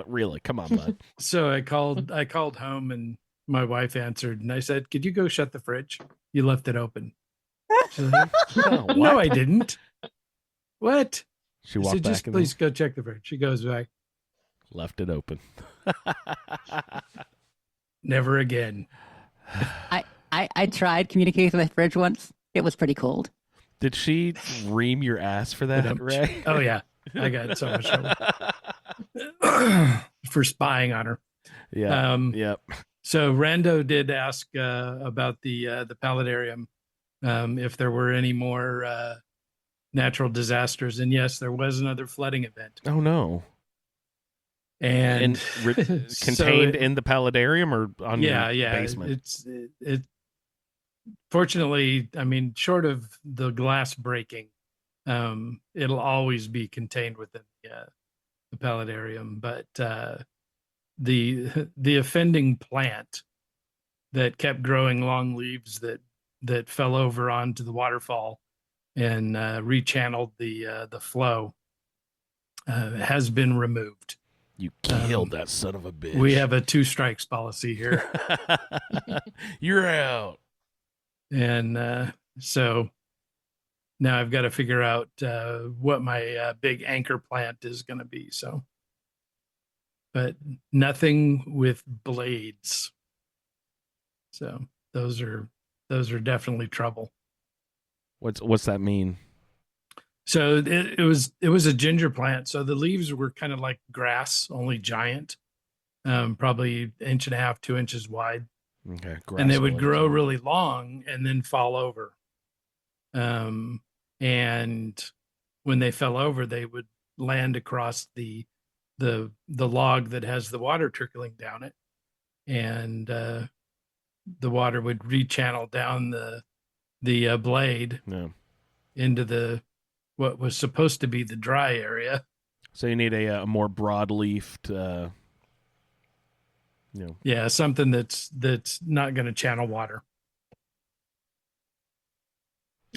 Really? Come on, bud. So I called home and my wife answered and I said, "Could you go shut the fridge? You left it open." She's like, "No, I didn't." "What?" She I walked said, back "Just please go check the fridge." She goes back. Left it open. Never again. I tried communicating with the fridge once. It was pretty cold. Did she ream your ass for that, Ray? Oh yeah, I got so much trouble for spying on her. Yeah. Yep. So Rando did ask about the paludarium, if there were any more natural disasters, and yes, there was another flooding event. Oh no. And contained in the paludarium or on your basement? It fortunately, I mean, short of the glass breaking, it'll always be contained within the paludarium. But the offending plant that kept growing long leaves that fell over onto the waterfall and rechanneled the flow has been removed. You killed that son of a bitch. We have a 2 strikes policy here. You're out. And so now I've got to figure out what my big anchor plant is going to be. So, but nothing with blades. So those are definitely trouble. What's that mean? So it was a ginger plant. So the leaves were kind of like grass, only giant, probably 1.5 to 2 inches wide. Okay. And they would grow really long and then fall over. And when they fell over, they would land across the log that has the water trickling down it. And the water would rechannel down the blade into what was supposed to be the dry area. So you need a more broad-leafed, Yeah, something that's not going to channel water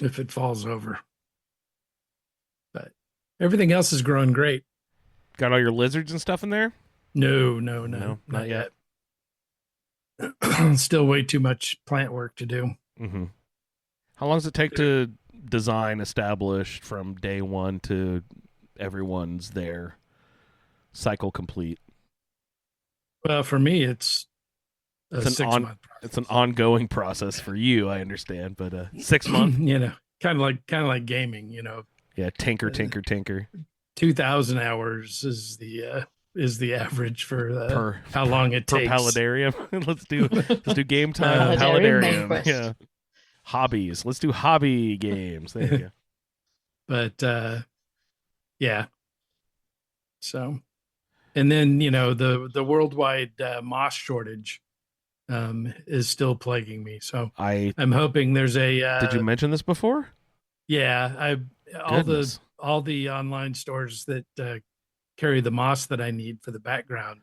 if it falls over. But everything else is growing great. Got all your lizards and stuff in there? No, not yet. Still way too much plant work to do. Mm-hmm. How long does it take to design established from day one to everyone's there, cycle complete? Well, for me, it's a 6 month process. It's an ongoing process for you, I understand, but 6 months, kind of like gaming, Yeah, tinker. 2,000 hours is the average for how long it per takes. paludarium. let's do game time paludarium. Paludarium. Yeah. Hobbies. Let's do hobby games. There you go. But yeah. So And then, the worldwide moss shortage is still plaguing me. So I'm hoping there's a. Did you mention this before? Yeah, Goodness. all the online stores that carry the moss that I need for the background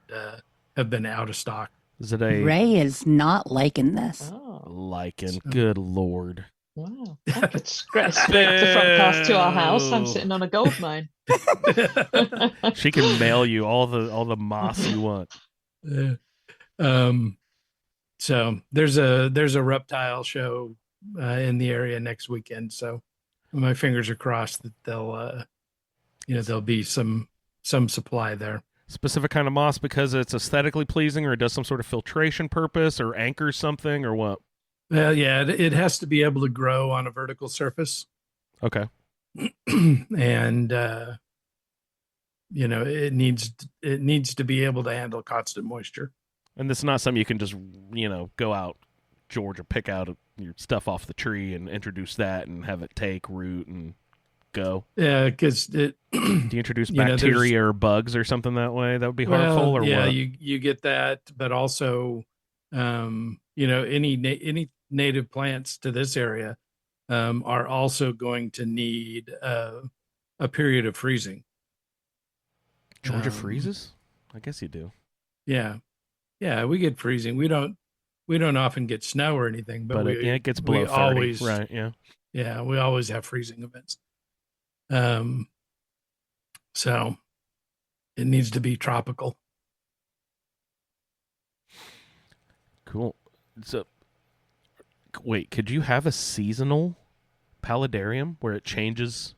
have been out of stock. Is it a Ray is not liking this. Oh, lichen? Good Lord. wow. I could scrape the front path to our house. I'm sitting on a gold mine. She can mail you all the moss you want. So there's a reptile show in the area next weekend. So my fingers are crossed that there'll be some supply there. Specific kind of moss because it's aesthetically pleasing, or it does some sort of filtration purpose, or anchors something, or what? Well, yeah, it has to be able to grow on a vertical surface. Okay. And it needs to be able to handle constant moisture. And this is not something you can just go out Georgia, pick out your stuff off the tree and introduce that and have it take root and go. Yeah, because do you introduce bacteria or bugs or something that way? That would be harmful, or yeah, what? you get that, but also any native plants to this area are also going to need a period of freezing. Georgia freezes? I guess you do. Yeah, we get freezing. We don't often get snow or anything, but it gets below 30, always, right? Yeah, we always have freezing events. So it needs to be tropical. Cool. So, wait, could you have a seasonal paludarium where it changes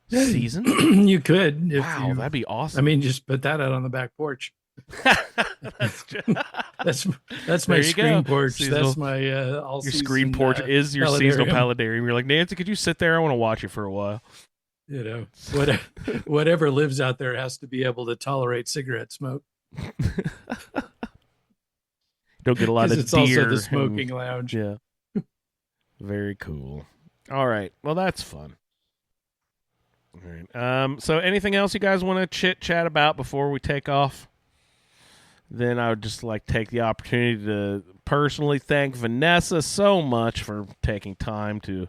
season? You could. Wow, that'd be awesome. I mean, just put that out on the back porch. That's my screen porch. Seasonal. That's my all your screen porch is your seasonal paludarium. You're like, Nancy, could you sit there? I want to watch you for a while. Whatever lives out there has to be able to tolerate cigarette smoke. Don't get a lot of it's deer. Also the smoking lounge. Yeah. Very cool. All right. Well, that's fun. All right. So anything else you guys want to chit chat about before we take off? Then I would just like take the opportunity to personally thank Vanessa so much for taking time to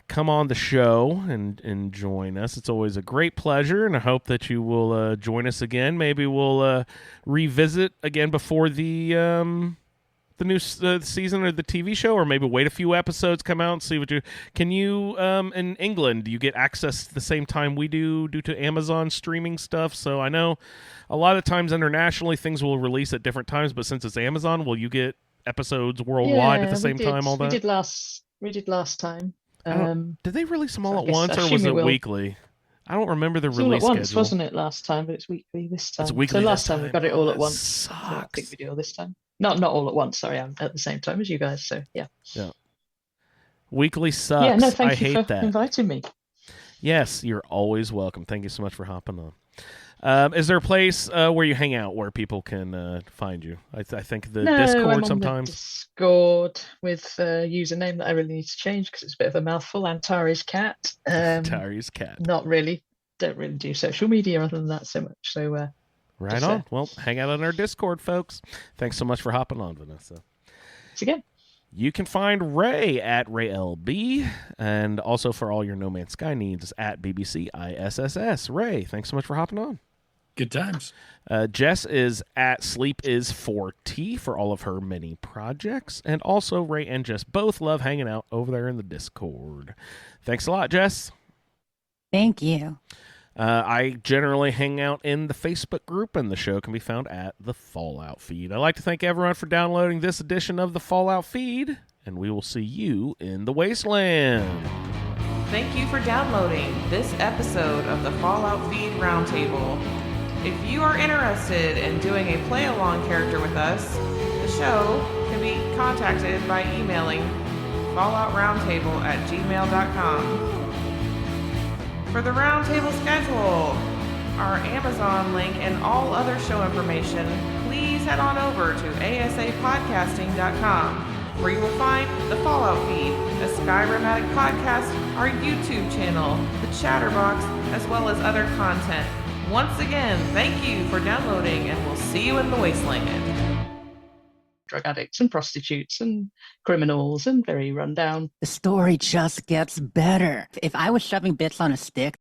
come on the show and join us. It's always a great pleasure, and I hope that you will join us again. Maybe we'll revisit again before the new season or the TV show, or maybe wait a few episodes come out and see what you can. You in England, do you get access the same time we do due to Amazon streaming stuff? So I know a lot of times internationally things will release at different times, but since it's Amazon, will you get episodes worldwide at the same time? All that we did last time. Did they release them all at once, or was it weekly? I don't remember the release all at once, schedule. Wasn't it last time? But it's weekly this time. It's weekly. So last time we got it all at once. Sucks. So I think we do all this time. Not all at once. Sorry, I'm at the same time as you guys. So yeah. Yeah. Weekly sucks. Yeah. No, thank you hate for that. inviting me. Yes, you're always welcome. Thank you so much for hopping on. Is there a place where you hang out where people can find you? I think the Discord I'm sometimes. On the Discord with a username that I really need to change because it's a bit of a mouthful. Antari's cat. Antari's cat. Not really. Don't really do social media other than that so much. So. Right on. Well, hang out on our Discord, folks. Thanks so much for hopping on, Vanessa. Thanks again. You can find Ray at RayLB, and also for all your No Man's Sky needs at BBCISSS. Ray, thanks so much for hopping on. Good times. Jess is at SleepIs4T for all of her many projects, and also Ray and Jess both love hanging out over there in the Discord. Thanks a lot, Jess. Thank you. I generally hang out in the Facebook group, and the show can be found at the Fallout Feed. I'd like to thank everyone for downloading this edition of the Fallout Feed, and we will see you in the Wasteland. Thank you for downloading this episode of the Fallout Feed Roundtable. If you are interested in doing a play-along character with us, the show can be contacted by emailing falloutroundtable@gmail.com. For the Roundtable schedule, our Amazon link, and all other show information, please head on over to asapodcasting.com, where you will find the Fallout Feed, a Skyrim-matic podcast, our YouTube channel, the Chatterbox, as well as other content. Once again, thank you for downloading, and we'll see you in the wasteland. Drug addicts and prostitutes and criminals and very run down. The story just gets better. If I was shoving bits on a stick,